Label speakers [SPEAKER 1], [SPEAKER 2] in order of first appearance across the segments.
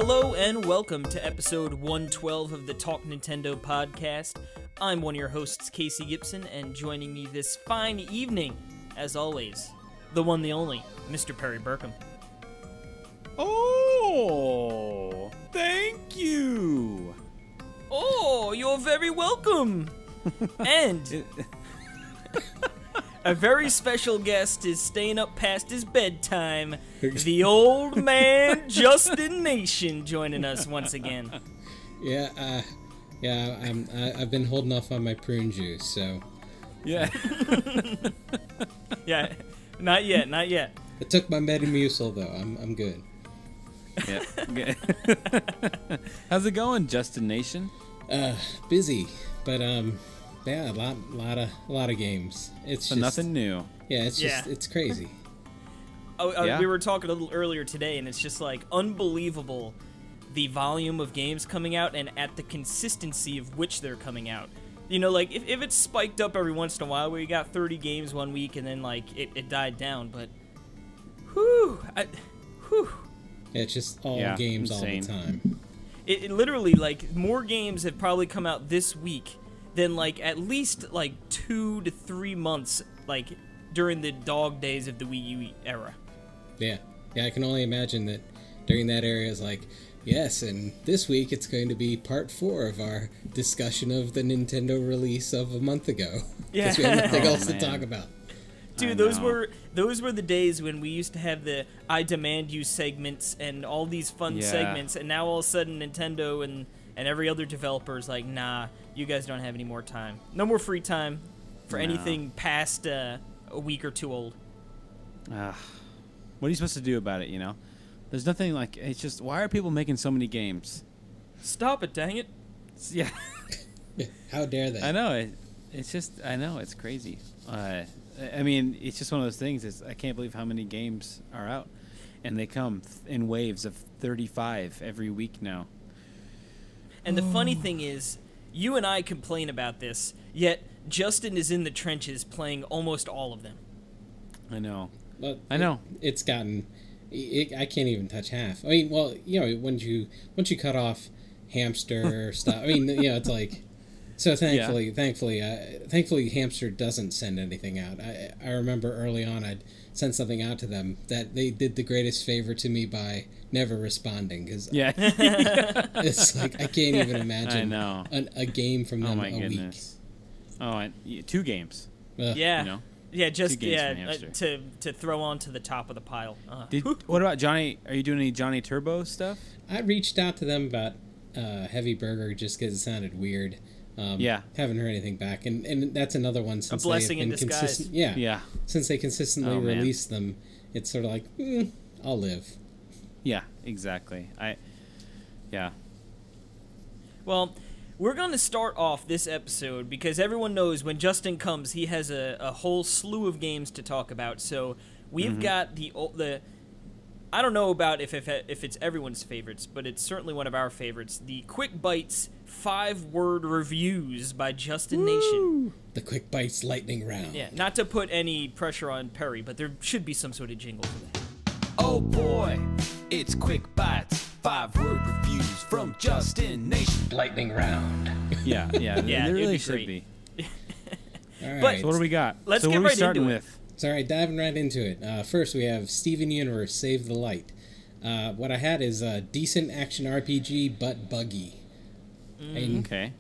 [SPEAKER 1] Hello and welcome to episode 112 of the Talk Nintendo podcast. I'm one of your hosts, Casey Gibson, and joining me this fine evening, as always, the one, the only, Mr. Perry Burkham.
[SPEAKER 2] Oh, thank you.
[SPEAKER 1] Oh, you're very welcome. And a very special guest is staying up past his bedtime. The old man, Justin Nation, joining us once again.
[SPEAKER 3] I've been holding off on my prune juice, so.
[SPEAKER 2] Yeah.
[SPEAKER 1] Yeah, not yet.
[SPEAKER 3] I took my Metamucil though. I'm good.
[SPEAKER 2] Yeah. How's it going, Justin Nation?
[SPEAKER 3] Busy, but yeah, a lot of games. It's just
[SPEAKER 2] nothing new.
[SPEAKER 3] Yeah, it's crazy.
[SPEAKER 1] We were talking a little earlier today, and it's just like unbelievable the volume of games coming out and at the consistency of which they're coming out. You know, like if it's spiked up every once in a while, where you got 30 games one week and then like it died down, but
[SPEAKER 3] Yeah, it's just all games
[SPEAKER 2] insane.
[SPEAKER 3] all the time.
[SPEAKER 1] It literally, like, more games have probably come out this week than, like, at least, like, 2 to 3 months, like, during the dog days of the Wii U era.
[SPEAKER 3] Yeah, I can only imagine that during that era is like, yes, and this week it's going to be part 4 of our discussion of the Nintendo release of a month ago.
[SPEAKER 1] Yeah.
[SPEAKER 3] Because we have nothing else to talk about.
[SPEAKER 1] Dude, those were the days when we used to have the I Demand You segments and all these fun segments, and now all of a sudden Nintendo and every other developer is like, nah, you guys don't have any more time. No more free time for anything past a week or two old.
[SPEAKER 2] What are you supposed to do about it, you know? There's nothing like, it's just, why are people making so many games?
[SPEAKER 1] Stop it, dang it.
[SPEAKER 2] Yeah.
[SPEAKER 3] How dare they?
[SPEAKER 2] I know, it's crazy. I mean, it's just one of those things. I can't believe how many games are out, and they come in waves of 35 every week now.
[SPEAKER 1] And the funny thing is, you and I complain about this, yet Justin is in the trenches playing almost all of them.
[SPEAKER 2] I know.
[SPEAKER 3] But
[SPEAKER 2] I know.
[SPEAKER 3] It's gotten. I can't even touch half. I mean, well, you know, once you cut off hamster stuff. I mean, you know, it's like. So thankfully, Hamster doesn't send anything out. I remember early on I'd sent something out to them that they did the greatest favor to me by never responding, because it's like I can't even imagine a game from them a
[SPEAKER 2] goodness. Week. Oh, and 2 games.
[SPEAKER 1] Yeah.
[SPEAKER 2] You know?
[SPEAKER 1] Yeah, just to throw onto the top of the pile.
[SPEAKER 2] What about Johnny? Are you doing any Johnny Turbo stuff?
[SPEAKER 3] I reached out to them about Heavy Burger just because it sounded weird. Haven't heard anything back, and that's another one since
[SPEAKER 1] a blessing
[SPEAKER 3] they've been
[SPEAKER 1] in disguise.
[SPEAKER 3] Yeah. Since they consistently release them, it's sort of like, I'll live.
[SPEAKER 2] Yeah, exactly.
[SPEAKER 1] Well, we're going to start off this episode because everyone knows when Justin comes, he has a whole slew of games to talk about. So we've got the I don't know about if it's everyone's favorites, but it's certainly one of our favorites. The Quick Bites 5-word reviews by Justin Nation.
[SPEAKER 3] The Quick Bites lightning round.
[SPEAKER 1] Yeah, not to put any pressure on Perry, but there should be some sort of jingle for that.
[SPEAKER 4] Oh boy, it's Quick Bites 5-word reviews from Justin Nation.
[SPEAKER 3] Lightning round.
[SPEAKER 2] Yeah, there really should be.
[SPEAKER 3] All right.
[SPEAKER 1] But
[SPEAKER 2] so what do we got?
[SPEAKER 1] Let's
[SPEAKER 2] get
[SPEAKER 1] right
[SPEAKER 2] what are we starting
[SPEAKER 1] into
[SPEAKER 2] with?
[SPEAKER 3] So, all right, diving right into it. First, we have Steven Universe, Save the Light. What I had is a decent action RPG, but buggy.
[SPEAKER 2] Okay.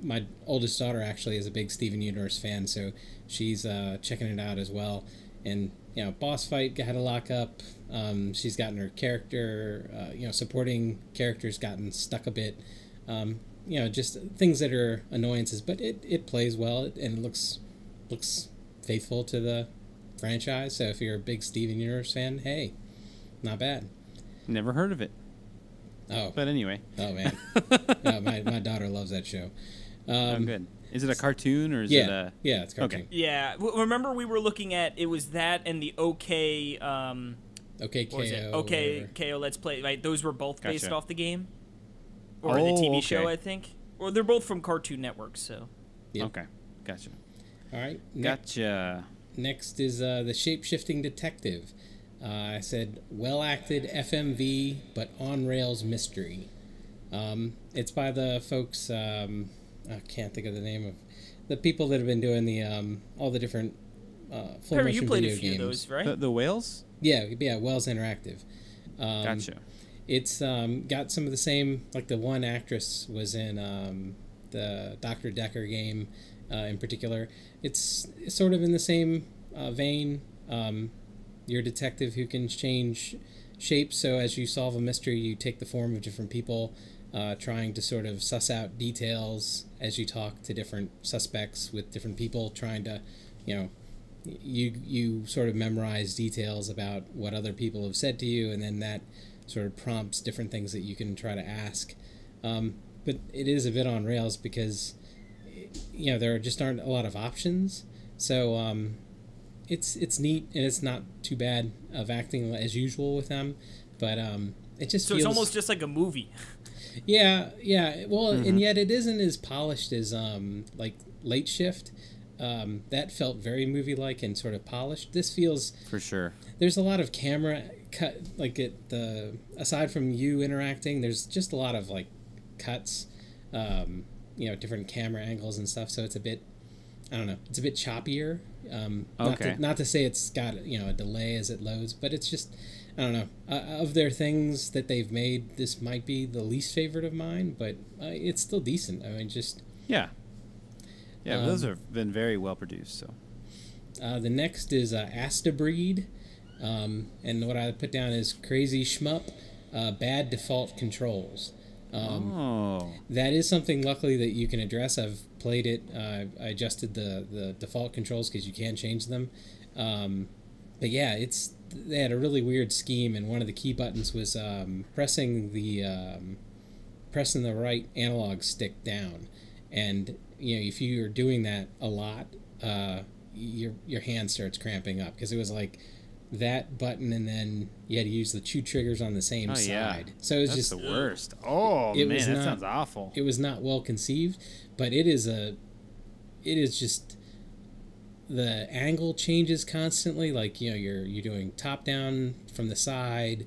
[SPEAKER 3] My oldest daughter actually is a big Steven Universe fan, so she's checking it out as well. And, you know, boss fight had to lock up. She's gotten her character, supporting characters gotten stuck a bit. You know, just things that are annoyances, but it plays well, and it looks faithful to the franchise. So if you're a big Steven Universe fan, hey, not bad.
[SPEAKER 2] Never heard of it.
[SPEAKER 3] Oh,
[SPEAKER 2] but anyway.
[SPEAKER 3] Oh man, no, my daughter loves that show.
[SPEAKER 2] Good. Is it a cartoon or is it a?
[SPEAKER 3] Yeah, it's a cartoon.
[SPEAKER 2] Okay.
[SPEAKER 1] Yeah, remember we were looking at it was that and the OK
[SPEAKER 3] K.O.
[SPEAKER 1] OK K.O. Let's Play. Right, those were both based off the game or the
[SPEAKER 2] Oh,
[SPEAKER 1] TV
[SPEAKER 2] okay.
[SPEAKER 1] show, I think. Or they're both from Cartoon Network, so.
[SPEAKER 3] Yep.
[SPEAKER 2] Okay, gotcha.
[SPEAKER 3] All right.
[SPEAKER 2] Gotcha.
[SPEAKER 3] Next is the Shapeshifting Detective. I said well-acted FMV, but on-rails mystery. It's by the folks, I can't think of the name of the people that have been doing the all the different full
[SPEAKER 1] Perry,
[SPEAKER 3] motion
[SPEAKER 1] you played
[SPEAKER 3] video
[SPEAKER 1] a few
[SPEAKER 3] games.
[SPEAKER 1] of those, right?
[SPEAKER 2] The whales?
[SPEAKER 3] Yeah, Wells Interactive.
[SPEAKER 2] Gotcha.
[SPEAKER 3] It's got some of the same, like the one actress was in the Dr. Decker game in particular. It's sort of in the same vein. You're a detective who can change shapes, so as you solve a mystery, you take the form of different people, trying to sort of suss out details as you talk to different suspects with different people, trying to, you sort of memorize details about what other people have said to you, and then that sort of prompts different things that you can try to ask. But it is a bit on rails because, there just aren't a lot of options. So it's neat, and it's not too bad of acting as usual with them, but it just
[SPEAKER 1] so
[SPEAKER 3] feels...
[SPEAKER 1] it's almost just like a movie.
[SPEAKER 3] Yeah. Well, and yet it isn't as polished as like Late Shift. That felt very movie-like and sort of polished. This feels...
[SPEAKER 2] For sure.
[SPEAKER 3] There's a lot of camera cut, like aside from you interacting, there's just a lot of like cuts, different camera angles and stuff. So it's a bit, I don't know, it's a bit choppier.
[SPEAKER 2] Okay.
[SPEAKER 3] Not to say it's got a delay as it loads, but it's just, I don't know. Of their things that they've made, this might be the least favorite of mine, but it's still decent. I mean, just...
[SPEAKER 2] Yeah. Yeah, those have been very well produced. So,
[SPEAKER 3] the next is Astebreed, and what I put down is crazy shmup, bad default controls. That is something, luckily, that you can address. I've played it. I adjusted the default controls because you can change them. But yeah, they had a really weird scheme, and one of the key buttons was pressing the right analog stick down, and if you're doing that a lot, your hand starts cramping up, because it was like that button, and then you had to use the two triggers on the same side.
[SPEAKER 2] Yeah.
[SPEAKER 3] So it was
[SPEAKER 2] That's
[SPEAKER 3] just
[SPEAKER 2] the worst. Oh man, that sounds awful.
[SPEAKER 3] It was not well conceived, but it is just, the angle changes constantly. Like you're doing top down from the side,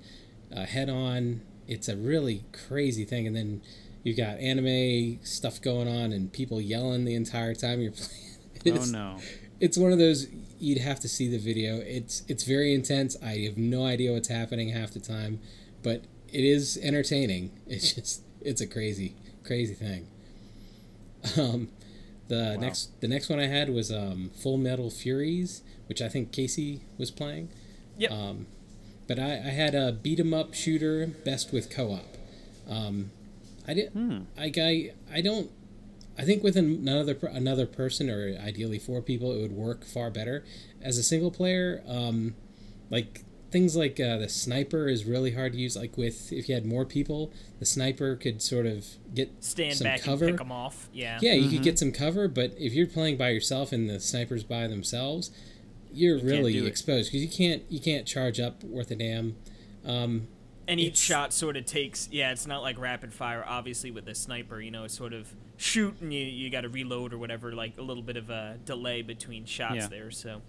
[SPEAKER 3] head on. It's a really crazy thing, and then you've got anime stuff going on and people yelling the entire time you're playing.
[SPEAKER 2] Oh no.
[SPEAKER 3] It's one of those, you'd have to see the video. It's very intense. I have no idea what's happening half the time, but it is entertaining. It's a crazy thing. The next one I had was Full Metal Furies, which I think Casey was playing.
[SPEAKER 1] Yep.
[SPEAKER 3] But I had a beat 'em up shooter, best with co-op. I think with another person, or ideally 4 people, it would work far better. As a single player, like things like the sniper is really hard to use. Like if you had more people, the sniper could sort of
[SPEAKER 1] stand
[SPEAKER 3] some
[SPEAKER 1] back
[SPEAKER 3] cover.
[SPEAKER 1] and pick them off. Yeah.
[SPEAKER 3] Yeah, you could get some cover, but if you're playing by yourself and the snipers by themselves, you're really exposed, because you can't charge up worth a damn.
[SPEAKER 1] And each shot sort of takes, it's not like rapid fire, obviously, with the sniper, it's sort of shoot and you got to reload or whatever, like a little bit of a delay between shots there, so.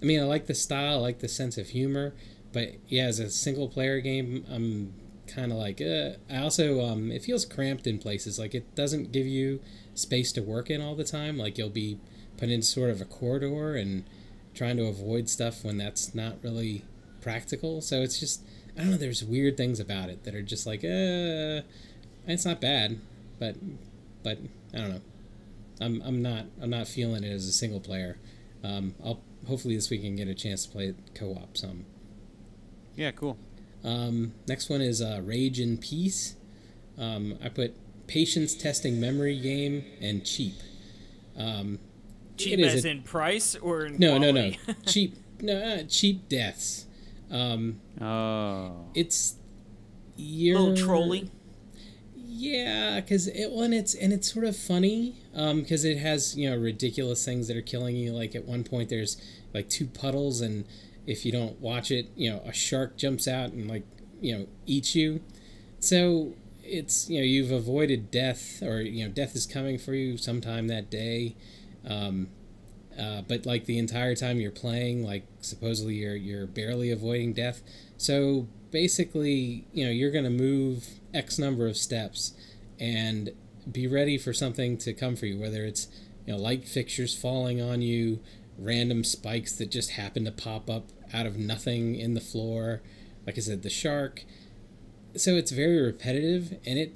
[SPEAKER 1] I
[SPEAKER 3] mean, I like the style, I like the sense of humor, but as a single player game, I'm kind of like, I also, it feels cramped in places, like it doesn't give you space to work in all the time, like you'll be put in sort of a corridor and trying to avoid stuff when that's not really practical, so it's just, I don't know, there's weird things about it that are just like, it's not bad, but I don't know. I'm not feeling it as a single player. I'll hopefully this week I can get a chance to play it co-op some.
[SPEAKER 2] Yeah, cool.
[SPEAKER 3] Next one is Rage in Peace. I put patience testing memory game and cheap.
[SPEAKER 1] Cheap as in price or in quality?
[SPEAKER 3] No. Cheap deaths. It's
[SPEAKER 1] a little trolly.
[SPEAKER 3] Yeah, because it's sort of funny, because it has ridiculous things that are killing you. Like at one point there's like 2 puddles, and if you don't watch it, a shark jumps out and eats you. So it's you've avoided death, or death is coming for you sometime that day. but like the entire time you're playing, like supposedly you're barely avoiding death. So basically, you're going to move X number of steps and be ready for something to come for you, whether it's light fixtures falling on you, random spikes that just happen to pop up out of nothing in the floor, like I said, the shark. So it's very repetitive, and it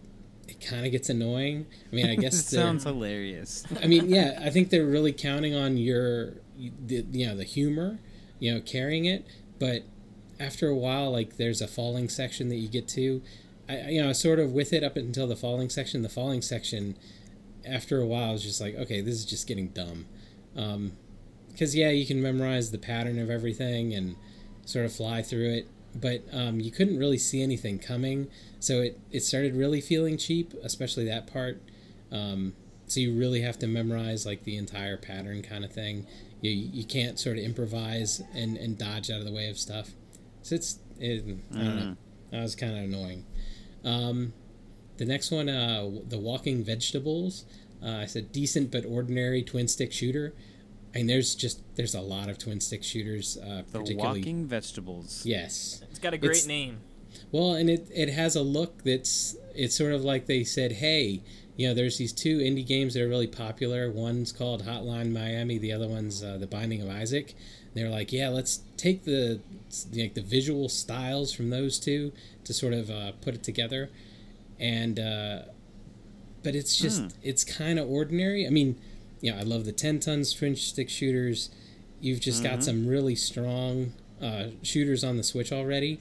[SPEAKER 3] kind of gets annoying. I mean, I guess
[SPEAKER 2] it sounds hilarious.
[SPEAKER 3] I mean, yeah, I think they're really counting on the humor, carrying it. But after a while, like there's a falling section that you get to. I sort of with it up until the falling section. The falling section, after a while, is just like, okay, this is just getting dumb. Because you can memorize the pattern of everything and sort of fly through it. But you couldn't really see anything coming, so it started really feeling cheap, especially that part. So you really have to memorize like the entire pattern kind of thing. You can't sort of improvise and dodge out of the way of stuff. So I don't know. That was kind of annoying. The next one, the Walking Vegetables. I said decent but ordinary twin stick shooter. I mean, there's a lot of twin stick shooters.
[SPEAKER 2] The Walking Vegetables.
[SPEAKER 3] Yes.
[SPEAKER 1] It's got a great name.
[SPEAKER 3] Well, and it has a look it's sort of like they said, hey, there's these two indie games that are really popular. One's called Hotline Miami. The other one's The Binding of Isaac. And they're like, yeah, let's take the visual styles from those two to sort of put it together. And but it's just it's kind of ordinary. I mean, I love the 10-ton twin stick shooters. You've just got some really strong shooters on the Switch already,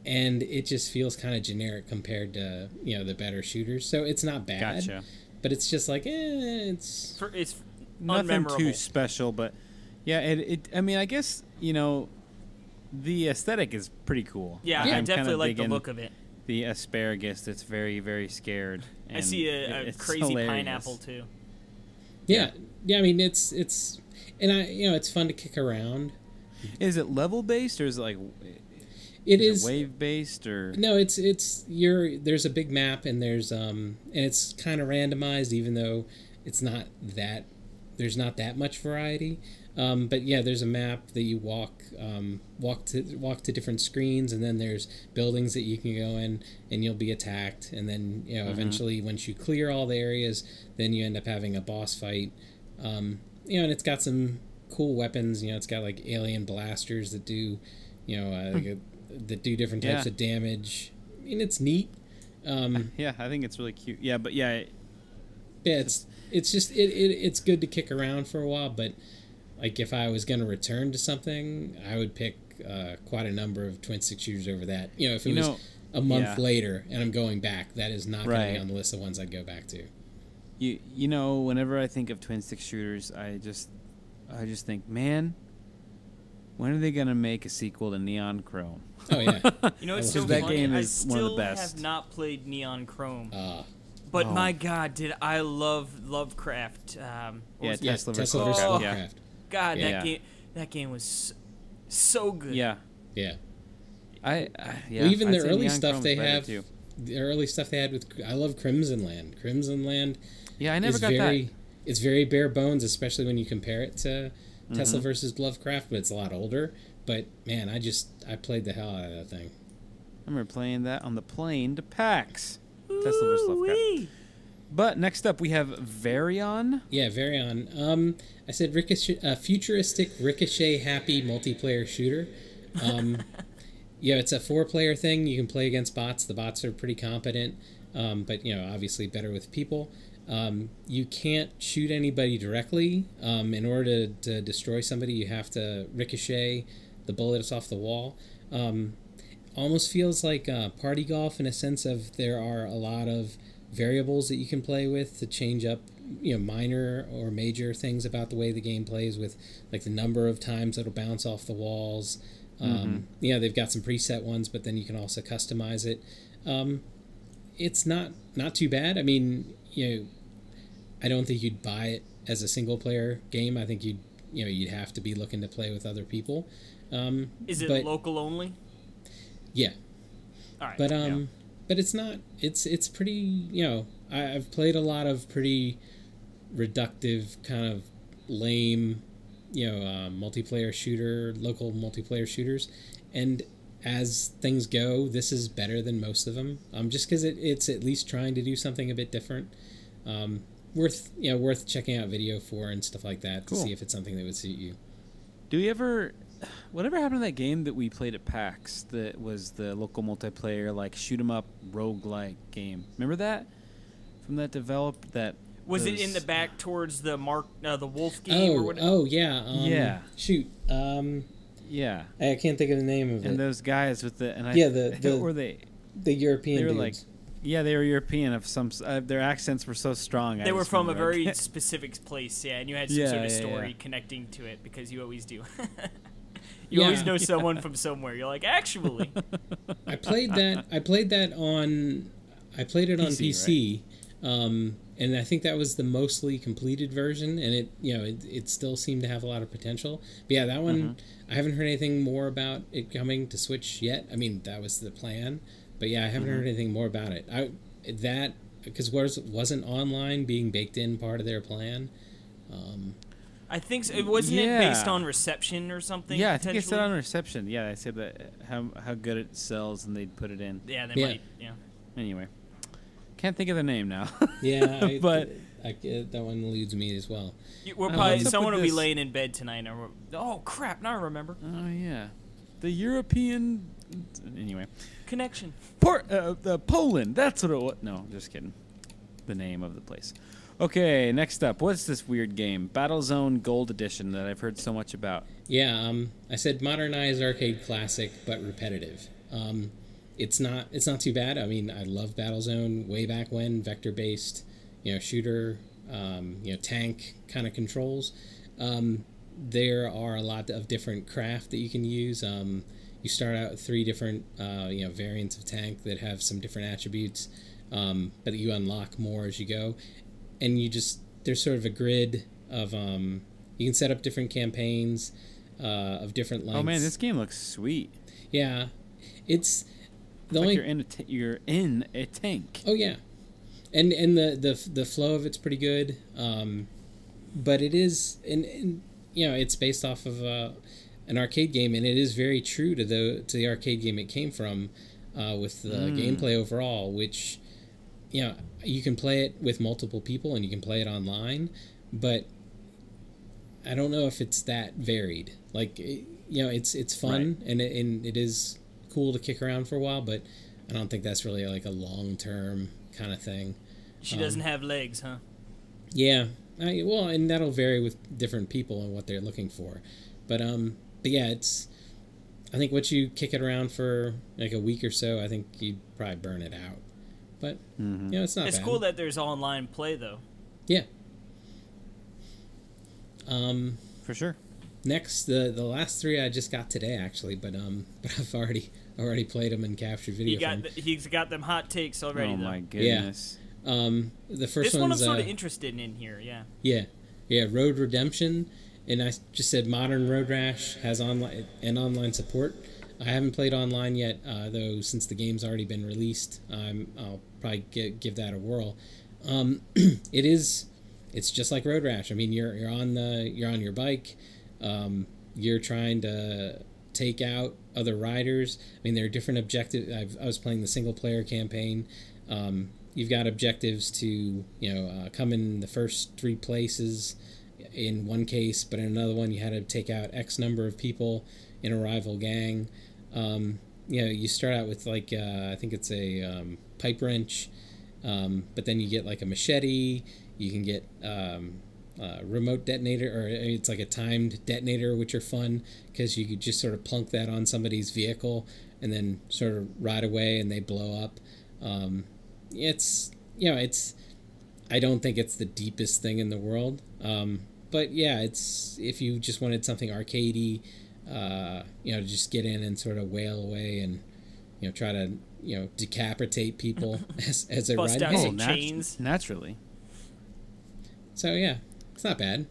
[SPEAKER 3] and it just feels kind of generic compared to the better shooters. So it's not bad,
[SPEAKER 2] Gotcha.
[SPEAKER 3] But it's just like it's
[SPEAKER 2] nothing
[SPEAKER 1] unmemorable.
[SPEAKER 2] too special. But yeah, I mean, I guess the aesthetic is pretty cool.
[SPEAKER 1] Yeah, I definitely like the look of it.
[SPEAKER 2] The asparagus that's very, very scared.
[SPEAKER 1] I see a crazy
[SPEAKER 2] hilarious.
[SPEAKER 1] pineapple too.
[SPEAKER 3] Yeah. I mean, it's and it's fun to kick around.
[SPEAKER 2] Is it level based or is it like?
[SPEAKER 3] It
[SPEAKER 2] is wave based or
[SPEAKER 3] no? It's there's a big map and there's and it's kind of randomized, even though it's not that there's not that much variety. But yeah, there's a map that you walk to different screens, and then there's buildings that you can go in, and you'll be attacked, and then eventually once you clear all the areas, then you end up having a boss fight. And it's got some cool weapons. It's got like alien blasters that do, that do different types of damage. I mean, it's neat.
[SPEAKER 2] Yeah, I think it's really cute. Yeah, but yeah,
[SPEAKER 3] it's just it's good to kick around for a while, but. Like, if I was going to return to something, I would pick quite a number of twin stick shooters over that. If it was a month later and I'm going back, that is not going to be on the list of ones I'd go back to.
[SPEAKER 2] Whenever I think of twin stick shooters, I just think, man, when are they going to make a sequel to Neon Chrome?
[SPEAKER 3] Oh, yeah.
[SPEAKER 1] It's so
[SPEAKER 2] that
[SPEAKER 1] funny.
[SPEAKER 2] game is one of the best.
[SPEAKER 1] I still have not played Neon Chrome. But my God, did I love Lovecraft.
[SPEAKER 2] Tesla vs.
[SPEAKER 3] Lovecraft.
[SPEAKER 1] God, that game was so good.
[SPEAKER 2] Yeah.
[SPEAKER 3] Yeah.
[SPEAKER 2] Well,
[SPEAKER 3] even
[SPEAKER 2] I'd
[SPEAKER 3] the
[SPEAKER 2] say
[SPEAKER 3] early
[SPEAKER 2] Neon
[SPEAKER 3] stuff
[SPEAKER 2] Chrome's
[SPEAKER 3] they
[SPEAKER 2] better,
[SPEAKER 3] have,
[SPEAKER 2] too.
[SPEAKER 3] the early stuff they had with, I love Crimson Land. Crimson Land.
[SPEAKER 2] Yeah, I never got that.
[SPEAKER 3] It's very bare bones, especially when you compare it to Tesla versus Lovecraft, but it's a lot older. But man, I played the hell out of that thing.
[SPEAKER 2] I remember playing that on the plane to PAX. Tesla versus Lovecraft. But next up, we have Varion.
[SPEAKER 3] Yeah, Varion. I said futuristic ricochet-happy multiplayer shooter. It's a 4-player thing. You can play against bots. The bots are pretty competent, but obviously better with people. You can't shoot anybody directly. In order to destroy somebody, you have to ricochet the bullets off the wall. Almost feels like party golf in a sense of there are a lot of variables that you can play with to change up minor or major things about the way the game plays, with like the number of times it'll bounce off the walls. They've got some preset ones, but then you can also customize it. It's not too bad. I mean, I don't think you'd buy it as a single player game. I think you'd have to be looking to play with other people.
[SPEAKER 1] Is it local only?
[SPEAKER 3] Yeah.
[SPEAKER 1] All right.
[SPEAKER 3] But it's not. It's pretty. I've played a lot of pretty reductive, kind of lame multiplayer shooter, local multiplayer shooters, and as things go, this is better than most of them. Just because it's at least trying to do something a bit different. Worth checking out video for and stuff like that to see if it's something that would suit you.
[SPEAKER 2] Whatever happened to that game that we played at PAX that was the local multiplayer, like, shoot 'em up roguelike game? Remember that? From that
[SPEAKER 1] Was it in the back towards the wolf game or whatever?
[SPEAKER 3] Oh, yeah.
[SPEAKER 2] Yeah.
[SPEAKER 3] Shoot.
[SPEAKER 2] Yeah.
[SPEAKER 3] I can't think of the name of it.
[SPEAKER 2] And those guys with the...
[SPEAKER 3] the European
[SPEAKER 2] They were
[SPEAKER 3] dudes.
[SPEAKER 2] like... Yeah, they were European. Their accents were so strong.
[SPEAKER 1] They were from a very specific place, yeah, and you had some sort of story connecting to it, because you always do. You always know someone from somewhere. You're like, actually.
[SPEAKER 3] I played it on PC, right? And I think that was the mostly completed version, and it still seemed to have a lot of potential. But yeah, that one, I haven't heard anything more about it coming to Switch yet. I mean, that was the plan. But yeah, I haven't heard anything more about it. Because wasn't online being baked in part of their plan?
[SPEAKER 1] I think so. Wasn't it based on reception or something?
[SPEAKER 2] Yeah, I think it said on reception. Yeah, they said that how good it sells, and they'd put it in.
[SPEAKER 1] Yeah, they might. Yeah.
[SPEAKER 2] Anyway, can't think of the name now.
[SPEAKER 3] Yeah,
[SPEAKER 2] but
[SPEAKER 3] that one eludes me as well.
[SPEAKER 1] We're probably someone will be laying in bed tonight. And oh crap! Now I remember.
[SPEAKER 2] Oh yeah, the European. Anyway.
[SPEAKER 1] Connection.
[SPEAKER 2] Poland. That's what it was. No, just kidding. The name of the place. Okay, next up. What's this weird game? Battlezone Gold Edition that I've heard so much about.
[SPEAKER 3] Yeah, I said modernized arcade classic, but repetitive. It's not too bad. I mean, I love Battlezone way back when, vector-based, shooter, tank kind of controls. There are a lot of different craft that you can use. You start out with 3 different, variants of tank that have some different attributes, but you unlock more as you go. And there's sort of a grid of, you can set up different campaigns of different lengths.
[SPEAKER 2] Oh man, this game looks sweet.
[SPEAKER 3] Yeah, it's
[SPEAKER 2] you're in a tank.
[SPEAKER 3] Oh yeah, and the flow of it's pretty good. But it is, and it's based off of an arcade game, and it is very true to the arcade game it came from, with the gameplay overall, which you can play it with multiple people and you can play it online, but I don't know if it's that varied. Like it's fun, right, and it is cool to kick around for a while, but I don't think that's really like a long-term kind of thing.
[SPEAKER 1] She doesn't have legs, huh?
[SPEAKER 3] Yeah, and that'll vary with different people and what they're looking for, but yeah, I think once you kick it around for like a week or so, I think you'd probably burn it out. But it's not bad.
[SPEAKER 1] It's cool that there's online play though.
[SPEAKER 3] Yeah.
[SPEAKER 2] For sure.
[SPEAKER 3] Next, the last 3 I just got today actually, but I've already played them and captured video.
[SPEAKER 1] He's got them hot takes already.
[SPEAKER 2] Oh
[SPEAKER 1] though.
[SPEAKER 2] my goodness.
[SPEAKER 3] Yeah. The first
[SPEAKER 1] this one I'm
[SPEAKER 3] one's
[SPEAKER 1] sort of interested in here. Yeah.
[SPEAKER 3] Yeah. Road Redemption, and I just said modern Road Rash has online support. I haven't played online yet, though. Since the game's already been released, I'll probably give that a whirl. It's just like Road Rash. I mean, you're on your bike. You're trying to take out other riders. I mean, there are different objectives. I was playing the single player campaign. You've got objectives to come in the first 3 places in one case, but in another one you had to take out X number of people in a rival gang. You start out with like I think it's a pipe wrench, but then you get like a machete. You can get remote detonator, or it's like a timed detonator, which are fun because you could just sort of plunk that on somebody's vehicle and then sort of ride away and they blow up. I don't think it's the deepest thing in the world, but yeah, it's if you just wanted something arcadey, just get in and sort of wail away and try to decapitate people as they ride.
[SPEAKER 1] Bust out some chains
[SPEAKER 2] naturally.
[SPEAKER 3] So yeah, it's not bad.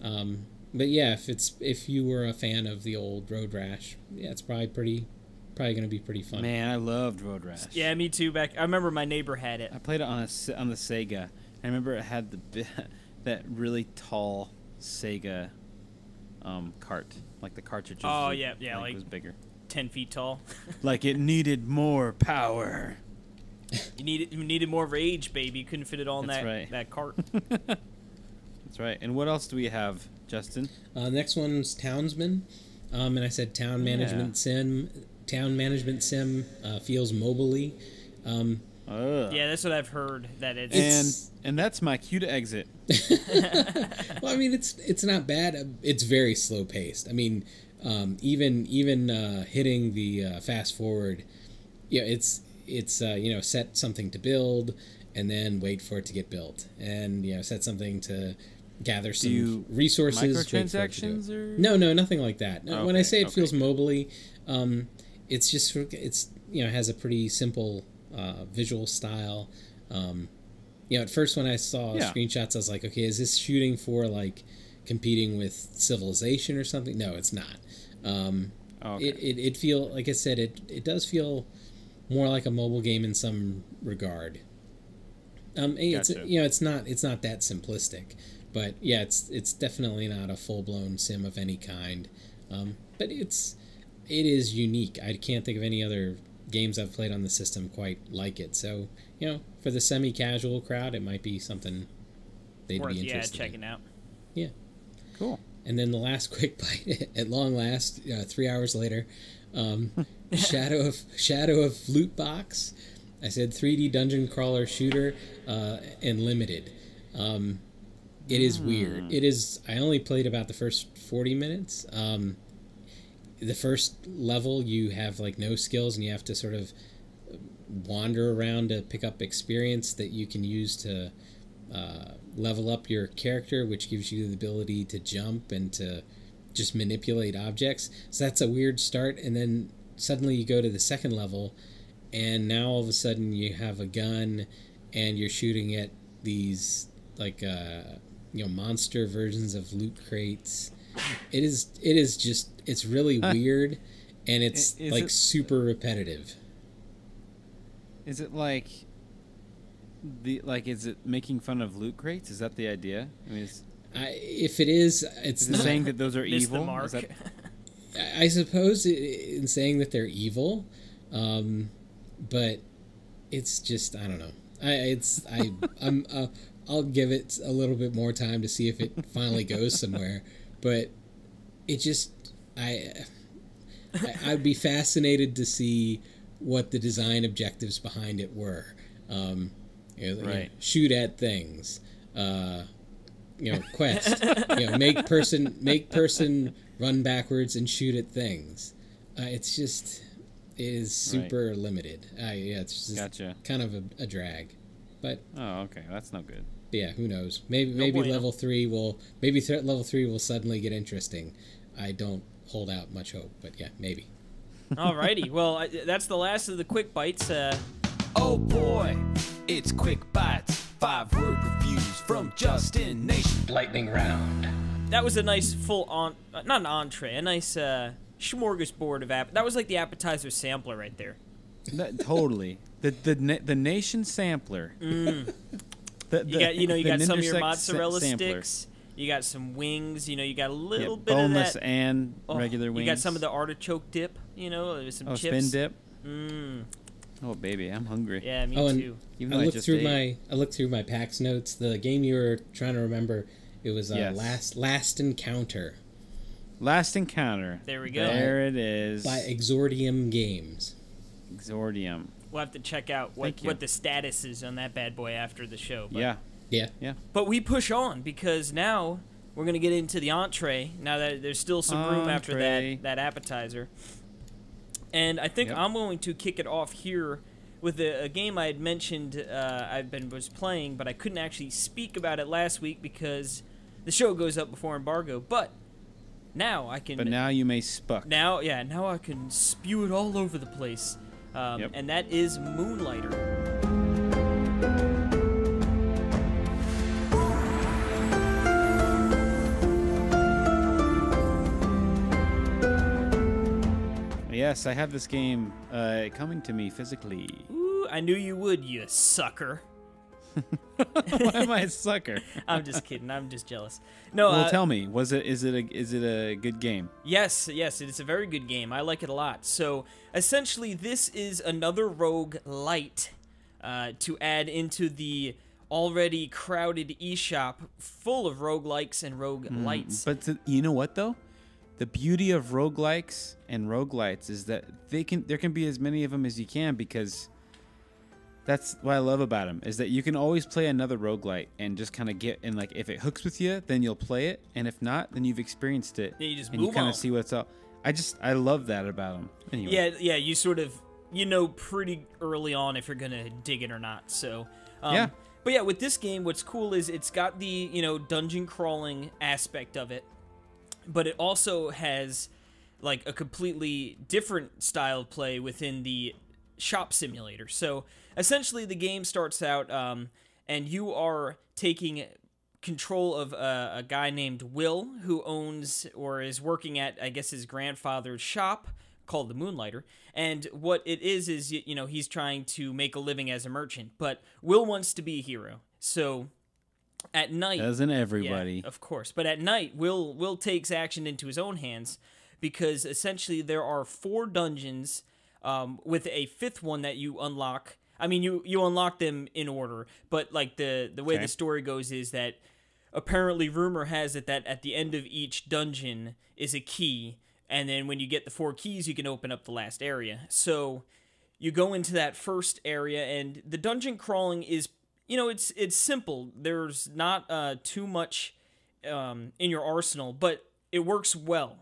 [SPEAKER 3] But yeah, if you were a fan of the old Road Rash, yeah, it's probably going to be pretty fun.
[SPEAKER 2] Man, I loved Road Rash.
[SPEAKER 1] Yeah, me too. I remember my neighbor had it.
[SPEAKER 2] I played it on the Sega. I remember it had that really tall Sega cart, like the cartridges.
[SPEAKER 1] Oh yeah, yeah, like
[SPEAKER 2] was bigger,
[SPEAKER 1] 10 feet tall.
[SPEAKER 2] like it needed more power.
[SPEAKER 1] You needed more rage, baby. You couldn't fit it all in
[SPEAKER 2] That's right.
[SPEAKER 1] that cart.
[SPEAKER 2] That's right. And what else do we have, Justin?
[SPEAKER 3] Next one's Townsmen, and I said town management sim. Town management sim feels mobily.
[SPEAKER 1] Yeah, that's what I've heard. That it's
[SPEAKER 2] and that's my cue to exit.
[SPEAKER 3] Well, I mean, it's not bad. It's very slow paced. I mean, even hitting the fast forward, yeah, it's set something to build and then wait for it to get built, and set something to gather some resources.
[SPEAKER 2] Microtransactions or
[SPEAKER 3] no, nothing like that.
[SPEAKER 2] Okay,
[SPEAKER 3] When I say it feels mobily, it's just has a pretty simple visual style. At first when I saw screenshots, I was like, okay, is this shooting for like competing with Civilization or something? No, it's not. It feel like I said, it does feel more like a mobile game in some regard.
[SPEAKER 2] Gotcha.
[SPEAKER 3] It's not that simplistic, but yeah, it's definitely not a full blown sim of any kind. But it is unique. I can't think of any other games I've played on the system quite like it. So for the semi casual crowd, it might be something they'd be interested in.
[SPEAKER 1] checking out.
[SPEAKER 3] Yeah,
[SPEAKER 2] cool.
[SPEAKER 3] And then the last quick bite, at long last, 3 hours later, Shadow of Loot Box. I said 3D dungeon crawler shooter, and limited. It is weird. It is. I only played about the first 40 minutes. The first level, you have like no skills, and you have to sort of wander around to pick up experience that you can use to level up your character, which gives you the ability to jump and to just manipulate objects. So that's a weird start, and then suddenly you go to the second level, and now all of a sudden you have a gun, and you're shooting at these like monster versions of loot crates. It is just, it's really weird, and it's like super repetitive.
[SPEAKER 2] Is it like is it making fun of loot crates? Is that the idea? I mean,
[SPEAKER 3] if it is, it's not
[SPEAKER 2] saying that those are evil.
[SPEAKER 1] The mark.
[SPEAKER 3] I suppose in saying that they're evil, but it's just, I don't know. I'll give it a little bit more time to see if it finally goes somewhere. But it just, I'd be fascinated to see what the design objectives behind it were. Right. Shoot at things. Quest. Make person run backwards and shoot at things. It is super limited. It's just kind of a drag. But
[SPEAKER 2] okay, that's no good.
[SPEAKER 3] Yeah, who knows? Maybe level 3 will suddenly get interesting. I don't hold out much hope, but yeah, maybe.
[SPEAKER 1] Alrighty, well, that's the last of the quick bites.
[SPEAKER 4] Oh boy, it's quick bites. 5-word reviews from Justin Nation. Lightning round.
[SPEAKER 1] That was a nice not an entree, a nice smorgasbord of That was like the appetizer sampler right there.
[SPEAKER 2] Totally, the Nation sampler.
[SPEAKER 1] You got some of your mozzarella sticks. You got some wings. You got a little bit
[SPEAKER 2] boneless
[SPEAKER 1] of that.
[SPEAKER 2] and regular wings.
[SPEAKER 1] You got some of the artichoke dip. Some chips.
[SPEAKER 2] Spin dip. Oh baby, I'm hungry.
[SPEAKER 1] Yeah, me too.
[SPEAKER 3] I looked through my PAX notes. The game you were trying to remember, it was Last Encounter.
[SPEAKER 2] Last Encounter.
[SPEAKER 1] There we go.
[SPEAKER 2] There it is.
[SPEAKER 3] By Exordium Games.
[SPEAKER 2] Exordium.
[SPEAKER 1] We'll have to check out what the status is on that bad boy after the show. But.
[SPEAKER 3] Yeah.
[SPEAKER 1] But we push on because now we're going to get into the entree. Now that there's still some room after that appetizer. And I think I'm going to kick it off here with a game I had mentioned was playing, but I couldn't actually speak about it last week because the show goes up before embargo. But now I can...
[SPEAKER 2] But now you may spuck.
[SPEAKER 1] Now I can spew it all over the place. And that is Moonlighter.
[SPEAKER 2] Yes, I have this game coming to me physically.
[SPEAKER 1] Ooh, I knew you would, you sucker.
[SPEAKER 2] Why am I a sucker?
[SPEAKER 1] I'm just kidding. I'm just jealous. No.
[SPEAKER 2] Well, tell me, is it a good game?
[SPEAKER 1] Yes, it's a very good game. I like it a lot. So essentially, this is another rogue light to add into the already crowded eShop full of roguelikes and roguelites.
[SPEAKER 2] But you know what though? The beauty of roguelikes and roguelites is that there can be as many of them as you can, because that's what I love about them, is that you can always play another roguelite and just kind of get, and like if it hooks with you, then you'll play it, and if not, then you've experienced it.
[SPEAKER 1] Yeah, you just
[SPEAKER 2] and
[SPEAKER 1] move
[SPEAKER 2] you kind
[SPEAKER 1] on.
[SPEAKER 2] of see what's up. I love that about them. Anyway.
[SPEAKER 1] Yeah, you sort of, pretty early on if you're gonna dig it or not. So
[SPEAKER 2] yeah.
[SPEAKER 1] But yeah, with this game, what's cool is it's got the dungeon crawling aspect of it, but it also has like a completely different style of play within the shop simulator. So essentially the game starts out and you are taking control of a guy named Will, who owns or is working at, I guess, his grandfather's shop called the Moonlighter. And what it is he's trying to make a living as a merchant, but Will wants to be a hero. So at night,
[SPEAKER 2] doesn't everybody?
[SPEAKER 1] Yeah, of course. But at night, Will takes action into his own hands, because essentially there are 4 dungeons with a 5th one that you unlock. I mean, you unlock them in order, but like the way the story goes is that apparently rumor has it that at the end of each dungeon is a key, and then when you get the 4 keys, you can open up the last area. So you go into that first area, and the dungeon crawling is, it's simple. There's not too much in your arsenal, but it works well.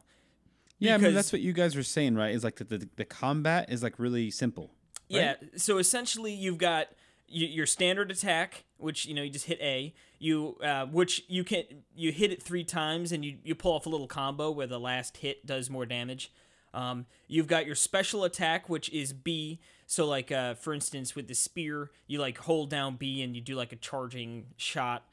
[SPEAKER 2] Yeah, I mean, that's what you guys were saying, right? Is like the combat is like really simple. Right?
[SPEAKER 1] Yeah, so essentially you've got your standard attack, which you just hit A. You hit it 3 times, and you pull off a little combo where the last hit does more damage. You've got your special attack, which is B. So like for instance, with the spear, you like hold down B and you do like a charging shot.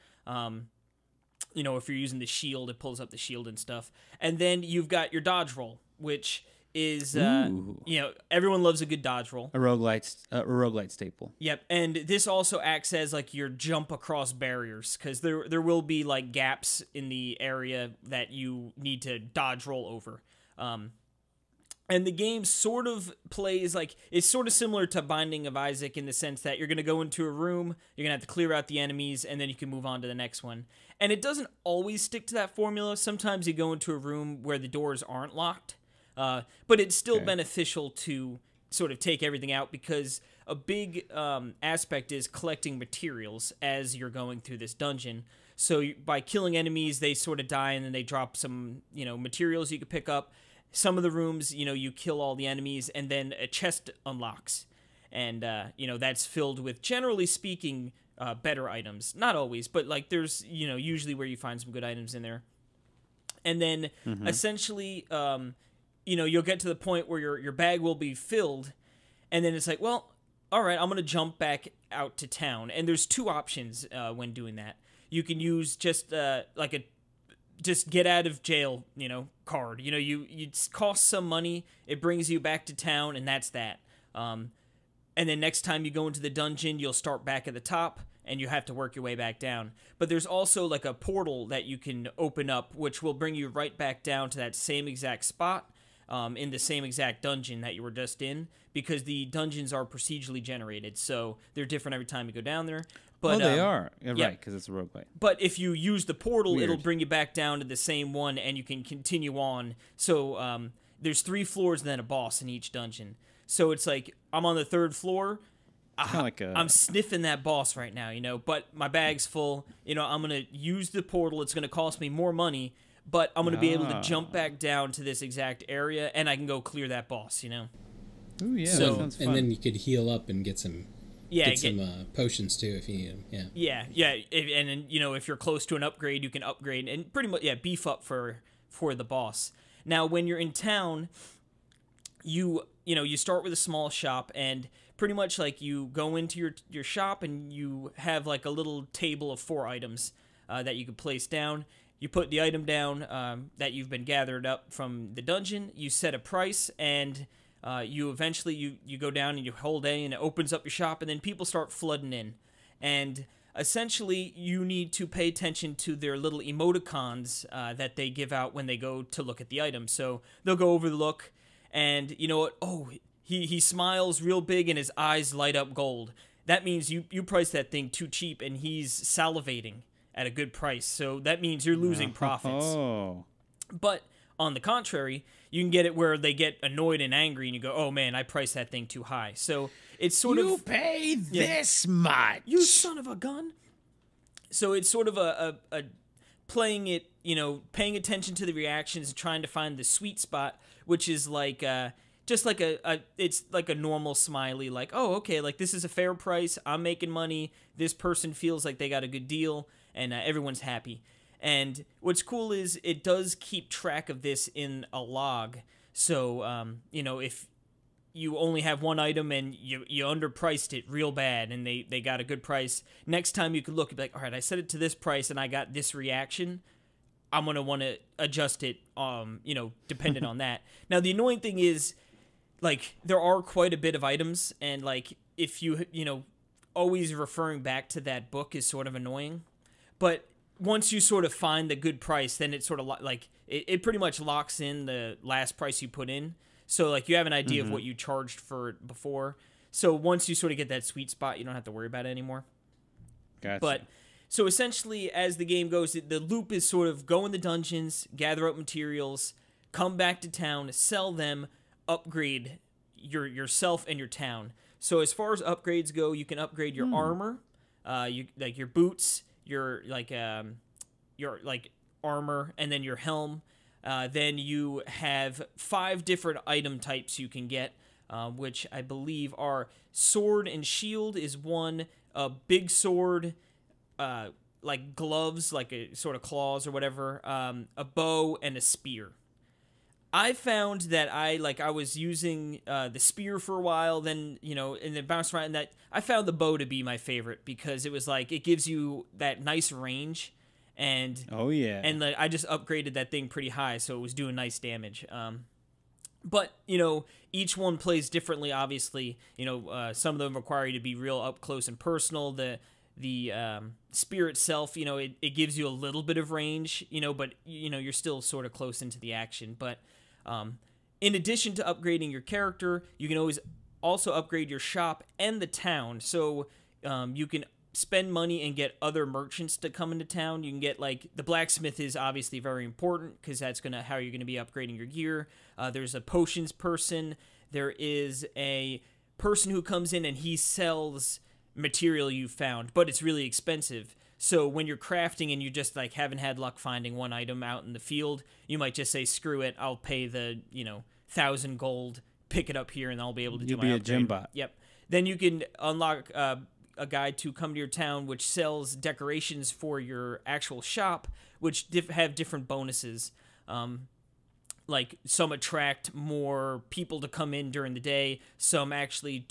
[SPEAKER 1] If you're using the shield, it pulls up the shield and stuff. And then you've got your dodge roll, which is, everyone loves a good dodge roll.
[SPEAKER 2] A roguelite staple.
[SPEAKER 1] Yep, and this also acts as like your jump across barriers, because there will be like gaps in the area that you need to dodge roll over. And the game sort of plays like, it's sort of similar to Binding of Isaac in the sense that you're going to go into a room, you're going to have to clear out the enemies, and then you can move on to the next one. And it doesn't always stick to that formula. Sometimes you go into a room where the doors aren't locked, but it's still beneficial to sort of take everything out, because a big aspect is collecting materials as you're going through this dungeon. So by killing enemies, they sort of die, and then they drop some, materials you can pick up. Some of the rooms, you kill all the enemies, and then a chest unlocks. And, that's filled with, generally speaking, better items. Not always, but, like, there's, usually where you find some good items in there. And then, essentially, you'll get to the point where your bag will be filled, and then it's like, well, all right, I'm going to jump back out to town. And there's 2 options when doing that. You can use just, just get out of jail, card. You cost some money, it brings you back to town, and that's that. And then next time you go into the dungeon, you'll start back at the top, and you have to work your way back down. But there's also like a portal that you can open up, which will bring you right back down to that same exact spot, in the same exact dungeon that you were just in, because the dungeons are procedurally generated, so they're different every time you go down there. But,
[SPEAKER 2] they are. Right, because it's a roguelite.
[SPEAKER 1] But if you use the portal, it'll bring you back down to the same one, and you can continue on. So there's 3 floors and then a boss in each dungeon. So it's like, I'm on the 3rd floor. I'm sniffing that boss right now, but my bag's full. I'm going to use the portal. It's going to cost me more money, but I'm going to be able to jump back down to this exact area, and I can go clear that boss,
[SPEAKER 2] Ooh, yeah,
[SPEAKER 1] so,
[SPEAKER 2] that sounds fun.
[SPEAKER 3] And then you could heal up and get some... Get some potions too if you need them. Yeah.
[SPEAKER 1] And then if you're close to an upgrade, you can upgrade and pretty much beef up for the boss. Now, when you're in town, you start with a small shop, and pretty much like you go into your shop and you have like a little table of 4 items that you can place down. You put the item down that you've been gathered up from the dungeon. You set a price, and you eventually you go down and you hold A, and it opens up your shop, and then people start flooding in. And essentially you need to pay attention to their little emoticons that they give out when they go to look at the item. So they'll go over the look, and you know what? Oh, he smiles real big and his eyes light up gold. That means you price that thing too cheap, and he's salivating at a good price. So that means you're losing profits.
[SPEAKER 2] Oh.
[SPEAKER 1] But on the contrary, you can get it where they get annoyed and angry, and you go, "Oh man, I priced that thing too high." So it's sort
[SPEAKER 2] You
[SPEAKER 1] of
[SPEAKER 2] pay this much.
[SPEAKER 1] you son of a gun. So it's sort of a playing it, you know, paying attention to the reactions and trying to find the sweet spot, which is like just like it's like a normal smiley, like, oh, okay, like this is a fair price, I'm making money, this person feels like they got a good deal, and everyone's happy. And what's cool is it does keep track of this in a log. So, you know, if you only have one item and you underpriced it real bad and they got a good price, next time you could look and be like, all right, I set it to this price and I got this reaction. I'm going to want to adjust it, you know, dependent on that. Now, the annoying thing is, like, there are quite a bit of items, and, like, if you know, always referring back to that book is sort of annoying. But once you sort of find the good price, then it sort of like it pretty much locks in the last price you put in. So like you have an idea of what you charged for it before. So once you sort of get that sweet spot, you don't have to worry about it anymore.
[SPEAKER 2] Gotcha.
[SPEAKER 1] But so essentially, as the game goes, the loop is sort of go in the dungeons, gather up materials, come back to town, sell them, upgrade yourself and your town. So as far as upgrades go, you can upgrade your armor, you like your boots, your armor, and then your helm. Then you have 5 different item types you can get, which I believe are sword and shield is one, a big sword, like gloves, like a sort of claws or whatever, a bow, and a spear. I found that I was using the spear for a while, then, you know, and then bounced around, and that I found the bow to be my favorite because it was like, it gives you that nice range, and and I just upgraded that thing pretty high, so it was doing nice damage. But, you know, each one plays differently, obviously. You know, some of them require you to be real up close and personal. The spear itself, you know, it gives you a little bit of range, you know, but, you know, you're still sort of close into the action. But in addition to upgrading your character, you can always also upgrade your shop and the town. So you can spend money and get other merchants to come into town. You can get, like, the blacksmith is obviously very important because that's how you're going to be upgrading your gear. There's a potions person. There is a person who comes in and he sells material you found, but it's really expensive. So when you're crafting and you just like haven't had luck finding one item out in the field, you might just say, screw it, I'll pay the 1,000 gold, pick it up here, and I'll be able to do my upgrade.
[SPEAKER 2] You'll be a gym bot.
[SPEAKER 1] Yep. Then you can unlock a guy to come to your town which sells decorations for your actual shop, which have different bonuses. Like some attract more people to come in during the day, some actually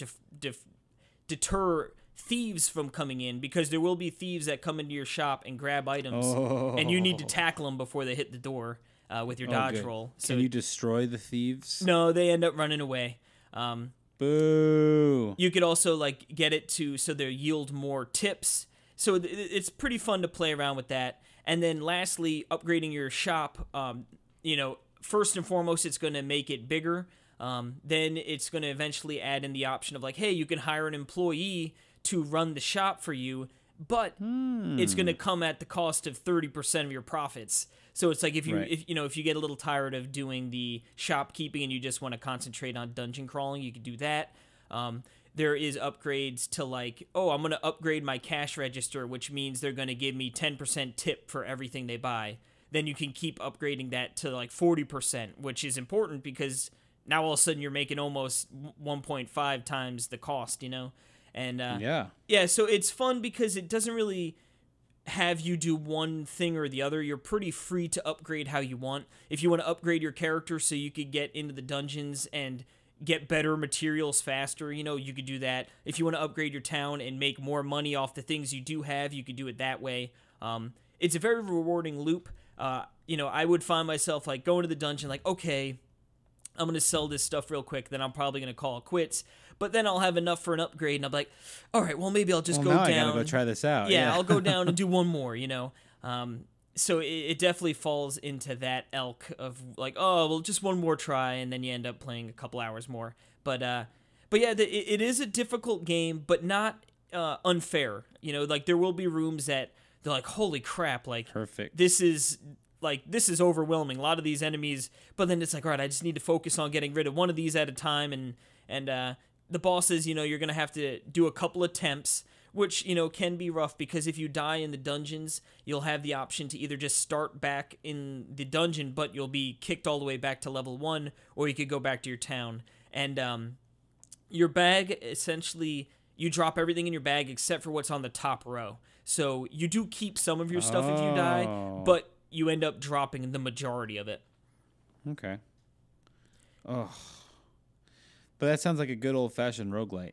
[SPEAKER 1] deter thieves from coming in, because there will be thieves that come into your shop and grab items, and you need to tackle them before they hit the door with your dodge roll. So
[SPEAKER 2] can you destroy the thieves?
[SPEAKER 1] No, they end up running away.
[SPEAKER 2] Boo.
[SPEAKER 1] You could also like get it so they yield more tips. So it's pretty fun to play around with that. And then lastly, upgrading your shop, first and foremost, it's going to make it bigger. Then it's going to eventually add in the option of like, hey, you can hire an employee to run the shop for you, but it's going to come at the cost of 30% of your profits. So it's like if you get a little tired of doing the shopkeeping and you just want to concentrate on dungeon crawling, you could do that. There is upgrades to like, I'm going to upgrade my cash register, which means they're going to give me 10% tip for everything they buy. Then you can keep upgrading that to like 40%, which is important because now all of a sudden you're making almost 1.5 times the cost, And so it's fun because it doesn't really have you do one thing or the other. You're pretty free to upgrade how you want. If you want to upgrade your character so you could get into the dungeons and get better materials faster, you could do that. If you want to upgrade your town and make more money off the things you do have, you could do it that way. It's a very rewarding loop. I would find myself like going to the dungeon like, okay, I'm going to sell this stuff real quick, then I'm probably going to call it quits. but then I'll have enough for an upgrade, and I'll be like, all right, well, maybe I'll just go
[SPEAKER 2] now
[SPEAKER 1] down.
[SPEAKER 2] I gotta go try this out.
[SPEAKER 1] Yeah, I'll go down and do one more, So it definitely falls into that elk of like, oh, well, just one more try, and then you end up playing a couple hours more. But yeah, it is a difficult game, but not unfair. Like there will be rooms that they're like, holy crap, like
[SPEAKER 2] Perfect.
[SPEAKER 1] This is overwhelming. A lot of these enemies, but then it's like, all right, I just need to focus on getting rid of one of these at a time, and the bosses, you're gonna have to do a couple attempts, which can be rough because if you die in the dungeons, you'll have the option to either just start back in the dungeon, but you'll be kicked all the way back to level 1, or you could go back to your town. And your bag, essentially, you drop everything in your bag except for what's on the top row. So you do keep some of your stuff if you die, but you end up dropping the majority of it.
[SPEAKER 2] Okay. Oh. But that sounds like a good old-fashioned roguelite.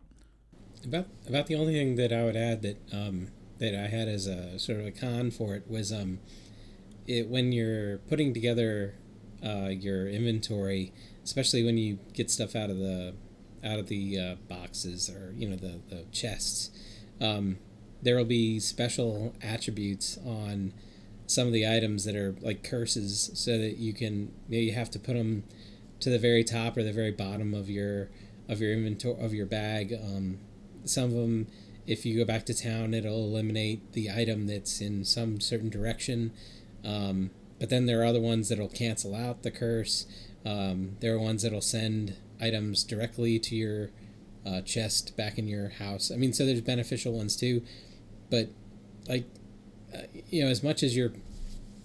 [SPEAKER 3] About the only thing that I would add that that I had as a sort of a con for it was when you're putting together your inventory, especially when you get stuff out of the boxes or the chests, there will be special attributes on some of the items that are like curses, so that you have to put them to the very top or the very bottom of your inventory of your bag. Some of them, if you go back to town, it'll eliminate the item that's in some certain direction. But then there are other ones that'll cancel out the curse. There are ones that'll send items directly to your chest back in your house. I mean, so there's beneficial ones too. But as much as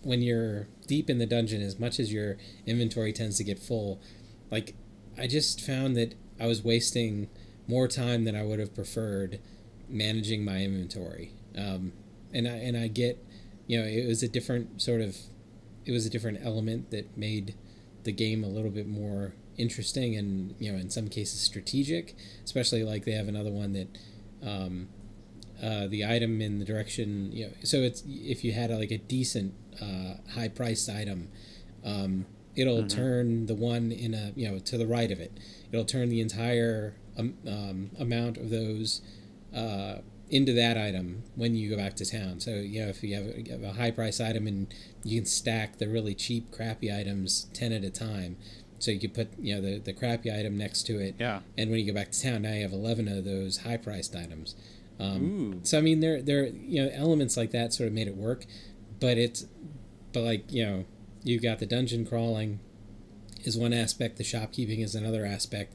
[SPEAKER 3] when you're deep in the dungeon, as much as your inventory tends to get full, like I just found that I was wasting more time than I would have preferred managing my inventory. And I get, it was a different element that made the game a little bit more interesting and, in some cases strategic, especially like they have another one that, the item in the direction, so it's, if you had a decent, high priced item, it'll turn the one in to the right of it. It'll turn the entire amount of those into that item when you go back to town. So if you have a high price item, and you can stack the really cheap crappy items 10 at a time, so you could put the crappy item next to it, and when you go back to town, now you have 11 of those high priced items. So I mean, there elements like that sort of made it work, but you've got the dungeon crawling is one aspect, the shopkeeping is another aspect.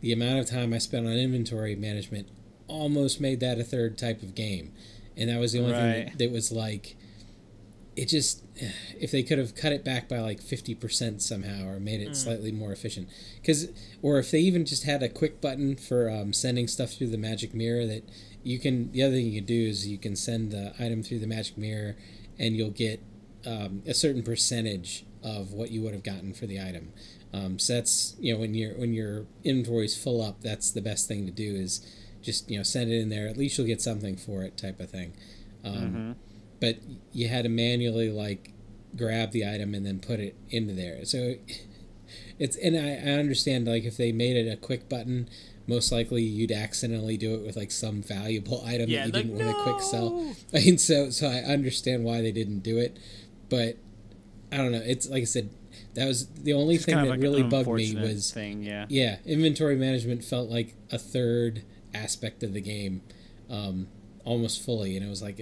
[SPEAKER 3] The amount of time I spent on inventory management almost made that a third type of game, and that was the only thing that was like, it just, if they could have cut it back by 50% somehow, or made it slightly more efficient, or if they even just had a quick button for sending stuff through the magic mirror, that the other thing you can do is you can send the item through the magic mirror, and you'll get a certain percentage of what you would have gotten for the item. So that's, when your inventory is full up, that's the best thing to do, is just send it in there. At least you'll get something for it, type of thing. But you had to manually grab the item and then put it into there. So and I understand, if they made it a quick button, most likely you'd accidentally do it with some valuable item that you didn't want to quick sell. I mean, so I understand why they didn't do it, but I don't know. It's like I said, that was the only thing that really bugged me was inventory management felt like a third aspect of the game, almost fully, and it was like,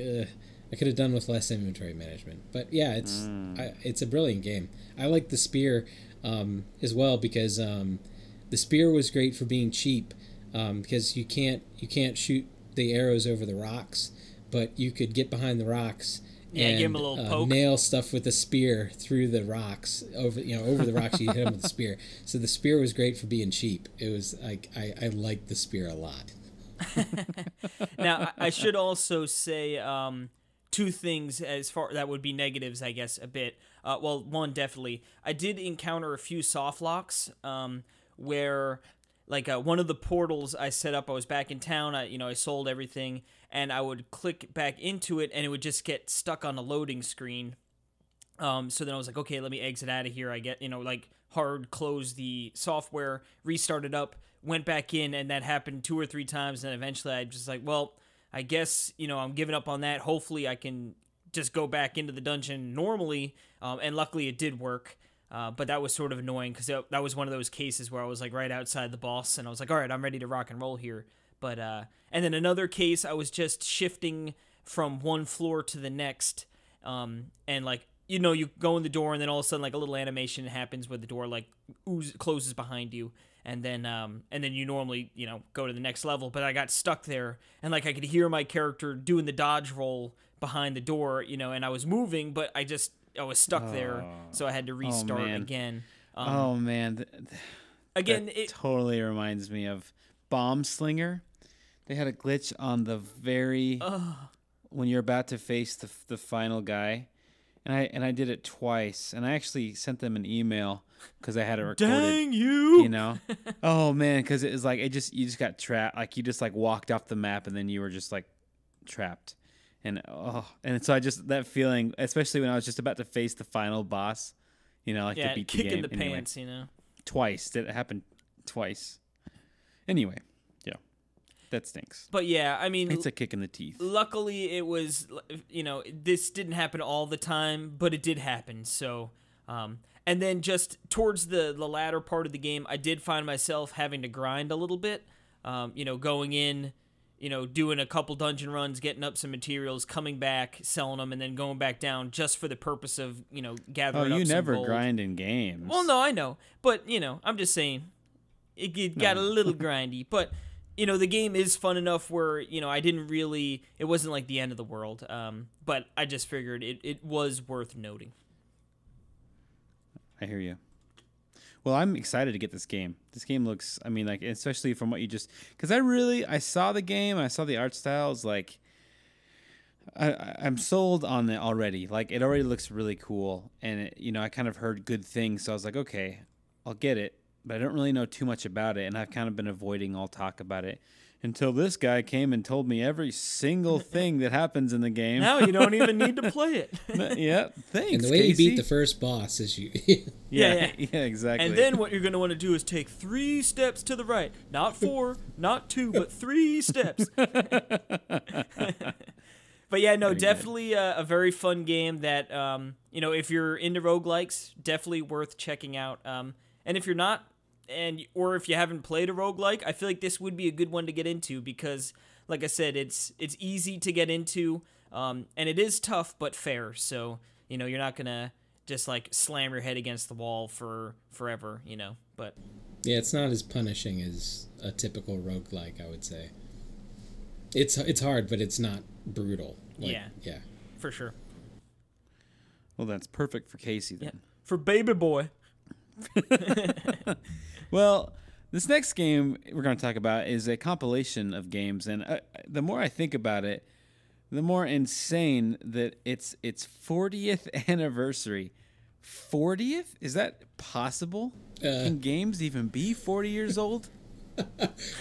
[SPEAKER 3] I could have done with less inventory management. But yeah, it's a brilliant game. I like the spear as well, because the spear was great for being cheap, because you can't shoot the arrows over the rocks, but you could get behind the rocks and
[SPEAKER 1] give him a little poke.
[SPEAKER 3] Nail stuff with a spear through the rocks, over the rocks. You hit them with the spear. So the spear was great for being cheap. It was I liked the spear a lot.
[SPEAKER 1] Now I should also say two things as far that would be negatives, I guess, a bit. Well, one, definitely, I did encounter a few soft locks where, one of the portals I set up, I was back in town, I sold everything, and I would click back into it, and it would just get stuck on a loading screen. So then I was like, okay, let me exit out of here. I get, hard close the software, restart it up, went back in, and that happened 2 or 3 times, and eventually I just like, well, I guess, I'm giving up on that. Hopefully I can just go back into the dungeon normally, and luckily it did work. But that was sort of annoying because that was one of those cases where I was like right outside the boss, and I was like, all right, I'm ready to rock and roll here. But and then another case, I was just shifting from one floor to the next, and like, you go in the door, and then all of a sudden like a little animation happens where the door like closes behind you, and then you normally go to the next level. But I got stuck there, and like I could hear my character doing the dodge roll behind the door, and I was moving, but I was stuck there, so I had to restart again. Again,
[SPEAKER 2] it totally reminds me of Bomb Slinger. They had a glitch on the when you're about to face the final guy, and I did it twice, and I actually sent them an email because I had it recorded.
[SPEAKER 1] Dang you!
[SPEAKER 2] Oh man, because it was like you just got trapped. Like you just like walked off the map, and then you were just like trapped. And so that feeling, especially when I was just about to face the final boss, to beat the game.
[SPEAKER 1] Kick in the pants,
[SPEAKER 2] Twice. It happened twice. Anyway, yeah, that stinks.
[SPEAKER 1] But yeah, I mean,
[SPEAKER 2] it's a kick in the teeth.
[SPEAKER 1] Luckily, it was, this didn't happen all the time, but it did happen. So, and then just towards the latter part of the game, I did find myself having to grind a little bit, going in, doing a couple dungeon runs, getting up some materials, coming back, selling them, and then going back down just for the purpose of, gathering up some gold.
[SPEAKER 2] Oh, you never grind in games.
[SPEAKER 1] Well, no, I know. But, I'm just saying, it got a little grindy. But, the game is fun enough where, it wasn't like the end of the world. But I just figured it was worth noting.
[SPEAKER 2] I hear you. Well, I'm excited to get this game. This game looks, especially from what you just, because I saw the game, I saw the art styles, like, I'm sold on it already. Like, it already looks really cool, and I kind of heard good things, so I was like, okay, I'll get it, but I don't really know too much about it, and I've kind of been avoiding all talk about it until this guy came and told me every single thing that happens in the game.
[SPEAKER 1] Now you don't even need to play it.
[SPEAKER 2] Yeah, thanks,
[SPEAKER 3] And the way
[SPEAKER 2] Casey.
[SPEAKER 3] you beat the first boss is you...
[SPEAKER 2] Yeah, exactly.
[SPEAKER 1] And then what you're going to want to do is take 3 steps to the right. Not 4, not 2, but 3 steps. But yeah, no, very definitely a very fun game that, if you're into roguelikes, definitely worth checking out. And if you're not, or if you haven't played a roguelike, I feel like this would be a good one to get into because, like I said, it's easy to get into, and it is tough but fair. So, you're not going to just like slam your head against the wall for forever, but
[SPEAKER 3] yeah, it's not as punishing as a typical roguelike, I would say. It's hard, but it's not brutal. Yeah,
[SPEAKER 1] for sure.
[SPEAKER 2] Well, that's perfect for Casey then.
[SPEAKER 1] Yeah. For baby boy.
[SPEAKER 2] Well, this next game we're going to talk about is a compilation of games, and the more I think about it, the more insane that it's 40th anniversary. 40th? Is that possible? Can games even be 40 years old?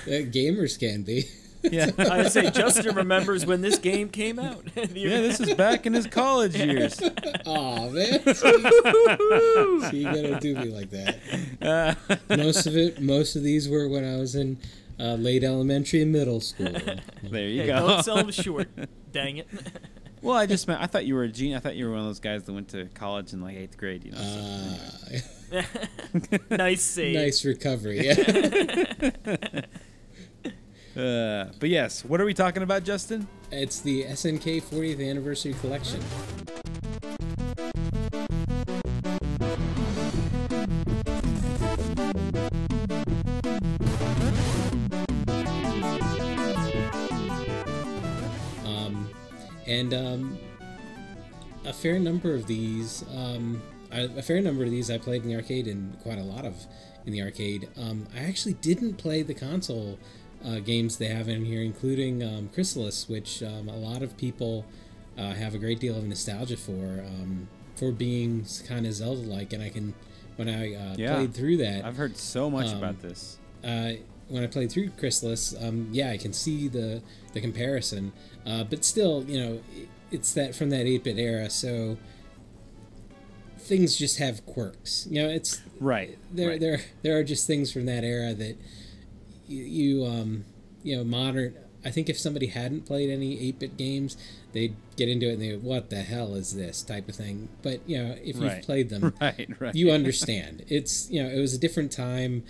[SPEAKER 3] Gamers can be.
[SPEAKER 2] Yeah,
[SPEAKER 1] I would say Justin remembers when this game came out.
[SPEAKER 2] Yeah, this is back in his college years.
[SPEAKER 3] Aw, man. So you gotta do me like that. Most of these were when I was in late elementary and middle school.
[SPEAKER 2] There you go.
[SPEAKER 1] Don't sell them short. Dang it.
[SPEAKER 2] Well, I thought you were a genius. I thought you were one of those guys that went to college in like 8th grade.
[SPEAKER 1] Nice save.
[SPEAKER 3] Nice recovery. Yeah.
[SPEAKER 2] But yes, what are we talking about, Justin?
[SPEAKER 3] It's the SNK 40th Anniversary Collection. A fair number of these, I played in the arcade, and quite a lot of in the arcade. I actually didn't play the console games they have in here, including Chrysalis, which a lot of people have a great deal of nostalgia for being kind of Zelda-like. And when I played through that,
[SPEAKER 2] I've heard so much about this.
[SPEAKER 3] When I played through Chrysalis, I can see the comparison, but still, it's that from that 8-bit era, so things just have quirks. It's
[SPEAKER 2] right.
[SPEAKER 3] There are just things from that era that modern. I think if somebody hadn't played any 8-bit games, they'd get into it and they go, what the hell is this type of thing. But, if you've played them,
[SPEAKER 2] right.
[SPEAKER 3] you understand. It's, it was a different time.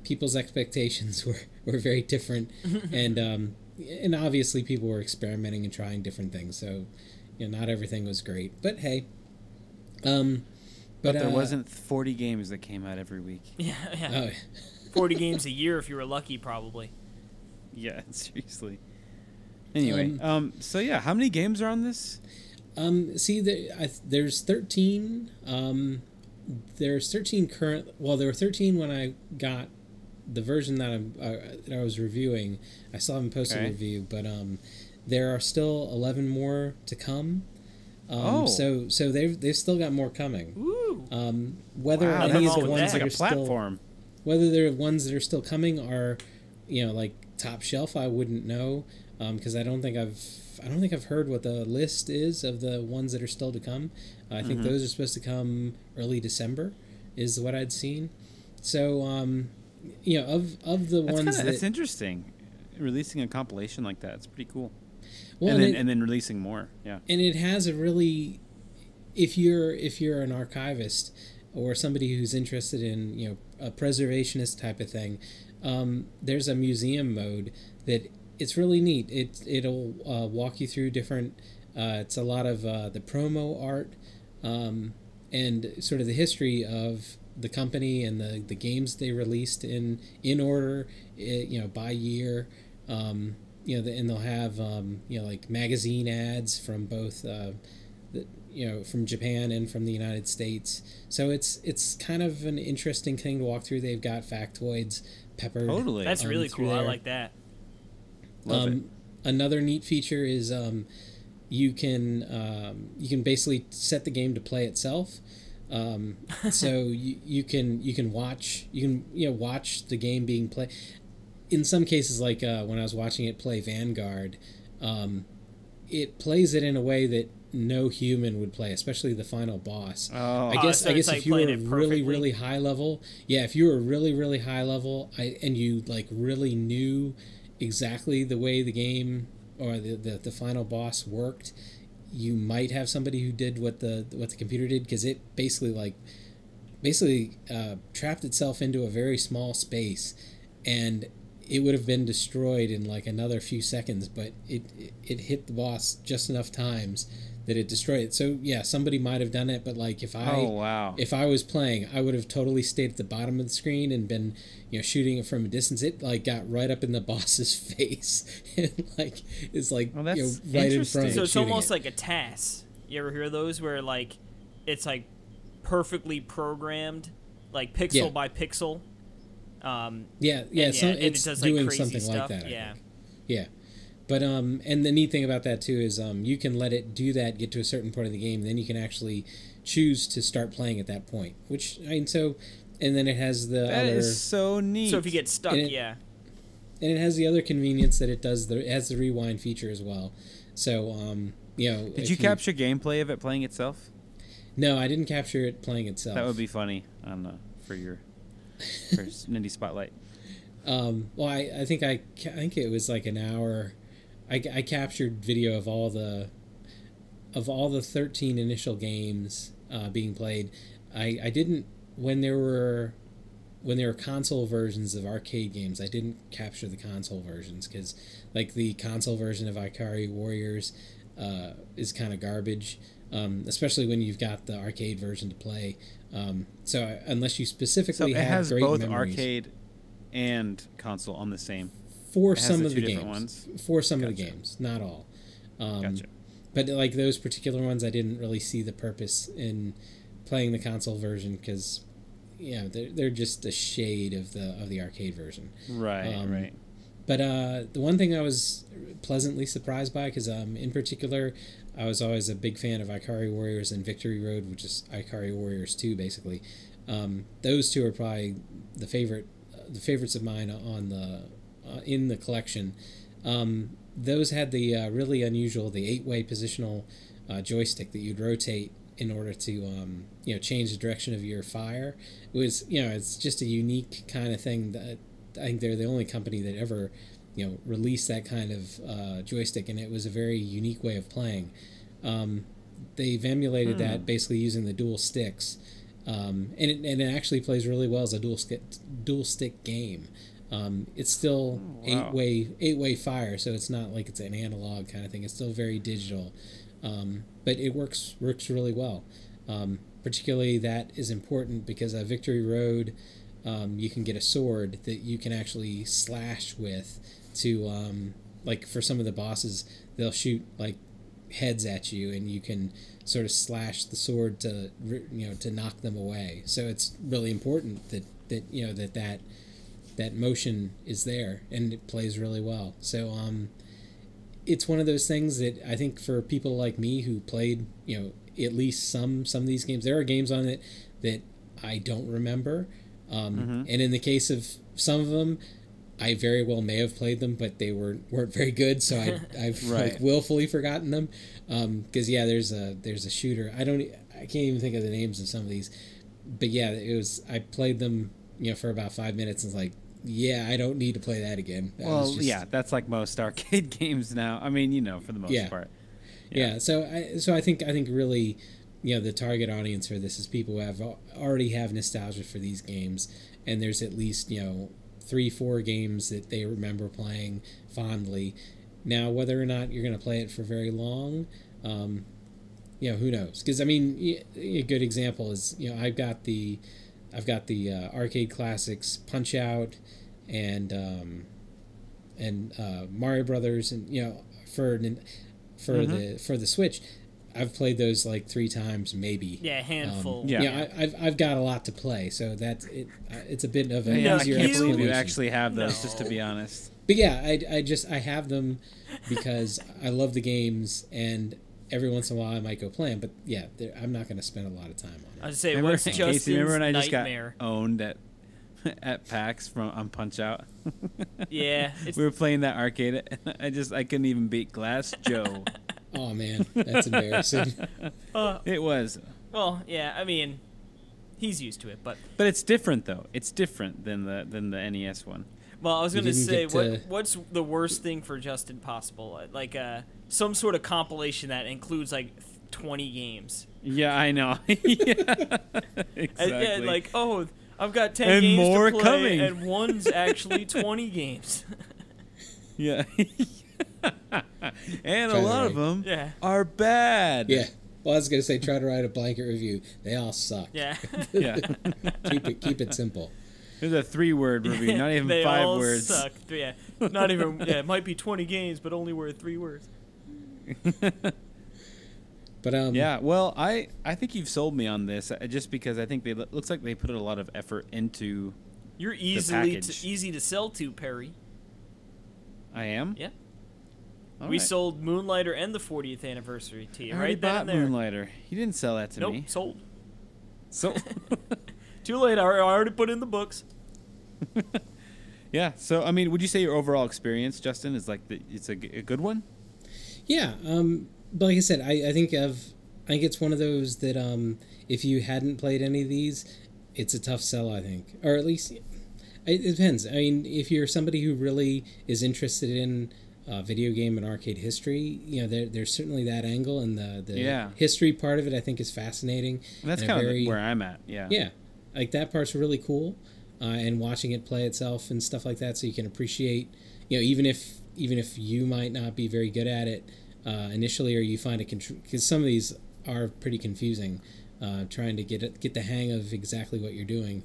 [SPEAKER 3] People's expectations were very different. And obviously people were experimenting and trying different things. So, not everything was great. But hey. But
[SPEAKER 2] there wasn't 40 games that came out every week.
[SPEAKER 1] Yeah. 40 games a year if you were lucky, probably.
[SPEAKER 2] Yeah, seriously. Anyway, so yeah, how many games are on this?
[SPEAKER 3] There's 13. There's 13 current. Well, there were 13 when I got the version that I was reviewing. I still haven't posted a review, but there are still 11 more to come. So they've still got more coming.
[SPEAKER 1] Ooh.
[SPEAKER 3] Whether any of the ones that are
[SPEAKER 2] platform.
[SPEAKER 3] Whether they're ones that are still coming are, like top shelf, I wouldn't know, because I don't think I've heard what the list is of the ones that are still to come. I think those are supposed to come early December, is what I'd seen. So, of the ones
[SPEAKER 2] that's interesting. Releasing a compilation like that, it's pretty cool.
[SPEAKER 3] Well,
[SPEAKER 2] and then releasing more, yeah.
[SPEAKER 3] And it has a really, if you're an archivist or somebody who's interested in a preservationist type of thing, there's a museum mode that it's really neat. It'll walk you through different. It's a lot of the promo art and sort of the history of the company and the games they released in order, by year. And they'll have like magazine ads from both from Japan and from the United States. So it's kind of an interesting thing to walk through. They've got factoids peppered.
[SPEAKER 2] Totally,
[SPEAKER 1] that's really cool.
[SPEAKER 3] There.
[SPEAKER 1] I like that.
[SPEAKER 2] Love it.
[SPEAKER 3] Another neat feature is you can basically set the game to play itself. So you can watch the game being played. In some cases, like when I was watching it play Vanguard, it plays it in a way that no human would play, especially the final boss.
[SPEAKER 2] Oh,
[SPEAKER 3] I guess
[SPEAKER 1] like
[SPEAKER 3] if you were
[SPEAKER 1] really,
[SPEAKER 3] really high level, if you were really high level, and you like really knew exactly the way the game or the final boss worked, you might have somebody who did what the computer did, because it basically trapped itself into a very small space, and it would have been destroyed in like another few seconds, but it hit the boss just enough times that it destroyed it. So yeah, somebody might have done it, but like if I was playing, I would have totally stayed at the bottom of the screen and been shooting it from a distance. It like got right up in the boss's face and like it's like right in front of
[SPEAKER 1] So
[SPEAKER 3] it.
[SPEAKER 1] it's almost like a TAS. You ever hear those where like it's like perfectly programmed, like pixel by pixel?
[SPEAKER 3] It's
[SPEAKER 1] does,
[SPEAKER 3] doing
[SPEAKER 1] crazy
[SPEAKER 3] something
[SPEAKER 1] stuff.
[SPEAKER 3] like that. Yeah. But and the neat thing about that too is you can let it do that, get to a certain point of the game, then you can actually choose to start playing at that point. And then it has the
[SPEAKER 2] that is so neat.
[SPEAKER 1] So if you get stuck,
[SPEAKER 3] and it has the other convenience that it has the rewind feature as well. So
[SPEAKER 2] did you capture gameplay of it playing itself?
[SPEAKER 3] No, I didn't capture it playing itself.
[SPEAKER 2] That would be funny for your first Nindy Spotlight.
[SPEAKER 3] Well, I think it was like an hour. I captured video of all the 13 initial games being played. I didn't when there were console versions of arcade games. I didn't capture the console versions because like the console version of Ikari Warriors is kind of garbage, especially when you've got the arcade version to play. So unless you specifically
[SPEAKER 2] it
[SPEAKER 3] have
[SPEAKER 2] has
[SPEAKER 3] great
[SPEAKER 2] both
[SPEAKER 3] memories.
[SPEAKER 2] Arcade and console on the same.
[SPEAKER 3] For some of the games.
[SPEAKER 2] Ones?
[SPEAKER 3] For some of the games, not all.
[SPEAKER 2] Gotcha.
[SPEAKER 3] But like those particular ones, I didn't really see the purpose in playing the console version because, they're just a shade of the arcade version.
[SPEAKER 2] Right, right.
[SPEAKER 3] But the one thing I was pleasantly surprised by, because in particular, I was always a big fan of Ikari Warriors and Victory Road, which is Ikari Warriors 2, basically. Those two are probably the favorites of mine on in the collection. Those had the really unusual, the 8-way positional joystick that you'd rotate in order to change the direction of your fire. It was it's just a unique kind of thing that I think they're the only company that ever, released that kind of joystick, and it was a very unique way of playing. They've emulated that basically using the dual sticks, and it actually plays really well as a dual stick game. It's still eight way fire, so it's not like it's an analog kind of thing. It's still very digital, but it works really well. Particularly that is important because at Victory Road, you can get a sword that you can actually slash with to like for some of the bosses, they'll shoot like heads at you, and you can sort of slash the sword to to knock them away. So it's really important that motion is there, and it plays really well. So it's one of those things that I think for people like me who played at least some of these games, there are games on it that I don't remember, and in the case of some of them, I very well may have played them, but they weren't very good, so I've like willfully forgotten them. Because there's a shooter. I can't even think of the names of some of these, but I played them for about 5 minutes and was like, I don't need to play that again.
[SPEAKER 2] That's like most arcade games now. I mean, for the most part.
[SPEAKER 3] Yeah. So I think really, the target audience for this is people who already have nostalgia for these games, and there's at least 3-4 games that they remember playing fondly. Now, whether or not you're going to play it for very long, who knows? Because I mean, a good example is I've got the arcade classics Punch Out and Mario Brothers, and for the Switch, I've played those like 3 times maybe.
[SPEAKER 1] Yeah, handful.
[SPEAKER 3] I've got a lot to play, so that's it. It's a bit of an easier.
[SPEAKER 2] I can't believe you actually have those, just to be honest.
[SPEAKER 3] But I have them because I love the games, and every once in a while I might go play them. But I'm not going to spend a lot of time on it.
[SPEAKER 1] I was say, what's Justin's
[SPEAKER 2] when I just
[SPEAKER 1] nightmare?
[SPEAKER 2] Got owned at PAX on Punch Out?
[SPEAKER 1] Yeah,
[SPEAKER 2] we were playing that arcade, and I couldn't even beat Glass Joe.
[SPEAKER 3] Oh man, that's embarrassing.
[SPEAKER 2] It was.
[SPEAKER 1] Well, I mean, he's used to it, but
[SPEAKER 2] it's different though. It's different than the NES one.
[SPEAKER 1] Well, I was going to say, what's the worst thing for Justin possible? Like some sort of compilation that includes like 20 games.
[SPEAKER 2] Yeah, I know. Yeah, exactly.
[SPEAKER 1] Like, I've got 10 games
[SPEAKER 2] more
[SPEAKER 1] to play,
[SPEAKER 2] coming.
[SPEAKER 1] And one's actually 20 games.
[SPEAKER 2] Yeah. And a lot of them are bad.
[SPEAKER 3] Yeah. Well, I was going to say, try to write a blanket review. They all suck.
[SPEAKER 1] Yeah.
[SPEAKER 2] Yeah.
[SPEAKER 3] Keep it simple.
[SPEAKER 2] There's a 3-word review, not even
[SPEAKER 1] they
[SPEAKER 2] 5
[SPEAKER 1] all
[SPEAKER 2] words.
[SPEAKER 1] Suck. Yeah. Not even. Yeah. It might be 20 games, but only worth 3 words.
[SPEAKER 3] But
[SPEAKER 2] well, I think you've sold me on this just because I think looks like they put a lot of effort into.
[SPEAKER 1] You're easy to sell to, Perry.
[SPEAKER 2] I am?
[SPEAKER 1] Yeah.
[SPEAKER 2] We
[SPEAKER 1] sold Moonlighter and the 40th anniversary to you.
[SPEAKER 2] I already bought
[SPEAKER 1] there.
[SPEAKER 2] Moonlighter. You didn't sell that to me.
[SPEAKER 1] Nope, sold.
[SPEAKER 2] So
[SPEAKER 1] Too late. I already put in the books.
[SPEAKER 2] Yeah. So, I mean, would you say your overall experience, Justin, is like it's a good one?
[SPEAKER 3] Yeah. But like I said, I think it's one of those that if you hadn't played any of these, it's a tough sell, I think. Or at least it depends. I mean, if you're somebody who really is interested in video game and arcade history, there's certainly that angle, and the history part of it I think is fascinating.
[SPEAKER 2] And that's kind of where I'm at. Yeah,
[SPEAKER 3] like that part's really cool, and watching it play itself and stuff like that, so you can appreciate, even if you might not be very good at it initially, or you find it because some of these are pretty confusing, trying to get the hang of exactly what you're doing.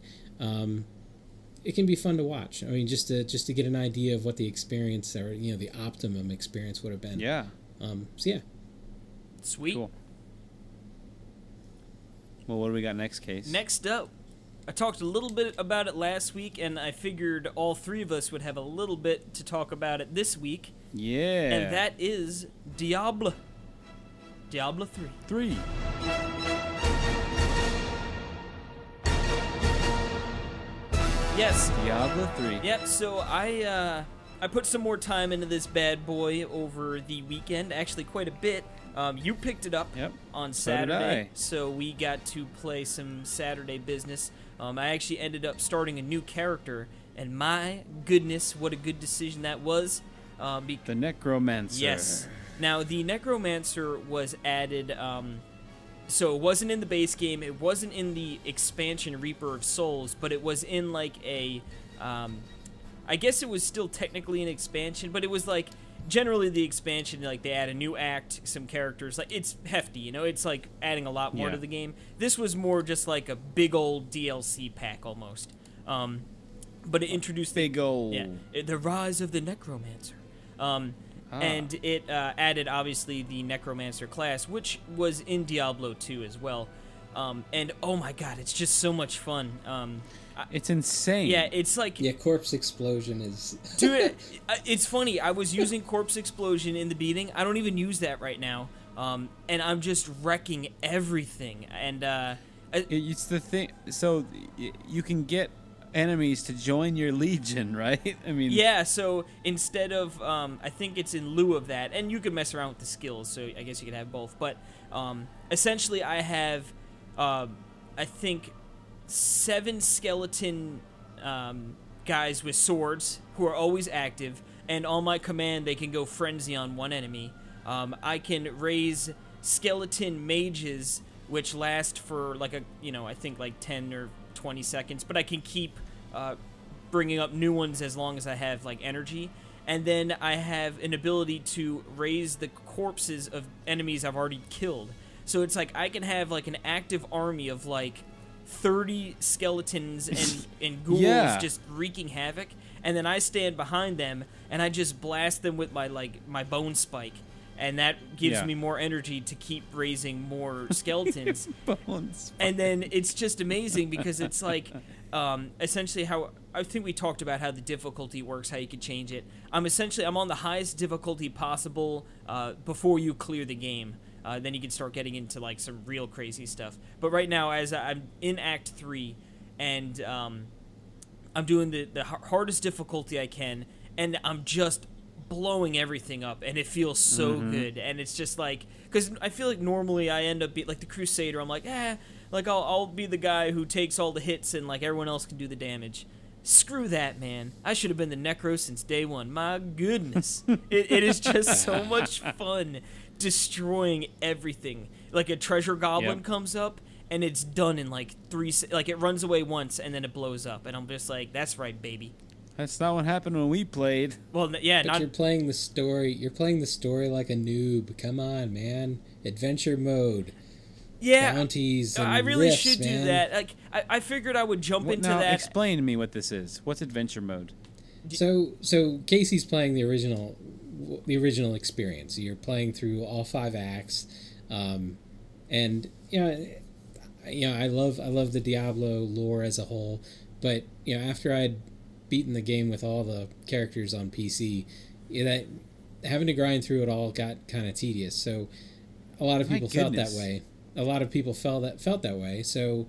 [SPEAKER 3] It can be fun to watch. I mean, just to get an idea of what the experience, or the optimum experience would have been.
[SPEAKER 2] Yeah.
[SPEAKER 3] So yeah.
[SPEAKER 1] Sweet.
[SPEAKER 2] Cool. Well, what do we got next, Case?
[SPEAKER 1] Next up, I talked a little bit about it last week, and I figured all 3 of us would have a little bit to talk about it this week.
[SPEAKER 2] Yeah.
[SPEAKER 1] And that is Diablo. Diablo 3. Yes.
[SPEAKER 2] Diablo 3.
[SPEAKER 1] Yep, so I put some more time into this bad boy over the weekend, actually quite a bit. You picked it up on Saturday, so we got to play some Saturday business. I actually ended up starting a new character and my goodness, what a good decision that was.
[SPEAKER 2] The Necromancer.
[SPEAKER 1] Yes. Now, the Necromancer was added, so it wasn't in the base game, it wasn't in the expansion Reaper of Souls, but it was in, like, a, I guess it was still technically an expansion, but it was, like, generally the expansion, like, they add a new act, some characters, like, it's hefty, you know, it's, like, adding a lot more to the game. This was more just, like, a big old DLC pack, almost. But it introduced
[SPEAKER 2] the
[SPEAKER 1] Rise of the Necromancer. And it added, obviously, the Necromancer class, which was in Diablo 2 as well. And, oh my god, it's just so much fun.
[SPEAKER 2] It's insane.
[SPEAKER 1] Yeah, it's like...
[SPEAKER 3] Yeah, Corpse Explosion is...
[SPEAKER 1] Dude, it's funny. I was using Corpse Explosion in the beating. I don't even use that right now. And I'm just wrecking everything. And,
[SPEAKER 2] it's the thing... So, you can get enemies to join your legion, right? I mean,
[SPEAKER 1] yeah, so instead of I think it's in lieu of that, and you can mess around with the skills, so I guess you could have both, but essentially I have I think 7 skeleton guys with swords who are always active, and on my command they can go frenzy on one enemy. I can raise skeleton mages which last for like a, you know, I think like 10 or 20 seconds, but I can keep bringing up new ones as long as I have like energy. And then I have an ability to raise the corpses of enemies I've already killed. So it's like I can have like an active army of like 30 skeletons and ghouls just wreaking havoc, and then I stand behind them and I just blast them with my bone spike. And that gives me more energy to keep raising more skeletons. And then it's just amazing because it's like essentially how I think we talked about how the difficulty works, how you can change it. I'm on the highest difficulty possible before you clear the game. Then you can start getting into like some real crazy stuff. But right now, as I'm in Act 3, and I'm doing the hardest difficulty I can, and I'm just blowing everything up, and it feels so good. And it's just like, because I feel like normally I end up like the Crusader, I'm like, like I'll be the guy who takes all the hits and like everyone else can do the damage. Screw that, man. I should have been the Necro since day one. My goodness. It is just so much fun destroying everything. Like a treasure goblin comes up and it's done in like 3 like it runs away once and then it blows up, and I'm just like, that's right, baby.
[SPEAKER 2] That's not what happened when we played.
[SPEAKER 1] Well, yeah,
[SPEAKER 3] but you're playing the story. You're playing the story like a noob. Come on, man. Adventure mode.
[SPEAKER 1] Yeah,
[SPEAKER 3] bounties. And
[SPEAKER 1] I really
[SPEAKER 3] rifts,
[SPEAKER 1] should
[SPEAKER 3] man.
[SPEAKER 1] do that. Like, I figured I would jump into that.
[SPEAKER 2] Explain to me what this is. What's adventure mode?
[SPEAKER 3] So Casey's playing the original experience. You're playing through all 5 acts, and I love the Diablo lore as a whole. But after I'd beaten the game with all the characters on PC, that having to grind through it all got kind of tedious. So a lot of people felt that way. A lot of people felt that way. So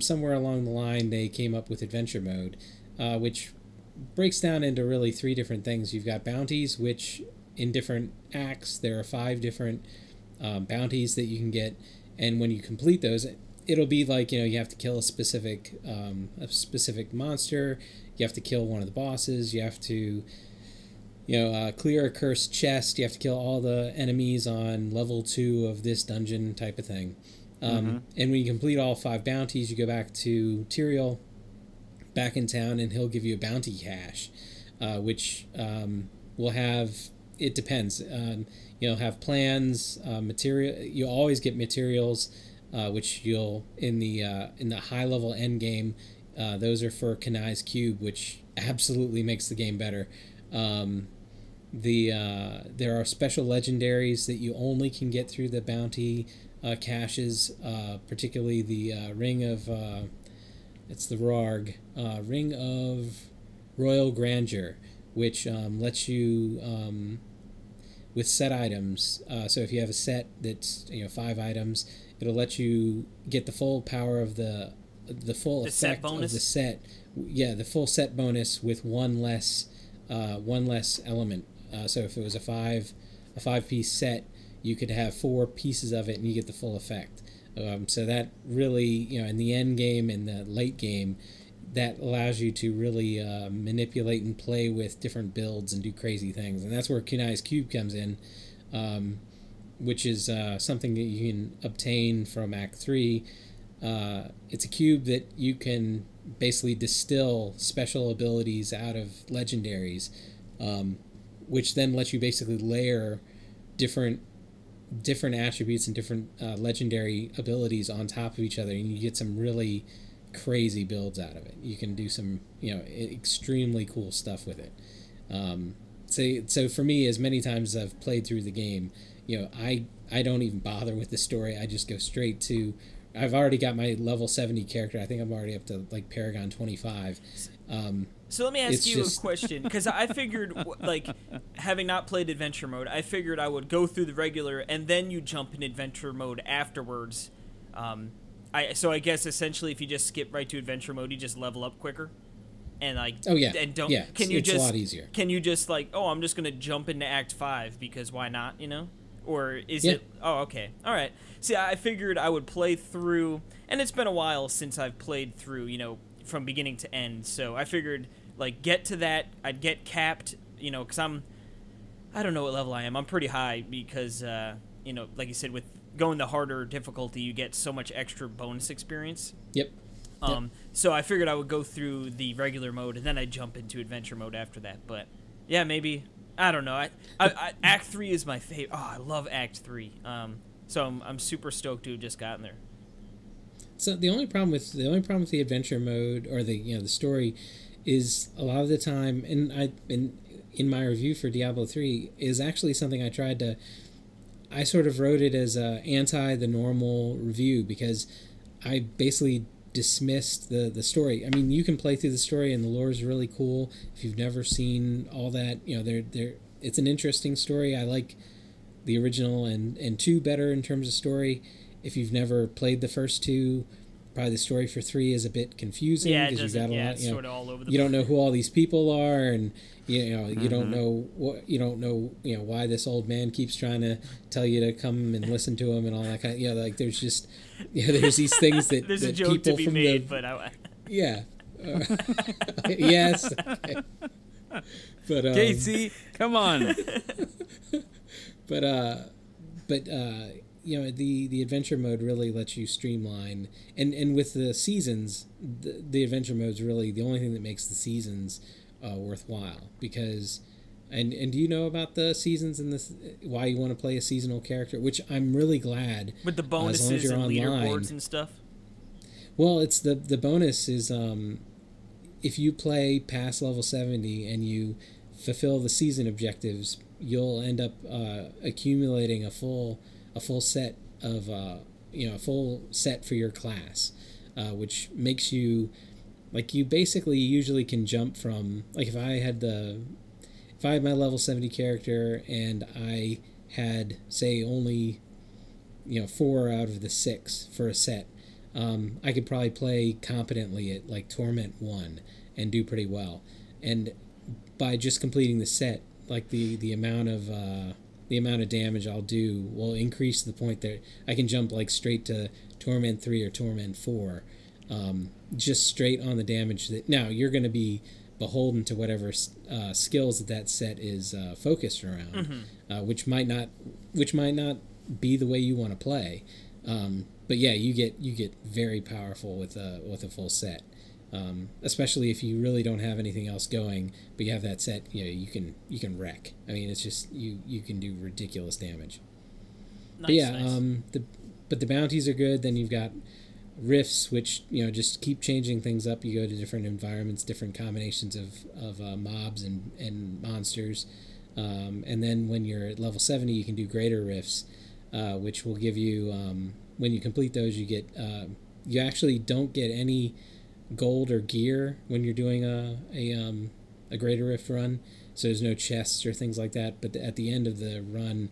[SPEAKER 3] somewhere along the line, they came up with adventure mode, which breaks down into really 3 different things. You've got bounties, which in different acts there are 5 different bounties that you can get, and when you complete those, it'll be like you have to kill a specific monster. You have to kill one of the bosses. You have to, clear a cursed chest. You have to kill all the enemies on level 2 of this dungeon type of thing. And when you complete all 5 bounties, you go back to Tyrael, back in town, and he'll give you a bounty cache, which will have, it depends. You'll have plans, material. You always get materials, which you'll in the high level end game. Those are for Kanai's Cube, which absolutely makes the game better. There are special legendaries that you only can get through the bounty caches, particularly the Ring of... it's the RORG, Ring of Royal Grandeur, which lets you, with set items, so if you have a set that's 5 items, it'll let you get the full power of the full effect of the set. Yeah, the full set bonus with one less element. So if it was a 5-piece set, you could have 4 pieces of it and you get the full effect. So that really, in the end game and the late game, that allows you to really manipulate and play with different builds and do crazy things. And that's where Kunai's Cube comes in, which is something that you can obtain from Act 3. It's a cube that you can basically distill special abilities out of legendaries, which then lets you basically layer different attributes and different legendary abilities on top of each other, and you get some really crazy builds out of it. You can do some extremely cool stuff with it. So for me, as many times as I've played through the game, I don't even bother with the story. I just go straight to, I've already got my level 70 character. I think I'm already up to like Paragon 25.
[SPEAKER 1] So let me ask you a question, because I figured, like, having not played adventure mode, I figured I would go through the regular and then you jump in adventure mode afterwards. So I guess essentially, if you just skip right to adventure mode, you just level up quicker, and like, and don't.
[SPEAKER 3] Yeah,
[SPEAKER 1] can you
[SPEAKER 3] it's a lot easier.
[SPEAKER 1] Can you just like, oh, I'm just gonna jump into Act 5 because why not? Or is it? Oh, okay, all right. See, I figured I would play through, and it's been a while since I've played through, from beginning to end. So I figured, like, get to that, I'd get capped, because I don't know what level I am. I'm pretty high because, like you said, with going the harder difficulty, you get so much extra bonus experience.
[SPEAKER 3] Yep.
[SPEAKER 1] So I figured I would go through the regular mode and then I'd jump into adventure mode after that. But yeah, maybe, I don't know. I Act 3 is my favorite. Oh, I love Act 3. So I'm super stoked to have just gotten there.
[SPEAKER 3] So the only problem with the adventure mode or the story is a lot of the time, and in my review for Diablo 3 is actually something I sort of wrote it as a anti the normal review, because I basically dismissed the story. I mean, you can play through the story and the lore is really cool. If you've never seen all that, it's an interesting story. I like the original and 2 better in terms of story. If you've never played the first 2, probably the story for 3 is a bit confusing, because you've got a lot,
[SPEAKER 1] it's sort of all over the
[SPEAKER 3] you don't know who all these people are, and you don't know why this old man keeps trying to tell you to come and listen to him and all that kind of, like there's just there's these things that
[SPEAKER 1] there's
[SPEAKER 3] that
[SPEAKER 1] a joke
[SPEAKER 3] people
[SPEAKER 1] to be
[SPEAKER 3] from
[SPEAKER 1] made,
[SPEAKER 3] the,
[SPEAKER 1] but
[SPEAKER 3] yeah yes, okay. But
[SPEAKER 2] Casey, come on.
[SPEAKER 3] but the adventure mode really lets you streamline, and with the seasons, the adventure mode is really the only thing that makes the seasons worthwhile. Because, and do you know about the seasons and this, why you want to play a seasonal character? Which I'm really glad,
[SPEAKER 1] with the bonuses and leaderboards and stuff.
[SPEAKER 3] Well, it's the bonus is if you play past level 70 and you fulfill the season objectives, you'll end up accumulating a full set of a full set for your class, which makes you, like, you basically usually can jump from, like, if I had my level 70 character and I had, say, only 4 out of the 6 for a set, I could probably play competently at like Torment 1 and do pretty well. And by just completing the set, like the amount of damage I'll do will increase to the point that I can jump like straight to Torment 3 or Torment 4, just straight on the damage. That now you're going to be beholden to whatever skills that set is focused around, which might not be the way you want to play. But yeah, you get very powerful with a full set. Especially if you really don't have anything else going, but you have that set, you can wreck. I mean, it's just you can do ridiculous damage.
[SPEAKER 1] Nice,
[SPEAKER 3] but yeah,
[SPEAKER 1] nice.
[SPEAKER 3] But the bounties are good. Then you've got rifts, which just keep changing things up. You go to different environments, different combinations of mobs and monsters, and then when you're at level 70, you can do greater rifts, which will give you when you complete those, you get you actually don't get any gold or gear when you're doing a greater rift run, so there's no chests or things like that. But at the end of the run,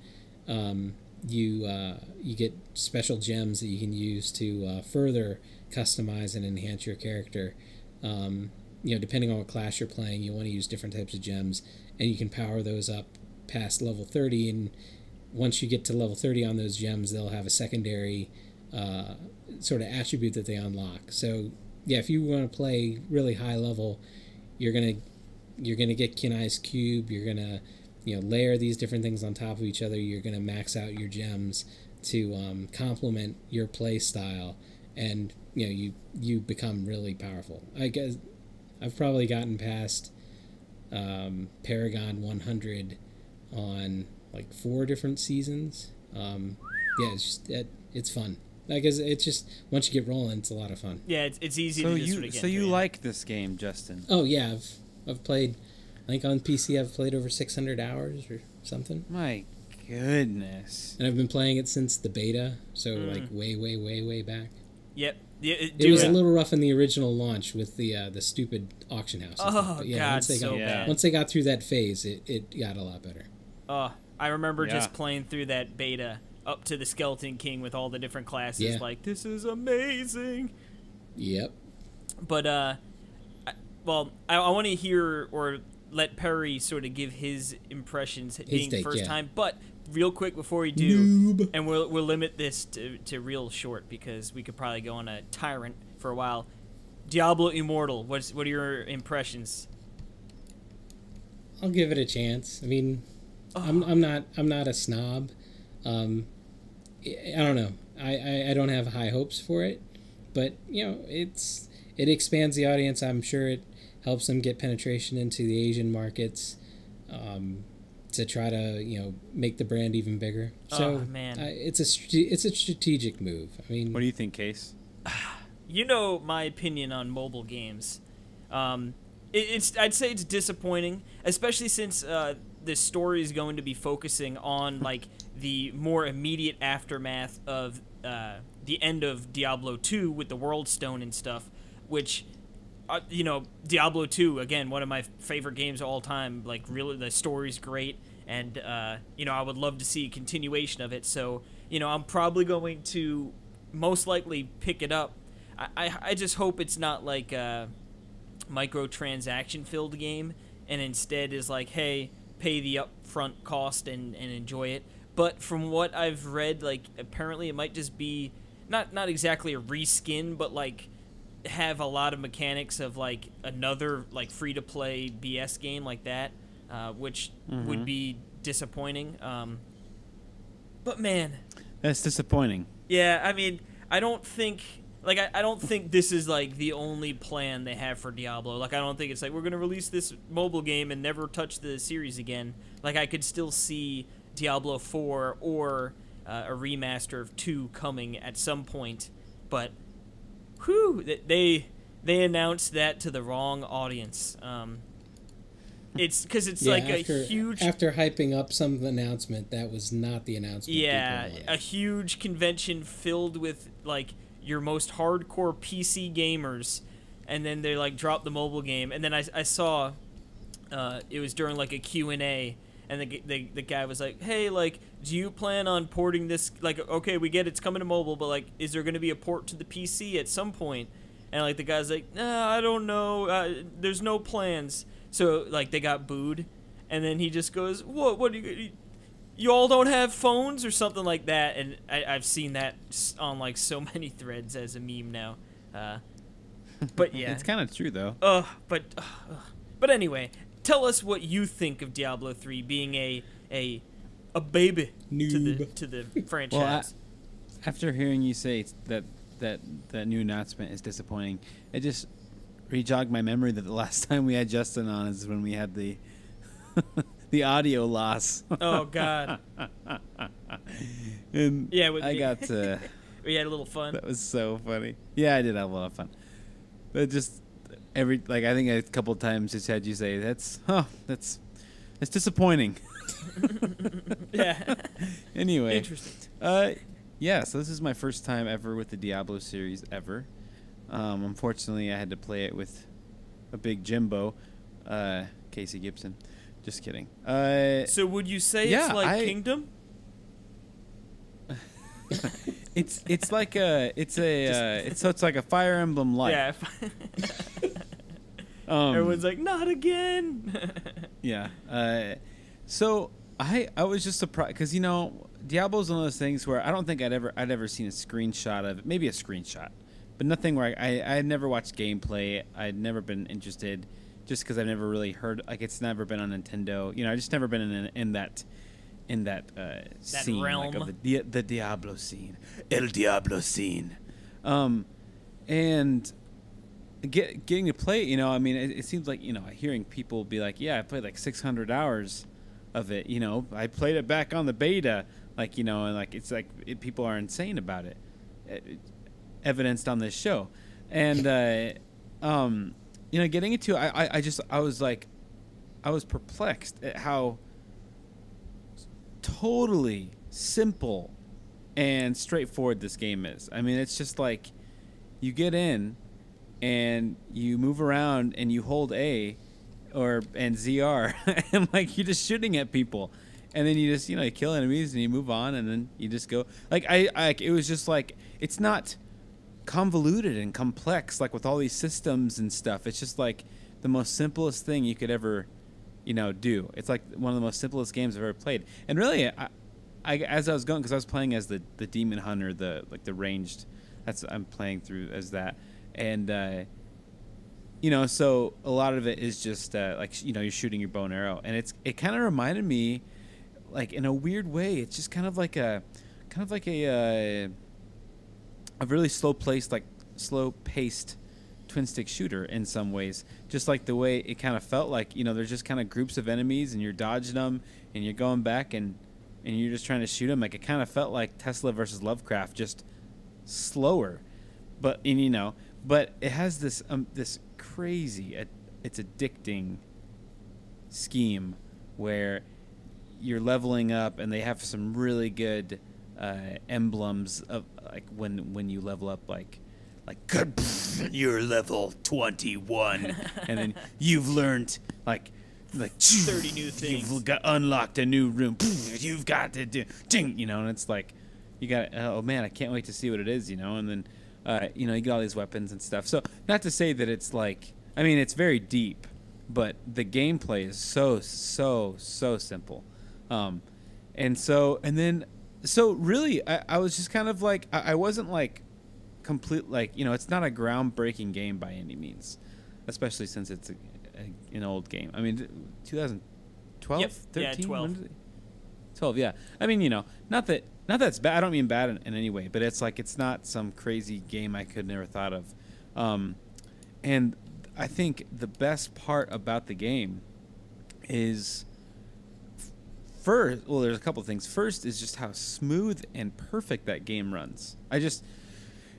[SPEAKER 3] you get special gems that you can use to further customize and enhance your character. Depending on what class you're playing, you want to use different types of gems, and you can power those up past level 30. And once you get to level 30 on those gems, they'll have a secondary sort of attribute that they unlock. So yeah, if you want to play really high level, you're gonna get Kenai's cube. You're gonna layer these different things on top of each other. You're gonna max out your gems to complement your play style, and you become really powerful. I guess I've probably gotten past Paragon 100 on like 4 different seasons. Yeah, it's fun. I guess it's just once you get rolling, it's a lot of fun.
[SPEAKER 1] Yeah, it's easy to just sort of get
[SPEAKER 2] So
[SPEAKER 1] into
[SPEAKER 2] you
[SPEAKER 1] it.
[SPEAKER 2] like this game, Justin?
[SPEAKER 3] Oh yeah, I've played. I think on PC I've played over 600 hours or something.
[SPEAKER 2] My goodness.
[SPEAKER 3] And I've been playing it since the beta, so like way back.
[SPEAKER 1] Yep. Yeah,
[SPEAKER 3] it was a little rough in the original launch with the stupid auction house.
[SPEAKER 1] Oh
[SPEAKER 3] but yeah,
[SPEAKER 1] God,
[SPEAKER 3] once once they got through that phase, it got a lot better.
[SPEAKER 1] I remember just playing through that beta up to the Skeleton King with all the different classes.
[SPEAKER 3] Yeah.
[SPEAKER 1] Like, this is amazing.
[SPEAKER 3] Yep.
[SPEAKER 1] But I want to hear or let Perry sort of give his impressions being the first time. But real quick before we do, and we'll limit this to real short because we could probably go on a tyrant for a while. Diablo Immortal. What are your impressions?
[SPEAKER 3] I'll give it a chance. I mean, I'm not a snob. I don't know. I don't have high hopes for it, but it expands the audience. I'm sure it helps them get penetration into the Asian markets, to try to make the brand even bigger. So
[SPEAKER 1] man,
[SPEAKER 3] it's a strategic move. I mean,
[SPEAKER 2] what do you think, Case?
[SPEAKER 1] My opinion on mobile games. I'd say it's disappointing, especially since the story is going to be focusing on like the more immediate aftermath of the end of Diablo 2 with the World Stone and stuff, which Diablo 2, again, one of my favorite games of all time. Like, really, the story's great, and I would love to see a continuation of it. So I'm probably going to most likely pick it up. I just hope it's not like a microtransaction filled game and instead is like, hey, pay the upfront cost and enjoy it. But from what I've read, like, apparently it might just be not exactly a reskin, but like have a lot of mechanics of like another like free to play BS game like that, which would be disappointing. But man,
[SPEAKER 2] that's disappointing.
[SPEAKER 1] Yeah, I mean, I don't think this is like the only plan they have for Diablo. Like, I don't think it's like we're gonna release this mobile game and never touch the series again. Like, I could still see Diablo 4 or a remaster of 2 coming at some point, but they announced that to the wrong audience. It's because it's like a huge...
[SPEAKER 3] After hyping up some announcement, that was not the announcement.
[SPEAKER 1] Yeah, a huge convention filled with, like, your most hardcore PC gamers, and then they, like, dropped the mobile game. And then I saw it was during, like, a Q&A, and the guy was like, hey, like, do you plan on porting this? Like, okay, we get it's coming to mobile, but, like, is there going to be a port to the PC at some point? And, like, the guy's like, nah, I don't know. There's no plans. So, like, they got booed. And then he just goes, what do you all don't have phones or something like that? And I've seen that on, like, so many threads as a meme now. But, yeah.
[SPEAKER 2] It's kind of true, though.
[SPEAKER 1] But anyway, tell us what you think of Diablo 3 being a baby to the franchise.
[SPEAKER 2] Well, after hearing you say that new announcement is disappointing, it just rejogged my memory that the last time we had Justin on is when we had the the audio loss.
[SPEAKER 1] Oh God!
[SPEAKER 2] And
[SPEAKER 1] yeah,
[SPEAKER 2] I got to.
[SPEAKER 1] We had a little fun.
[SPEAKER 2] That was so funny. Yeah, I did have a lot of fun. But just I think a couple of times just had you say that's disappointing.
[SPEAKER 1] Yeah.
[SPEAKER 2] Anyway.
[SPEAKER 1] Interesting.
[SPEAKER 2] Yeah, so this is my first time ever with the Diablo series ever. Unfortunately, I had to play it with a big Jimbo, Casey Gibson. Just kidding.
[SPEAKER 1] So would you say it's like Kingdom?
[SPEAKER 2] It's like it's like a Fire Emblem light.
[SPEAKER 1] Yeah. Everyone's like, not again.
[SPEAKER 2] Yeah. So I was just surprised because Diablo's one of those things where I don't think I'd ever seen a screenshot of it. Maybe a screenshot, but nothing where I had never watched gameplay. I'd never been interested, just because I've never really heard, like, it's never been on Nintendo. You know, I just never been in that scene,
[SPEAKER 1] realm.
[SPEAKER 2] like, of the Diablo scene, El Diablo scene, and getting to play it, you know, I mean, it seems like, you know, hearing people be like, yeah, I played like 600 hours of it, you know, I played it back on the beta, like, you know, and like, it's like people are insane about it, evidenced on this show. And you know, getting into I was perplexed at how totally simple and straightforward this game is. I mean, it's just like you get in and you move around and you hold A and ZR and like you're just shooting at people, and then you just, you know, you kill enemies and you move on, and then you just go like it was just like, it's not convoluted and complex like with all these systems and stuff. It's just like the most simplest thing you could ever, you know, do. It's like one of the most simplest games I've ever played. And really, I as I was going, because I was playing as the demon hunter, the ranged. I'm playing through as that, and you know, so a lot of it is just like, you know, you're shooting your bow and arrow, and it kind of reminded me, like, in a weird way, it's just kind of like a really slow paced twin stick shooter in some ways, just like the way it kind of felt like, you know, there's just kind of groups of enemies and you're dodging them and you're going back and you're just trying to shoot them. Like, it kind of felt like Tesla versus Lovecraft, just slower, but, and, you know, but it has this crazy, it's addicting scheme where you're leveling up, and they have some really good emblems of, like, when you level up, like you're level 21 and then you've learned like
[SPEAKER 1] 30 new things,
[SPEAKER 2] you've got unlocked a new room, you've got to do ding, you know, and it's like you got, oh man, I can't wait to see what it is, you know. And then you know, you get all these weapons and stuff. So not to say that it's like, I mean, it's very deep, but the gameplay is so simple. So really, I was just kind of like, I wasn't like complete, like, you know, it's not a groundbreaking game by any means, especially since it's an old game. I mean, 2012,
[SPEAKER 1] yep.
[SPEAKER 2] 13,
[SPEAKER 1] yeah, 12.
[SPEAKER 2] 12, yeah. I mean, you know, not that it's bad. I don't mean bad in any way, but it's like, it's not some crazy game I could never thought of. And I think the best part about the game is, first, well, there's a couple of things. First is just how smooth and perfect that game runs.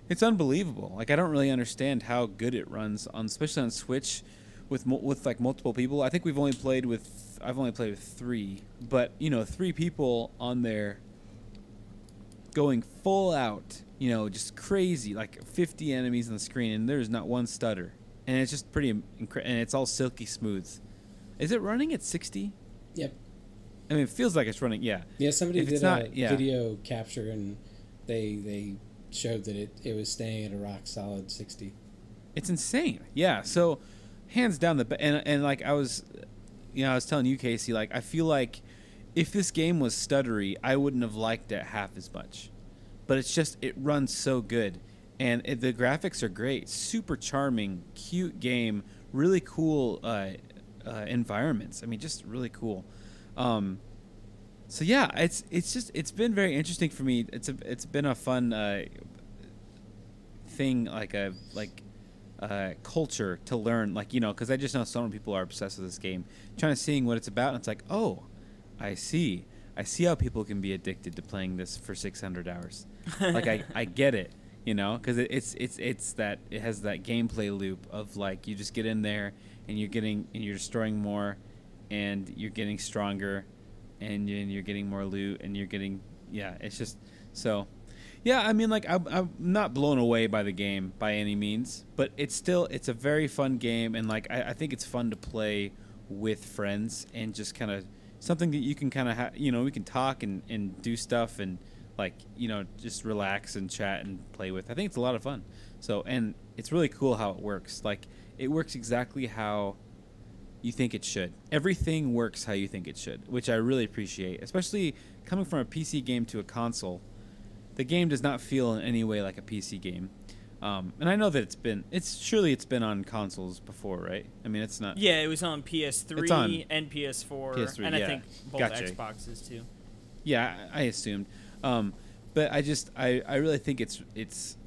[SPEAKER 2] It's unbelievable. Like, I don't really understand how good it runs on, especially on Switch, with like multiple people. I think I've only played with 3, but, you know, 3 people on there going full out, you know, just crazy, like 50 enemies on the screen, and there's not one stutter, and it's just pretty incredible, and it's all silky smooth. Is it running at 60?
[SPEAKER 3] Yep.
[SPEAKER 2] I mean, it feels like it's running. Yeah.
[SPEAKER 3] Yeah. Somebody did a video capture, and they showed that it was staying at a rock solid 60.
[SPEAKER 2] It's insane. Yeah. So, hands down and like I was telling you, Casey, like, I feel like if this game was stuttery, I wouldn't have liked it half as much. But it's just, it runs so good, and the graphics are great. Super charming, cute game. Really cool environments. I mean, just really cool. So yeah, it's been very interesting for me. It's been a fun thing, like culture to learn, like, you know, because I just know so many people are obsessed with this game, trying to seeing what it's about, and it's like, oh, I see how people can be addicted to playing this for 600 hours. Like, I get it, you know, because it's that, it has that gameplay loop of, like, you just get in there and you're destroying more, and you're getting stronger, and you're getting more loot, and you're getting, yeah, it's just, so, yeah, I mean, like, I'm not blown away by the game by any means, but it's a very fun game, and, like, I think it's fun to play with friends, and just kind of something that you can kind of you know, we can talk and do stuff, and, like, you know, just relax and chat and play with. I think it's a lot of fun. So, and it's really cool how it works. Like, it works exactly how you think it should. Everything works how you think it should, which I really appreciate, especially coming from a PC game to a console. The game does not feel in any way like a PC game. And I know that it's been on consoles before, right? I mean, it's not.
[SPEAKER 1] Yeah, it was on PS3
[SPEAKER 2] It's on
[SPEAKER 1] and PS4,
[SPEAKER 2] PS3,
[SPEAKER 1] and I
[SPEAKER 2] yeah.
[SPEAKER 1] think both
[SPEAKER 2] Gotcha.
[SPEAKER 1] Xboxes too.
[SPEAKER 2] Yeah, I assumed. But I really think it's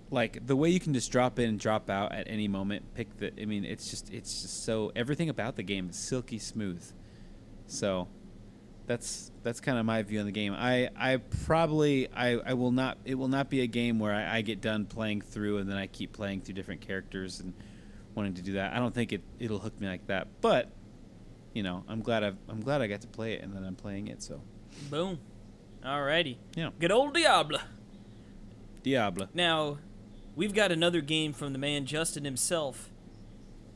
[SPEAKER 2] like the way you can just drop in and drop out at any moment. It's just so everything about the game is silky smooth. So that's kind of my view on the game. I will not. It will not be a game where I get done playing through and then I keep playing through different characters and wanting to do that. I don't think it'll hook me like that. But I'm glad I got to play it and then I'm playing it. So
[SPEAKER 1] Boom. Alrighty.
[SPEAKER 2] yeah,
[SPEAKER 1] Good old Diablo.
[SPEAKER 2] Diabla.
[SPEAKER 1] Now, we've got another game from the man Justin himself,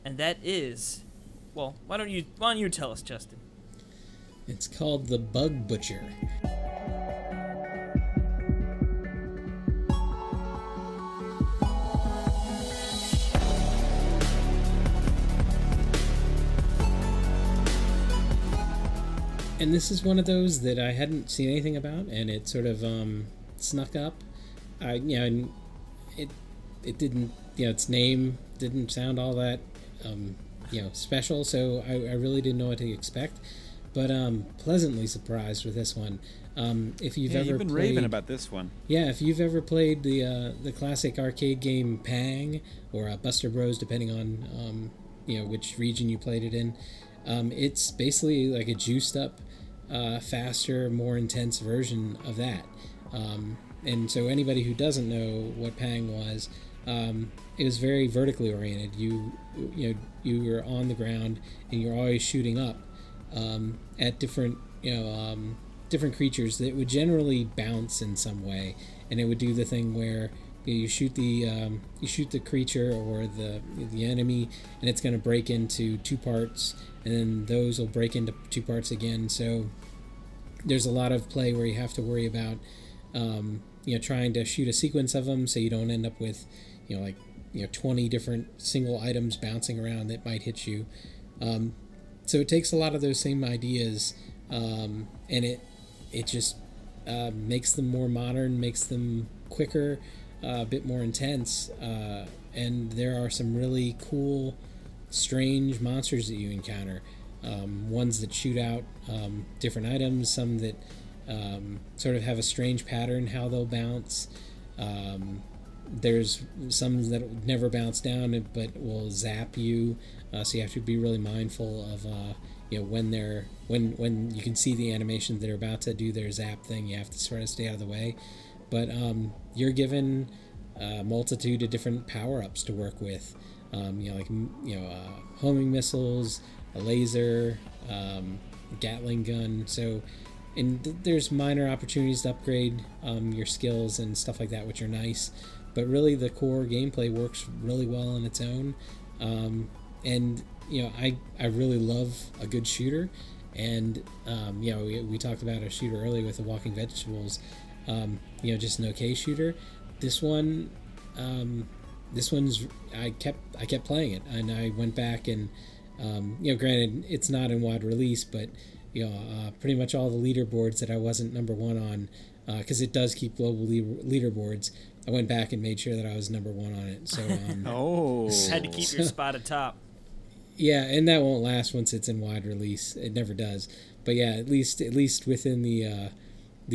[SPEAKER 1] and that is, well, why don't you tell us, Justin?
[SPEAKER 3] It's called The Bug Butcher. And this is one of those that I hadn't seen anything about, and it sort of snuck up. And it didn't, its name didn't sound all that, special, so I really didn't know what to expect. But pleasantly surprised with this one. If you've ever
[SPEAKER 2] you've been
[SPEAKER 3] played,
[SPEAKER 2] raving about this one.
[SPEAKER 3] Yeah, if you've ever played the classic arcade game Pang or Buster Bros, depending on which region you played it in, it's basically like a juiced up, faster, more intense version of that. And so anybody who doesn't know what Pang was, it was very vertically oriented. You were on the ground and you're always shooting up at different different creatures that would generally bounce in some way, and it would do the thing where you shoot the creature or the enemy, and it's going to break into two parts, and then those will break into two parts again. So there's a lot of play where you have to worry about trying to shoot a sequence of them so you don't end up with 20 different single items bouncing around that might hit you. So it takes a lot of those same ideas, and it just makes them more modern, makes them quicker, a bit more intense, and there are some really cool, strange monsters that you encounter. Ones that shoot out different items, some that sort of have a strange pattern how they'll bounce. There's some that never bounce down but will zap you, so you have to be really mindful of when you can see the animations that are about to do their zap thing. You have to sort of stay out of the way, but you're given a multitude of different power-ups to work with, homing missiles, a laser, Gatling gun. So there's minor opportunities to upgrade your skills and stuff like that, which are nice. But really, the core gameplay works really well on its own. And I really love a good shooter. And we talked about a shooter earlier with the Walking Vegetables. Just an okay shooter. This one's I kept playing it, and I went back and granted it's not in wide release, but pretty much all the leaderboards that I wasn't number one on, because it does keep global leaderboards. I went back and made sure that I was number one on it. So
[SPEAKER 1] had to keep your spot atop.
[SPEAKER 3] Yeah, and that won't last once it's in wide release. It never does. But yeah, at least within the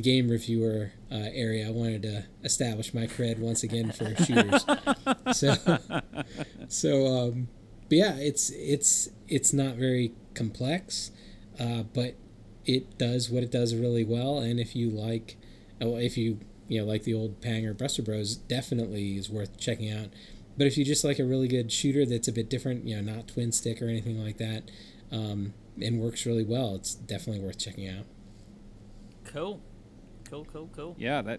[SPEAKER 3] game reviewer area, I wanted to establish my cred once again for shooters. But yeah, it's not very complex, but it does what it does really well. And if you like the old Pang or Buster Bros, definitely is worth checking out. But if you just like a really good shooter that's a bit different, not twin stick or anything like that, and works really well, it's definitely worth checking out.
[SPEAKER 1] Cool.
[SPEAKER 2] Yeah,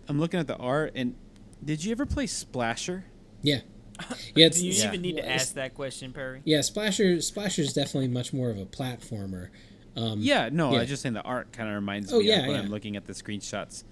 [SPEAKER 2] I'm looking at the art, and did you ever play Splasher?
[SPEAKER 3] Yeah.
[SPEAKER 1] Do you even need to ask that question, Perry?
[SPEAKER 3] Yeah, Splasher's definitely much more of a platformer.
[SPEAKER 2] I was just saying the art kind of reminds me of when I'm looking at the screenshots.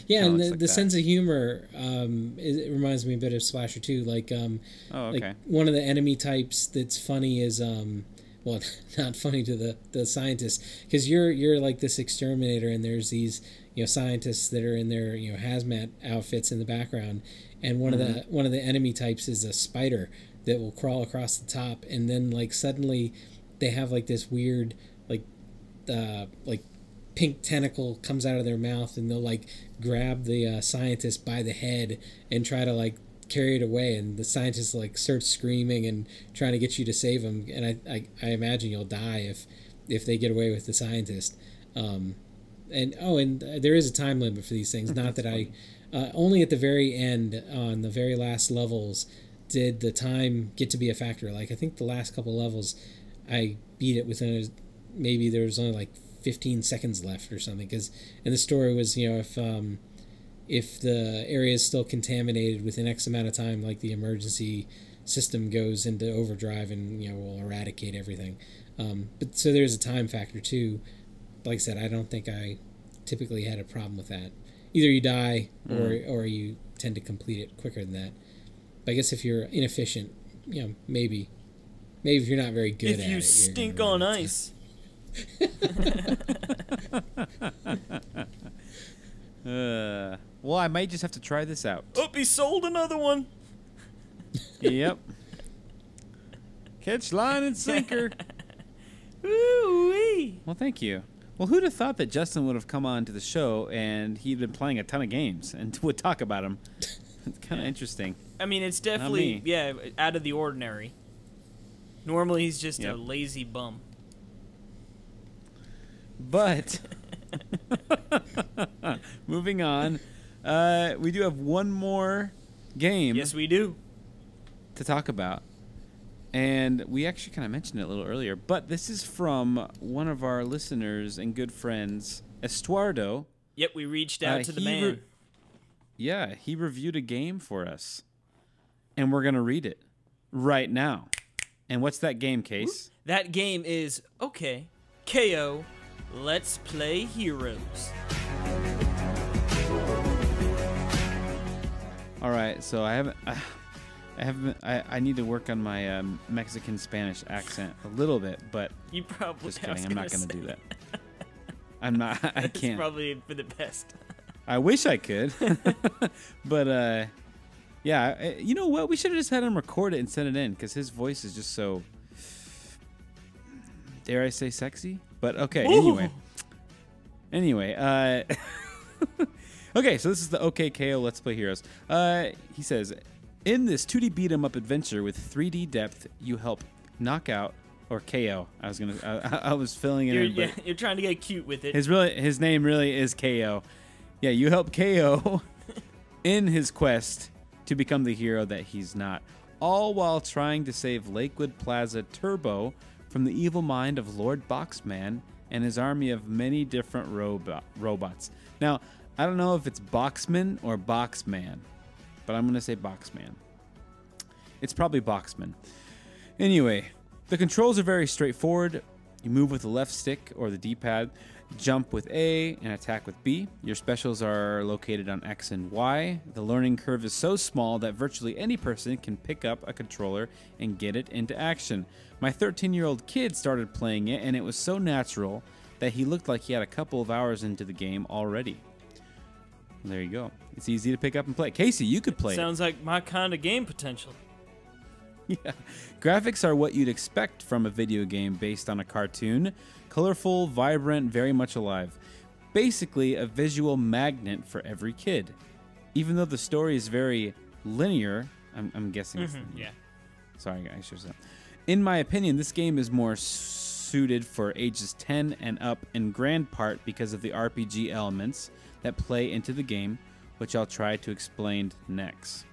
[SPEAKER 3] Yeah, and the sense of humor, it reminds me a bit of Splasher too. Like one of the enemy types that's funny is not funny to the scientists, because you're like this exterminator, and there's these scientists that are in their hazmat outfits in the background, and one of the enemy types is a spider that will crawl across the top, and then like suddenly they have like this weird like pink tentacle comes out of their mouth, and they'll like grab the scientist by the head and try to like carry it away, and the scientist like starts screaming and trying to get you to save him, and I imagine you'll die if they get away with the scientist. And there is a time limit for these things. Not that I only at the very end on the very last levels did the time get to be a factor. Like I think the last couple levels I beat it within maybe there was only like 15 seconds left or something, and the story was if the area is still contaminated within X amount of time, like the emergency system goes into overdrive and will eradicate everything. But so there's a time factor too. Like I said, I don't think I typically had a problem with that. Either you die or you tend to complete it quicker than that. But I guess if you're inefficient, maybe if you're not very good at it.
[SPEAKER 1] If you stink on ice.
[SPEAKER 2] Well, I might just have to try this out.
[SPEAKER 1] Oh, he sold another one.
[SPEAKER 2] Yep. Catch line and sinker.
[SPEAKER 1] Ooh-wee.
[SPEAKER 2] Well, thank you. Well, who'd have thought that Justin would have come on to the show and he'd been playing a ton of games and would talk about them? It's kind of interesting.
[SPEAKER 1] I mean, it's definitely, out of the ordinary. Normally, he's just a lazy bum.
[SPEAKER 2] But, moving on, we do have one more game.
[SPEAKER 1] Yes, we do.
[SPEAKER 2] To talk about. And we actually kind of mentioned it a little earlier, but this is from one of our listeners and good friends, Estuardo.
[SPEAKER 1] Yep, we reached out to the man.
[SPEAKER 2] He reviewed a game for us, and we're going to read it right now. And what's that game, Case?
[SPEAKER 1] That game is OK K.O. Let's Play Heroes.
[SPEAKER 2] All right, so I need to work on my Mexican Spanish accent a little bit, but
[SPEAKER 1] you probably
[SPEAKER 2] just kidding. I'm not going to do that. I'm not. I can't.
[SPEAKER 1] It's probably for the best.
[SPEAKER 2] I wish I could, but you know what? We should have just had him record it and send it in because his voice is just so, dare I say, sexy. But okay.
[SPEAKER 1] Ooh.
[SPEAKER 2] Anyway. Okay, so this is the OK K.O. Let's Play Heroes. He says, in this 2D beat-em-up adventure with 3D depth, you help knock out or KO. I was filling it in. But
[SPEAKER 1] you're trying to get cute with it.
[SPEAKER 2] His name really is KO. Yeah, you help KO in his quest to become the hero that he's not, all while trying to save Lakewood Plaza Turbo from the evil mind of Lord Boxman and his army of many different robots. Now, I don't know if it's Boxman or Boxman, but I'm going to say Boxman. It's probably Boxman. Anyway, the controls are very straightforward. You move with the left stick or the D-pad, jump with A, and attack with B. Your specials are located on X and Y. The learning curve is so small that virtually any person can pick up a controller and get it into action. My 13-year-old kid started playing it, and it was so natural that he looked like he had a couple of hours into the game already. There you go. It's easy to pick up and play. Casey, you could play
[SPEAKER 1] Sounds like my kind of game potential.
[SPEAKER 2] Yeah. Graphics are what you'd expect from a video game based on a cartoon. Colorful, vibrant, very much alive. Basically, a visual magnet for every kid. Even though the story is very linear, I'm guessing.
[SPEAKER 1] Yeah.
[SPEAKER 2] Sorry, I should have said. In my opinion, this game is more suited for ages 10 and up in grand part because of the RPG elements that play into the game, which I'll try to explain next.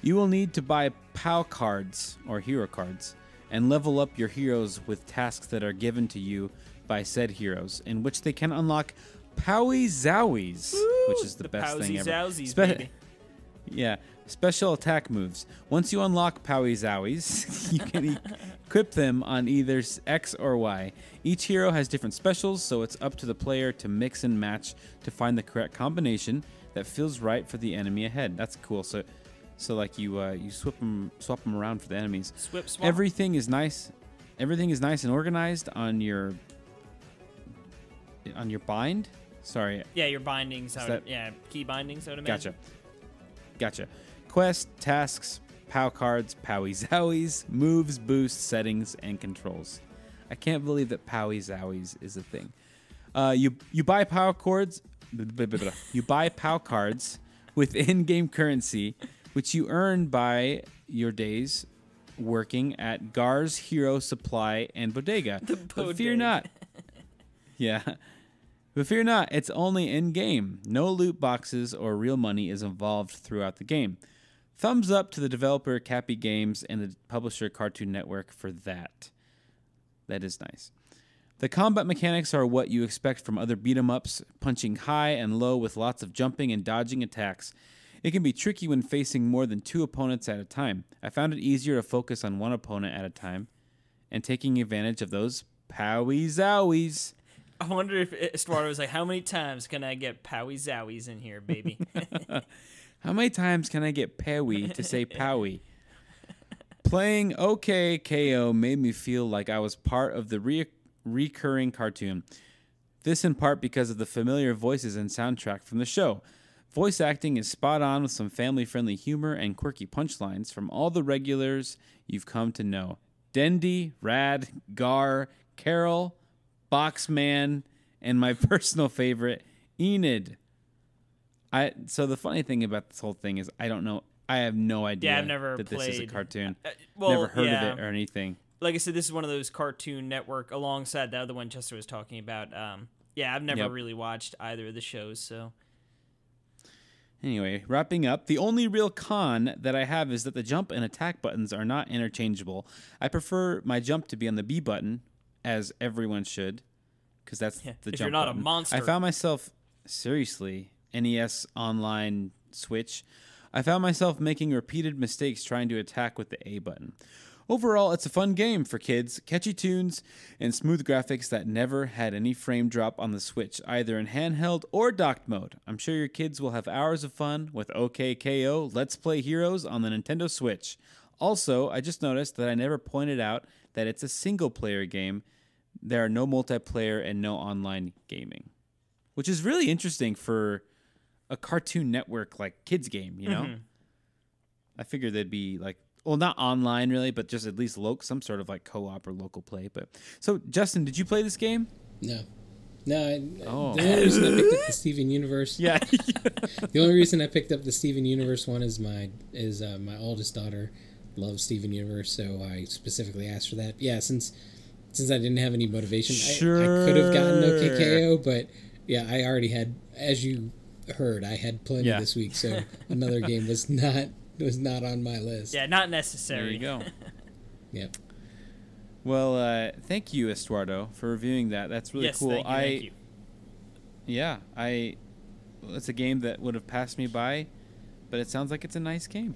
[SPEAKER 2] You will need to buy POW cards, or hero cards, and level up your heroes with tasks that are given to you by said heroes, in which they can unlock Powie Zowies, which is the best thing ever.
[SPEAKER 1] Zowsies, baby.
[SPEAKER 2] Yeah, special attack moves. Once you unlock Powie Zowies, you can equip them on either X or Y. Each hero has different specials, so it's up to the player to mix and match to find the correct combination that feels right for the enemy ahead. That's cool. So like you swap them around for the enemies.
[SPEAKER 1] Swap.
[SPEAKER 2] Everything is nice. Everything is nice and organized on your on your bind. Sorry.
[SPEAKER 1] Yeah, your bindings. Key bindings. I would imagine.
[SPEAKER 2] Gotcha. Quest, tasks, POW cards, Powie Zowies, moves, boosts, settings, and controls. I can't believe that Powie Zowies is a thing. You buy POW cards. You buy POW cards with in-game currency, which you earn by your days working at Gar's Hero Supply and Bodega. But fear not. Yeah. But fear not, it's only in-game. No loot boxes or real money is involved throughout the game. Thumbs up to the developer Cappy Games and the publisher Cartoon Network for that. That is nice. The combat mechanics are what you expect from other beat-em-ups, punching high and low with lots of jumping and dodging attacks. It can be tricky when facing more than 2 opponents at a time. I found it easier to focus on 1 opponent at a time and taking advantage of those Powie Zowies.
[SPEAKER 1] I wonder if Estuardo was like, how many times can I get Powie Zowies in here, baby?
[SPEAKER 2] How many times can I get Powie to say Powie? Playing OK K.O. made me feel like I was part of the recurring cartoon. This in part because of the familiar voices and soundtrack from the show. Voice acting is spot on with some family-friendly humor and quirky punchlines from all the regulars you've come to know. Dendy, Rad, Gar, Carol, Boxman, and my personal favorite, Enid. So the funny thing about this whole thing is I don't know. I have no idea
[SPEAKER 1] I've never
[SPEAKER 2] that
[SPEAKER 1] played.
[SPEAKER 2] This is a cartoon.
[SPEAKER 1] Well,
[SPEAKER 2] never heard of it or anything.
[SPEAKER 1] Like I said, this is one of those Cartoon Network alongside the other one Chester was talking about. I've never really watched either of the shows, so...
[SPEAKER 2] Anyway, wrapping up, the only real con that I have is that the jump and attack buttons are not interchangeable. I prefer my jump to be on the B button, as everyone should, because that's the jump
[SPEAKER 1] if you're not
[SPEAKER 2] button.
[SPEAKER 1] a monster.
[SPEAKER 2] I found myself, seriously, NES Online Switch, I found myself making repeated mistakes trying to attack with the A button. Overall, it's a fun game for kids, catchy tunes, and smooth graphics that never had any frame drop on the Switch, either in handheld or docked mode. I'm sure your kids will have hours of fun with OK K.O. Let's Play Heroes on the Nintendo Switch. Also, I just noticed that I never pointed out that it's a single-player game. There are no multiplayer and no online gaming, which is really interesting for a Cartoon Network like kids game, you know? I figured they'd be like, well, not online really, but just at least some sort of like co-op or local play. But so, Justin, did you play this game?
[SPEAKER 3] No. The only reason I picked up the Steven Universe.
[SPEAKER 2] Yeah.
[SPEAKER 3] The only reason I picked up the Steven Universe one is my oldest daughter loves Steven Universe, so I specifically asked for that. Yeah, since I didn't have any motivation, I could have gotten OK K.O, but yeah, I already had, as you heard, I had plenty this week, so another game was not on my list.
[SPEAKER 1] Yeah, not necessary.
[SPEAKER 2] There you go.
[SPEAKER 3] Yep.
[SPEAKER 2] Well, thank you, Estuardo, for reviewing that. That's really cool.
[SPEAKER 1] Thank you.
[SPEAKER 2] Yeah, it's a game that would have passed me by, but it sounds like it's a nice game.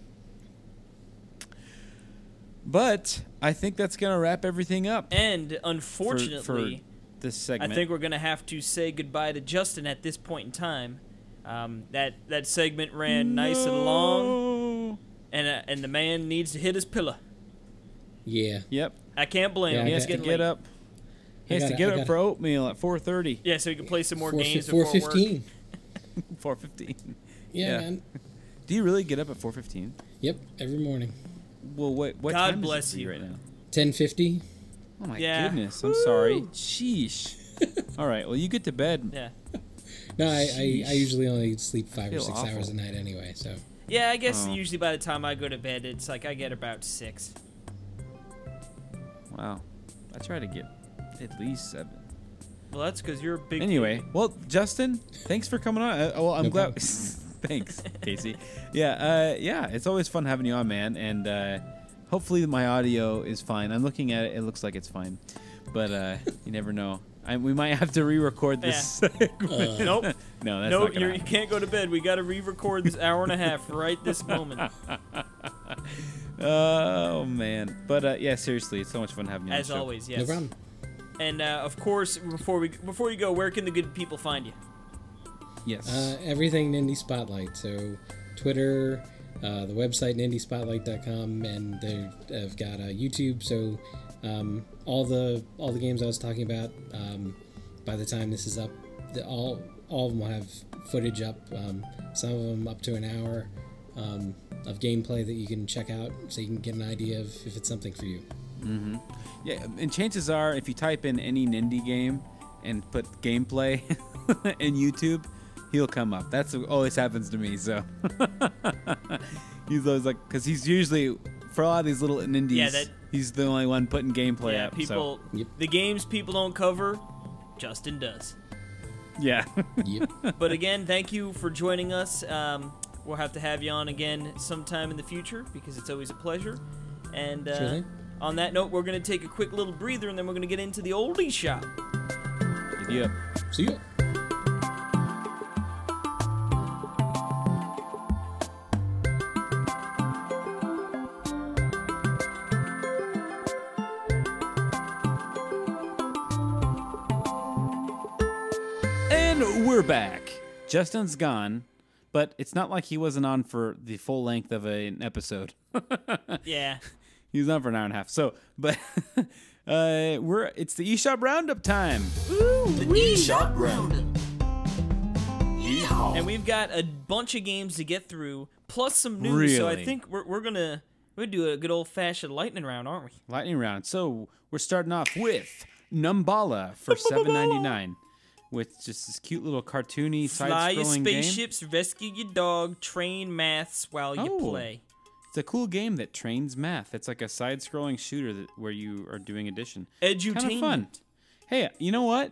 [SPEAKER 2] But I think that's going to wrap everything up.
[SPEAKER 1] And unfortunately,
[SPEAKER 2] for this segment,
[SPEAKER 1] I think we're going to have to say goodbye to Justin at this point in time. That segment ran nice and long, and the man needs to hit his pillow.
[SPEAKER 3] Yeah.
[SPEAKER 2] Yep.
[SPEAKER 1] I can't blame him.
[SPEAKER 2] He has to get up. He has to get up for oatmeal at 4:30.
[SPEAKER 1] Yeah, so he can play some more games before
[SPEAKER 3] 4:15.
[SPEAKER 2] 4:15.
[SPEAKER 3] Yeah, man.
[SPEAKER 2] Do you really get up at 4:15?
[SPEAKER 3] Yep, every morning.
[SPEAKER 2] Well, what
[SPEAKER 1] God
[SPEAKER 2] time
[SPEAKER 1] bless
[SPEAKER 2] is it
[SPEAKER 1] you
[SPEAKER 2] right now?
[SPEAKER 3] 10:50.
[SPEAKER 2] Oh my goodness! I'm sorry. Sheesh. All right. Well, you get to bed.
[SPEAKER 1] Yeah.
[SPEAKER 3] No, I usually only sleep 5 or 6 hours a night anyway. So.
[SPEAKER 1] Yeah, I guess usually by the time I go to bed, it's like I get about 6.
[SPEAKER 2] Wow. I try to get at least 7.
[SPEAKER 1] Well, that's because you're a big.
[SPEAKER 2] Anyway,
[SPEAKER 1] baby.
[SPEAKER 2] well, Justin, thanks for coming on. I'm glad. Thanks, Casey. Yeah, it's always fun having you on, man. And hopefully my audio is fine. I'm looking at it; it looks like it's fine, but you never know. We might have to re-record this.
[SPEAKER 1] Yeah. Nope.
[SPEAKER 2] No, that's
[SPEAKER 1] nope.
[SPEAKER 2] not
[SPEAKER 1] You can't go to bed. We got to re-record this hour and a half right this moment.
[SPEAKER 2] Oh man, but yeah, seriously, it's so much fun having you.
[SPEAKER 1] As
[SPEAKER 2] on the show.
[SPEAKER 1] always, yes.
[SPEAKER 3] No problem.
[SPEAKER 1] And of course, before you go, where can the good people find you?
[SPEAKER 2] Yes.
[SPEAKER 3] Everything Nindy Spotlight. So Twitter, the website nindyspotlight.com, and they've got YouTube. So all the games I was talking about, by the time this is up, all of them will have footage up. Some of them up to an hour of gameplay that you can check out, so you can get an idea of if it's something for you.
[SPEAKER 2] Mm-hmm. Yeah, and chances are, if you type in any Nindy game and put gameplay in YouTube, he'll come up. That's what always happens to me. So he's always like, because he's usually, for a lot of these little Nindies, he's the only one putting gameplay up.
[SPEAKER 1] People,
[SPEAKER 2] so.
[SPEAKER 1] The games people don't cover, Justin does.
[SPEAKER 2] Yeah.
[SPEAKER 3] Yep.
[SPEAKER 1] But again, thank you for joining us. We'll have to have you on again sometime in the future because it's always a pleasure. And on that note, we're going to take a quick little breather, and then we're going to get into the old eShop.
[SPEAKER 2] Yep.
[SPEAKER 3] See ya.
[SPEAKER 2] And we're back. Justin's gone, but it's not like he wasn't on for the full length of an episode.
[SPEAKER 1] Yeah.
[SPEAKER 2] He was on for an hour and a half. So, but it's the eShop Roundup time.
[SPEAKER 1] Ooh,
[SPEAKER 4] The eShop Roundup. eHaw.
[SPEAKER 1] And we've got a bunch of games to get through, plus some news. So I
[SPEAKER 2] Really?
[SPEAKER 1] think we're gonna do a good old fashioned lightning round, aren't we?
[SPEAKER 2] Lightning round. So we're starting off with Numbala for $7.99, with just this cute little cartoony
[SPEAKER 1] Fly your
[SPEAKER 2] side-scrolling game.
[SPEAKER 1] spaceships, rescue your dog, train maths while you play.
[SPEAKER 2] It's a cool game that trains math. It's like a side-scrolling shooter where you are doing addition.
[SPEAKER 1] Edutainment.
[SPEAKER 2] Kind of fun. Hey, you know what?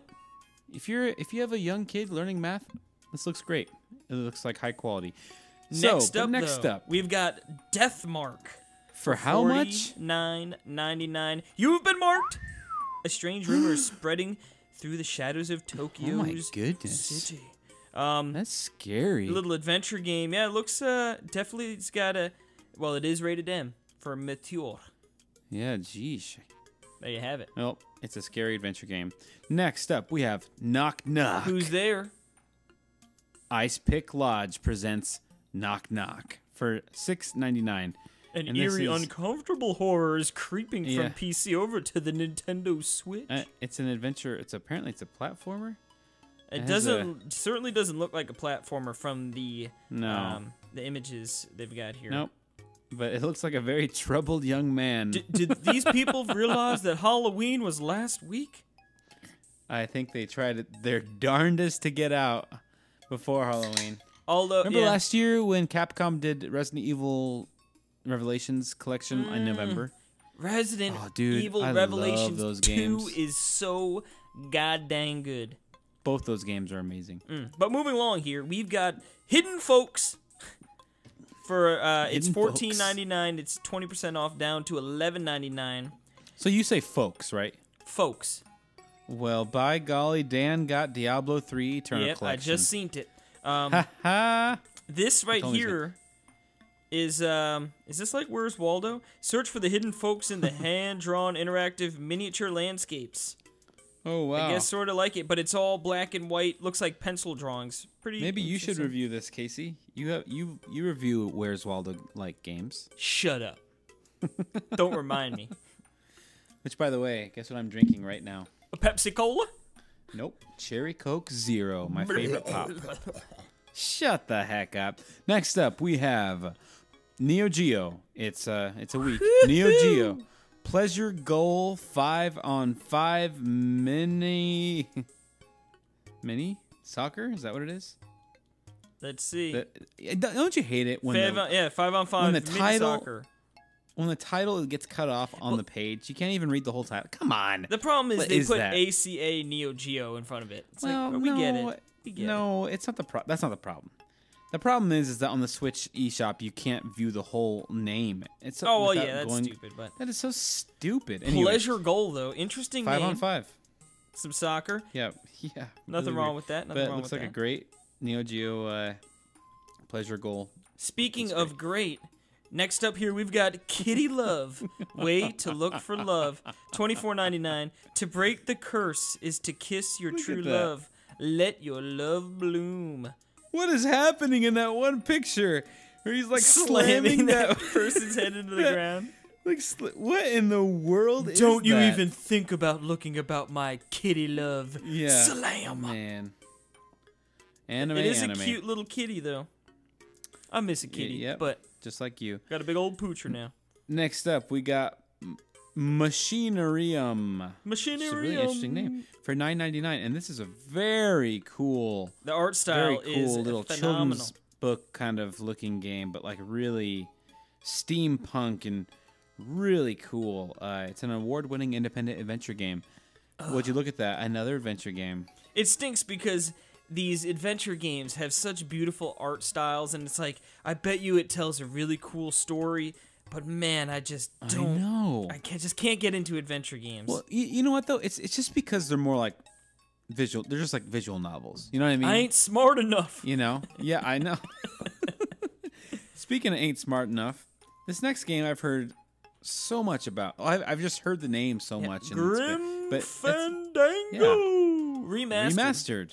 [SPEAKER 2] If you have a young kid learning math, this looks great. It looks like high quality.
[SPEAKER 1] Next
[SPEAKER 2] Next up,
[SPEAKER 1] we've got Deathmark.
[SPEAKER 2] for how much?
[SPEAKER 1] $49.99. You've been marked. A strange rumor is spreading through the shadows of Tokyo's
[SPEAKER 2] Oh my goodness.
[SPEAKER 1] city.
[SPEAKER 2] That's scary.
[SPEAKER 1] Little adventure game. Yeah, it looks definitely. It's got a. Well, it is rated M for mature.
[SPEAKER 2] Yeah, geesh.
[SPEAKER 1] There you have it.
[SPEAKER 2] Well, it's a scary adventure game. Next up, we have Knock Knock.
[SPEAKER 1] Who's there?
[SPEAKER 2] Ice Pick Lodge presents Knock Knock for $6.99.
[SPEAKER 1] An
[SPEAKER 2] And this
[SPEAKER 1] eerie,
[SPEAKER 2] is-
[SPEAKER 1] uncomfortable horror is creeping
[SPEAKER 2] Yeah.
[SPEAKER 1] from PC over to the Nintendo Switch.
[SPEAKER 2] It's an adventure. Apparently it's a platformer.
[SPEAKER 1] It
[SPEAKER 2] has
[SPEAKER 1] certainly doesn't look like a platformer from the
[SPEAKER 2] No.
[SPEAKER 1] the images they've got here.
[SPEAKER 2] Nope. But it looks like a very troubled young man.
[SPEAKER 1] Did these people realize that Halloween was last week?
[SPEAKER 2] I think they tried their darndest to get out before Halloween.
[SPEAKER 1] Although,
[SPEAKER 2] Remember
[SPEAKER 1] yeah,
[SPEAKER 2] last year when Capcom did Resident Evil Revelations collection in November?
[SPEAKER 1] Resident
[SPEAKER 2] Oh, dude,
[SPEAKER 1] Evil
[SPEAKER 2] I love
[SPEAKER 1] Revelations
[SPEAKER 2] those
[SPEAKER 1] 2
[SPEAKER 2] games.
[SPEAKER 1] is so goddamn good.
[SPEAKER 2] Both those games are amazing.
[SPEAKER 1] But moving along here, we've got Hidden Folks. For it's
[SPEAKER 2] Hidden Folks.
[SPEAKER 1] $14.99. It's 20% off, down to $11.99.
[SPEAKER 2] So you say folks, right?
[SPEAKER 1] Folks.
[SPEAKER 2] Well, by golly, Dan got Diablo 3 Eternal
[SPEAKER 1] Yep,
[SPEAKER 2] Collection.
[SPEAKER 1] I just seen it.
[SPEAKER 2] Ha ha!
[SPEAKER 1] This right
[SPEAKER 2] told me
[SPEAKER 1] here is this like Where's Waldo? Search for the hidden folks in the hand-drawn interactive miniature landscapes.
[SPEAKER 2] Oh wow!
[SPEAKER 1] I guess sort of like it, but it's all black and white. Looks like pencil drawings. Pretty.
[SPEAKER 2] Maybe you should
[SPEAKER 1] interesting.
[SPEAKER 2] review this, Casey. You review Where's Waldo like games.
[SPEAKER 1] Shut up. Don't remind me.
[SPEAKER 2] Which, by the way, guess what I'm drinking right now?
[SPEAKER 1] A Pepsi Cola?
[SPEAKER 2] Nope. Cherry Coke Zero, my favorite pop. Shut the heck up. Next up, we have Neo Geo. It's a week. Neo Geo. Pleasure Goal 5-on-5 mini soccer? Is that what it is?
[SPEAKER 1] Let's see.
[SPEAKER 2] Don't you hate it when the
[SPEAKER 1] 5-on-5
[SPEAKER 2] when the
[SPEAKER 1] mini
[SPEAKER 2] title-
[SPEAKER 1] soccer.
[SPEAKER 2] when the title gets cut off on the page? You can't even read the whole title. Come on.
[SPEAKER 1] The problem is
[SPEAKER 2] What
[SPEAKER 1] they
[SPEAKER 2] is
[SPEAKER 1] put
[SPEAKER 2] that?
[SPEAKER 1] ACA Neo Geo in front of it. It's
[SPEAKER 2] Well,
[SPEAKER 1] like, we
[SPEAKER 2] no,
[SPEAKER 1] get it. We get it.
[SPEAKER 2] no, it's not the that's not the problem. The problem is that on the Switch eShop you can't view the whole name. It's
[SPEAKER 1] Oh, well,
[SPEAKER 2] without
[SPEAKER 1] yeah, that's
[SPEAKER 2] going-
[SPEAKER 1] stupid, but...
[SPEAKER 2] That is so stupid. Anyway,
[SPEAKER 1] Pleasure Goal, though. Interesting name.
[SPEAKER 2] 5-on-5.
[SPEAKER 1] Some soccer.
[SPEAKER 2] Yeah.
[SPEAKER 1] Nothing
[SPEAKER 2] really
[SPEAKER 1] wrong
[SPEAKER 2] weird.
[SPEAKER 1] with that.
[SPEAKER 2] But
[SPEAKER 1] Nothing
[SPEAKER 2] it
[SPEAKER 1] wrong
[SPEAKER 2] looks
[SPEAKER 1] with
[SPEAKER 2] like
[SPEAKER 1] that.
[SPEAKER 2] a great Neo Geo Pleasure Goal.
[SPEAKER 1] Speaking of great, next up here we've got Kitty Love. Way to look for love. $24.99. To break the curse is to kiss your
[SPEAKER 2] Look
[SPEAKER 1] true
[SPEAKER 2] at that.
[SPEAKER 1] love. Let your love bloom.
[SPEAKER 2] What is happening in that one picture where he's like
[SPEAKER 1] Slamming that
[SPEAKER 2] that
[SPEAKER 1] person's head into the ground.
[SPEAKER 2] Like, what in the world is
[SPEAKER 1] Don't you
[SPEAKER 2] that?
[SPEAKER 1] even think about looking about my kitty love.
[SPEAKER 2] Yeah.
[SPEAKER 1] Slam.
[SPEAKER 2] Oh, man. Anime,
[SPEAKER 1] It is
[SPEAKER 2] anime.
[SPEAKER 1] a cute little kitty, though. I miss a kitty,
[SPEAKER 2] Yep.
[SPEAKER 1] but
[SPEAKER 2] Just like you.
[SPEAKER 1] got a big old poocher now.
[SPEAKER 2] Next up, we got Machinarium. It's a really
[SPEAKER 1] Machinery.
[SPEAKER 2] interesting name. For $9.99, and this is a very cool,
[SPEAKER 1] The art
[SPEAKER 2] very
[SPEAKER 1] style
[SPEAKER 2] cool
[SPEAKER 1] is
[SPEAKER 2] little
[SPEAKER 1] phenomenal.
[SPEAKER 2] children's book kind of looking game, but like really steampunk and really cool. It's an award-winning independent adventure game. Would you look at that? Another adventure game.
[SPEAKER 1] It stinks because these adventure games have such beautiful art styles, and it's like, I bet you it tells a really cool story, but man, I just don't.
[SPEAKER 2] I know.
[SPEAKER 1] I just can't get into adventure games.
[SPEAKER 2] Well, you know what though? It's just because they're more like visual. They're just like visual novels. You know what I mean?
[SPEAKER 1] I ain't smart enough.
[SPEAKER 2] You know? Yeah, I know. Speaking of ain't smart enough, this next game I've heard so much about. I've just heard the name so much. And
[SPEAKER 1] Grim
[SPEAKER 2] but
[SPEAKER 1] Fandango
[SPEAKER 2] remastered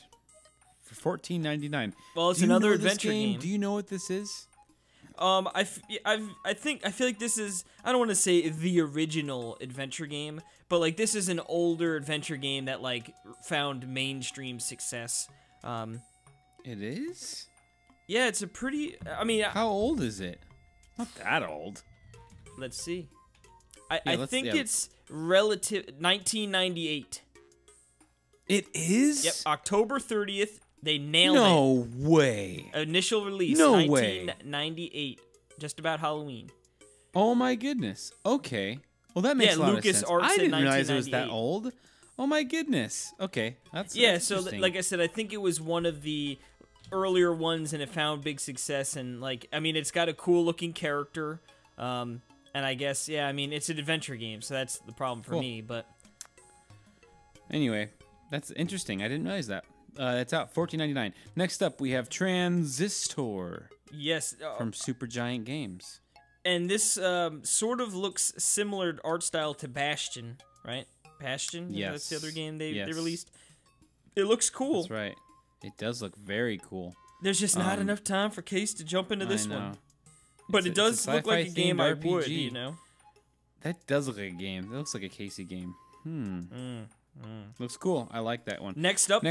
[SPEAKER 2] for $14.99.
[SPEAKER 1] Well, it's
[SPEAKER 2] Do you
[SPEAKER 1] another
[SPEAKER 2] know this
[SPEAKER 1] adventure game.
[SPEAKER 2] Do you know what this is?
[SPEAKER 1] I feel like this is, I don't want to say the original adventure game, but like this is an older adventure game that like found mainstream success.
[SPEAKER 2] It is?
[SPEAKER 1] Yeah, it's a pretty, I mean,
[SPEAKER 2] How old is it? Not that old.
[SPEAKER 1] let's see. I
[SPEAKER 2] let's-
[SPEAKER 1] think
[SPEAKER 2] yeah.
[SPEAKER 1] it's relative 1998.
[SPEAKER 2] It is?
[SPEAKER 1] Yep, October 30th. They nailed
[SPEAKER 2] No way.
[SPEAKER 1] it. Initial release,
[SPEAKER 2] No way.
[SPEAKER 1] 1998. Just about Halloween.
[SPEAKER 2] Oh my goodness. Okay. Well, that makes
[SPEAKER 1] Yeah,
[SPEAKER 2] a lot
[SPEAKER 1] Lucas
[SPEAKER 2] of sense.
[SPEAKER 1] Arts
[SPEAKER 2] I
[SPEAKER 1] in
[SPEAKER 2] didn't realize it was that
[SPEAKER 1] 1998.
[SPEAKER 2] old. Oh my goodness. Okay. That's
[SPEAKER 1] So
[SPEAKER 2] interesting.
[SPEAKER 1] like I said, I think it was one of the earlier ones, and it found big success. And like, I mean, it's got a cool looking character. And I guess, yeah, I mean, it's an adventure game, so that's the problem for
[SPEAKER 2] Cool.
[SPEAKER 1] me. But
[SPEAKER 2] Anyway, that's interesting. I didn't realize that. It's out $14.99. Next up, we have Transistor
[SPEAKER 1] yes,
[SPEAKER 2] from Supergiant Games.
[SPEAKER 1] and this sort of looks similar art style to Bastion, right? Bastion,
[SPEAKER 2] Yes.
[SPEAKER 1] That's the other game they
[SPEAKER 2] Yes.
[SPEAKER 1] released. It looks cool.
[SPEAKER 2] That's right. It does look very cool.
[SPEAKER 1] There's just not enough time for Case to jump into this
[SPEAKER 2] I know.
[SPEAKER 1] one. But
[SPEAKER 2] It's
[SPEAKER 1] it
[SPEAKER 2] a
[SPEAKER 1] does look like a
[SPEAKER 2] sci-fi
[SPEAKER 1] game
[SPEAKER 2] themed
[SPEAKER 1] I would,
[SPEAKER 2] RPG.
[SPEAKER 1] you know?
[SPEAKER 2] That does look like a game. That looks like a Casey game. Looks cool. I like that one.
[SPEAKER 1] Next up,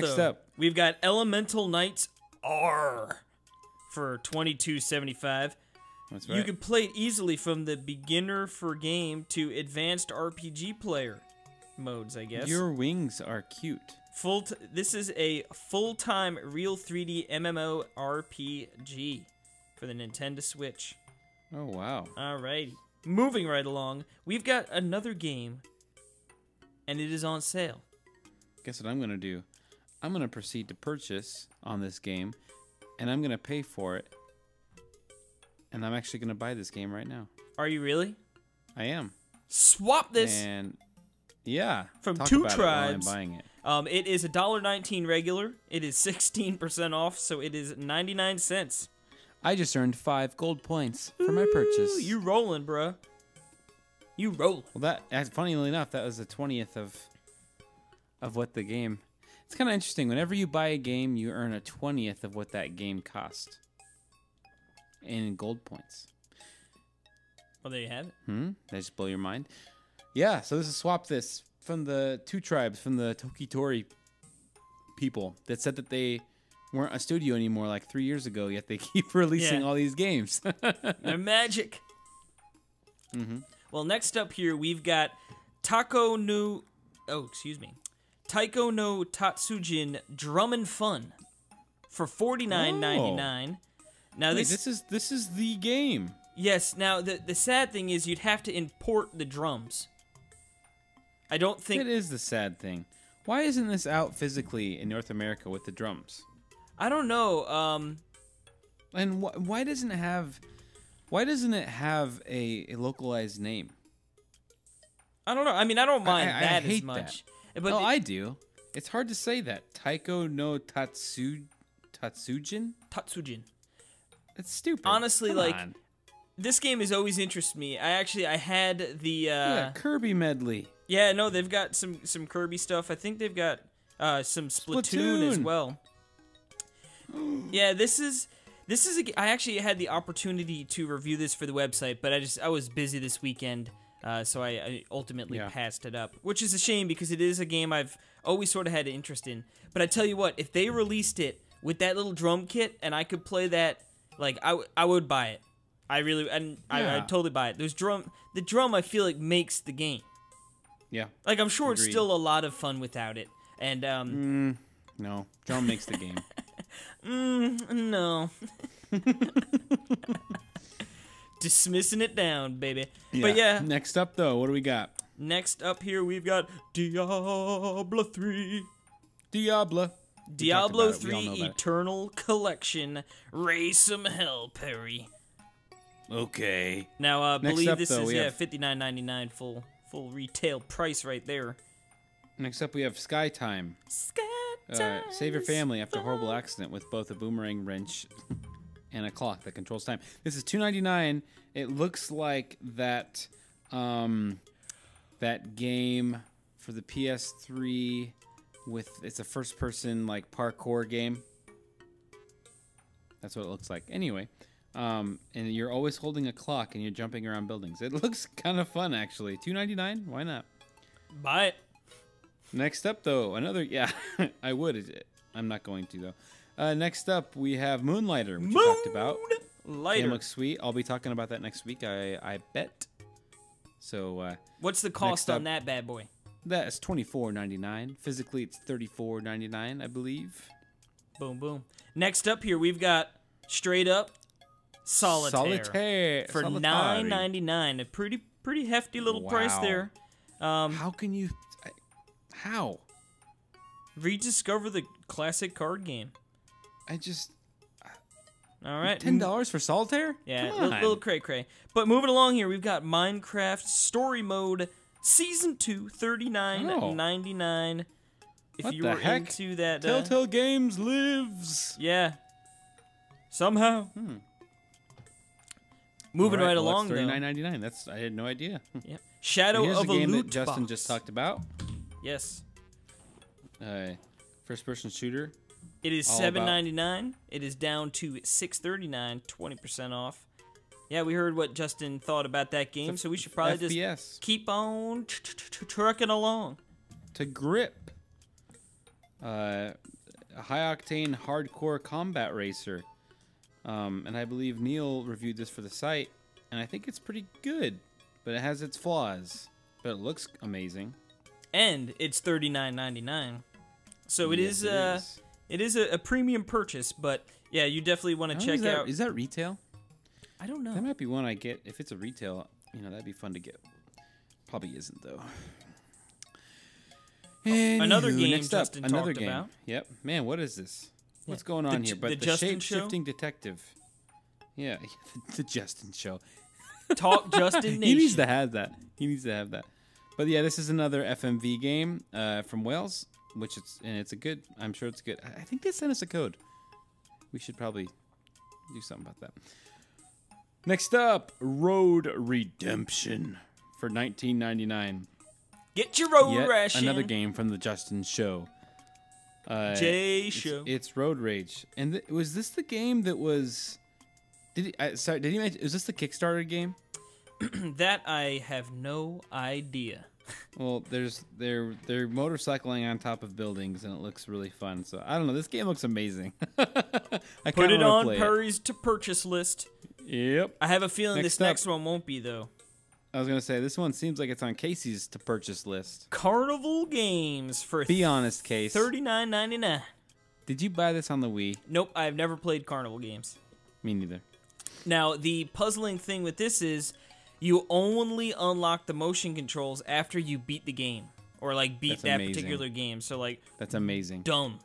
[SPEAKER 1] we've got Elemental Knights R for $22.75.
[SPEAKER 2] That's right.
[SPEAKER 1] You can play it easily from the beginner for game to advanced RPG player modes, I guess.
[SPEAKER 2] Your wings are cute.
[SPEAKER 1] This is a full-time real 3D MMORPG for the Nintendo Switch.
[SPEAKER 2] Oh, wow.
[SPEAKER 1] Alrighty. Moving right along, we've got another game, and it is on sale.
[SPEAKER 2] Guess what I'm going to do? I'm going to proceed to purchase on this game, and I'm going to pay for it. And I'm actually going to buy this game right now.
[SPEAKER 1] Are you really?
[SPEAKER 2] I am.
[SPEAKER 1] Swap this
[SPEAKER 2] And yeah,
[SPEAKER 1] from
[SPEAKER 2] talk
[SPEAKER 1] Two
[SPEAKER 2] about it while I'm
[SPEAKER 1] Tribes.
[SPEAKER 2] buying it.
[SPEAKER 1] It is $1.19 regular. It is 16% off, so it is 99 cents.
[SPEAKER 2] I just earned 5 gold points for my purchase.
[SPEAKER 1] You rolling, bruh. You rolling.
[SPEAKER 2] Well, funnily enough, that was the 20th of what the game. It's kind of interesting. Whenever you buy a game, you earn a 20th of what that game cost in gold points.
[SPEAKER 1] Well, there you have it.
[SPEAKER 2] Did I just blow your mind? Yeah. So this is swap this from the Two Tribes, from the Tokitori people that said that they weren't a studio anymore like 3 years ago, yet they keep releasing
[SPEAKER 1] Yeah.
[SPEAKER 2] all these games.
[SPEAKER 1] They're magic. Well, next up here, we've got Taiko no Tatsujin Drum and Fun for $49.99. Now
[SPEAKER 2] Wait, this is the game.
[SPEAKER 1] Yes, now the sad thing is you'd have to import the drums. I don't think
[SPEAKER 2] It is the sad thing. Why isn't this out physically in North America with the drums?
[SPEAKER 1] I don't know.
[SPEAKER 2] And why doesn't it have a localized name?
[SPEAKER 1] I don't know. I mean, I don't mind
[SPEAKER 2] I
[SPEAKER 1] that
[SPEAKER 2] hate
[SPEAKER 1] as much.
[SPEAKER 2] That.
[SPEAKER 1] But
[SPEAKER 2] I do. It's hard to say that. Taiko no Tatsujin?
[SPEAKER 1] Tatsujin.
[SPEAKER 2] It's stupid.
[SPEAKER 1] Honestly,
[SPEAKER 2] Come
[SPEAKER 1] like,
[SPEAKER 2] on.
[SPEAKER 1] this game has always interested me. I had the
[SPEAKER 2] Yeah, Kirby medley.
[SPEAKER 1] yeah, no, they've got some Kirby stuff. I think they've got some Splatoon as
[SPEAKER 2] Splatoon.
[SPEAKER 1] well. Yeah, this is I actually had the opportunity to review this for the website, but I was busy this weekend. So I ultimately passed it up, which is a shame because it is a game I've always sort of had an interest in. But I tell you what, if they released it with that little drum kit and I could play that, like I would buy it. I'd totally buy it. The drum I feel like makes the game.
[SPEAKER 2] Yeah.
[SPEAKER 1] Like I'm sure
[SPEAKER 2] Agreed.
[SPEAKER 1] it's still a lot of fun without it. And
[SPEAKER 2] no, drum makes the game.
[SPEAKER 1] No. Dismissing it down, baby.
[SPEAKER 2] Yeah.
[SPEAKER 1] But yeah.
[SPEAKER 2] Next up, though, what do we got?
[SPEAKER 1] Next up here, we've got Diablo 3.
[SPEAKER 2] Diablo
[SPEAKER 1] 3 Eternal Collection. Raise some hell, Perry.
[SPEAKER 2] Okay.
[SPEAKER 1] Now, I
[SPEAKER 2] Next
[SPEAKER 1] believe
[SPEAKER 2] up,
[SPEAKER 1] this
[SPEAKER 2] though,
[SPEAKER 1] is
[SPEAKER 2] we have-
[SPEAKER 1] $59.99 full retail price right there.
[SPEAKER 2] Next up, we have Sky Time.
[SPEAKER 1] Sky time
[SPEAKER 2] Save your
[SPEAKER 1] is
[SPEAKER 2] family after a horrible
[SPEAKER 1] fun.
[SPEAKER 2] accident with both a boomerang wrench and a clock that controls time. This is $2.99. It looks like that that game for the PS3 it's a first-person like parkour game. That's what it looks like. Anyway, and you're always holding a clock and you're jumping around buildings. It looks kind of fun, actually. $2.99. Why not?
[SPEAKER 1] Buy it.
[SPEAKER 2] Next up, though, I would. I'm not going to, though. Next up, we have Moonlighter, which we talked about.
[SPEAKER 1] Lighter.
[SPEAKER 2] Game looks sweet. I'll be talking about that next week, I bet. So,
[SPEAKER 1] What's the cost on that bad boy?
[SPEAKER 2] that is $24.99. Physically, it's $34.99, I believe.
[SPEAKER 1] Boom, boom. Next up here, we've got straight up Solitaire for $9.99. A pretty hefty little price
[SPEAKER 2] Wow.
[SPEAKER 1] there.
[SPEAKER 2] How can you... How?
[SPEAKER 1] Rediscover the classic card game.
[SPEAKER 2] I just...
[SPEAKER 1] All right.
[SPEAKER 2] $10 for Solitaire?
[SPEAKER 1] Yeah,
[SPEAKER 2] Come on.
[SPEAKER 1] little cray-cray. But moving along here, we've got Minecraft Story Mode Season 2, $39.99. If
[SPEAKER 2] What
[SPEAKER 1] you
[SPEAKER 2] the
[SPEAKER 1] were
[SPEAKER 2] heck?
[SPEAKER 1] into that...
[SPEAKER 2] Telltale Games lives.
[SPEAKER 1] Yeah. Somehow. Moving right along, though.
[SPEAKER 2] $39.99. I had no idea.
[SPEAKER 1] Yep. Shadow
[SPEAKER 2] Here's
[SPEAKER 1] of
[SPEAKER 2] a
[SPEAKER 1] a
[SPEAKER 2] game
[SPEAKER 1] Loot
[SPEAKER 2] that Justin
[SPEAKER 1] Box.
[SPEAKER 2] just talked about.
[SPEAKER 1] Yes.
[SPEAKER 2] First-person shooter.
[SPEAKER 1] It is
[SPEAKER 2] All about-
[SPEAKER 1] $7.99. It is down to $6.39, 20% off. Yeah, we heard what Justin thought about that game, so we should probably
[SPEAKER 2] FPS.
[SPEAKER 1] just keep on trucking along.
[SPEAKER 2] To grip. A high-octane hardcore combat racer. And I believe Neil reviewed this for the site, and I think it's pretty good, but it has its flaws. But it looks amazing.
[SPEAKER 1] And it's $39.99. So it
[SPEAKER 2] Yes,
[SPEAKER 1] is. It is a premium purchase, but yeah, you definitely want to check out.
[SPEAKER 2] Is that retail?
[SPEAKER 1] I don't know.
[SPEAKER 2] That might be one I get. If it's a retail, that'd be fun to get. Probably isn't, though.
[SPEAKER 1] Another
[SPEAKER 2] Anywho,
[SPEAKER 1] game
[SPEAKER 2] next up,
[SPEAKER 1] Justin
[SPEAKER 2] another
[SPEAKER 1] talked
[SPEAKER 2] game.
[SPEAKER 1] about.
[SPEAKER 2] Yep. Man, what is this? What's
[SPEAKER 1] Yeah.
[SPEAKER 2] going on
[SPEAKER 1] The
[SPEAKER 2] here?
[SPEAKER 1] J-
[SPEAKER 2] But
[SPEAKER 1] the
[SPEAKER 2] the
[SPEAKER 1] Justin Show?
[SPEAKER 2] Shapeshifting Detective. Yeah, the Justin Show.
[SPEAKER 1] Talk Justin Nation.
[SPEAKER 2] He needs to have that. But yeah, this is another FMV game from Wales, it's a good. I'm sure it's good. I think they sent us a code. We should probably do something about that. Next up, Road Redemption for $19.99.
[SPEAKER 1] Get your road
[SPEAKER 2] Yet
[SPEAKER 1] ration.
[SPEAKER 2] another game from the Justin Show.
[SPEAKER 1] Show.
[SPEAKER 2] It's Road Rage, and was this the game that was? Did he mention? Is this the Kickstarter game?
[SPEAKER 1] That I have no idea.
[SPEAKER 2] Well, they're motorcycling on top of buildings, and it looks really fun. So I don't know. This game looks amazing. I
[SPEAKER 1] Put
[SPEAKER 2] kinda
[SPEAKER 1] it
[SPEAKER 2] wanna
[SPEAKER 1] on
[SPEAKER 2] play
[SPEAKER 1] Perry's to purchase list.
[SPEAKER 2] Yep.
[SPEAKER 1] I have a feeling
[SPEAKER 2] Next
[SPEAKER 1] this
[SPEAKER 2] up.
[SPEAKER 1] next one won't be though.
[SPEAKER 2] I was gonna say this one seems like it's on Casey's to purchase list.
[SPEAKER 1] Carnival Games for
[SPEAKER 2] Be honest, Case.
[SPEAKER 1] $39.99.
[SPEAKER 2] Did you buy this on the Wii?
[SPEAKER 1] Nope, I've never played Carnival Games.
[SPEAKER 2] Me neither.
[SPEAKER 1] Now, the puzzling thing with this is you only unlock the motion controls after you beat the game. Or, like, beat
[SPEAKER 2] That's
[SPEAKER 1] that
[SPEAKER 2] amazing.
[SPEAKER 1] particular game. So, like,
[SPEAKER 2] That's amazing.
[SPEAKER 1] dumb.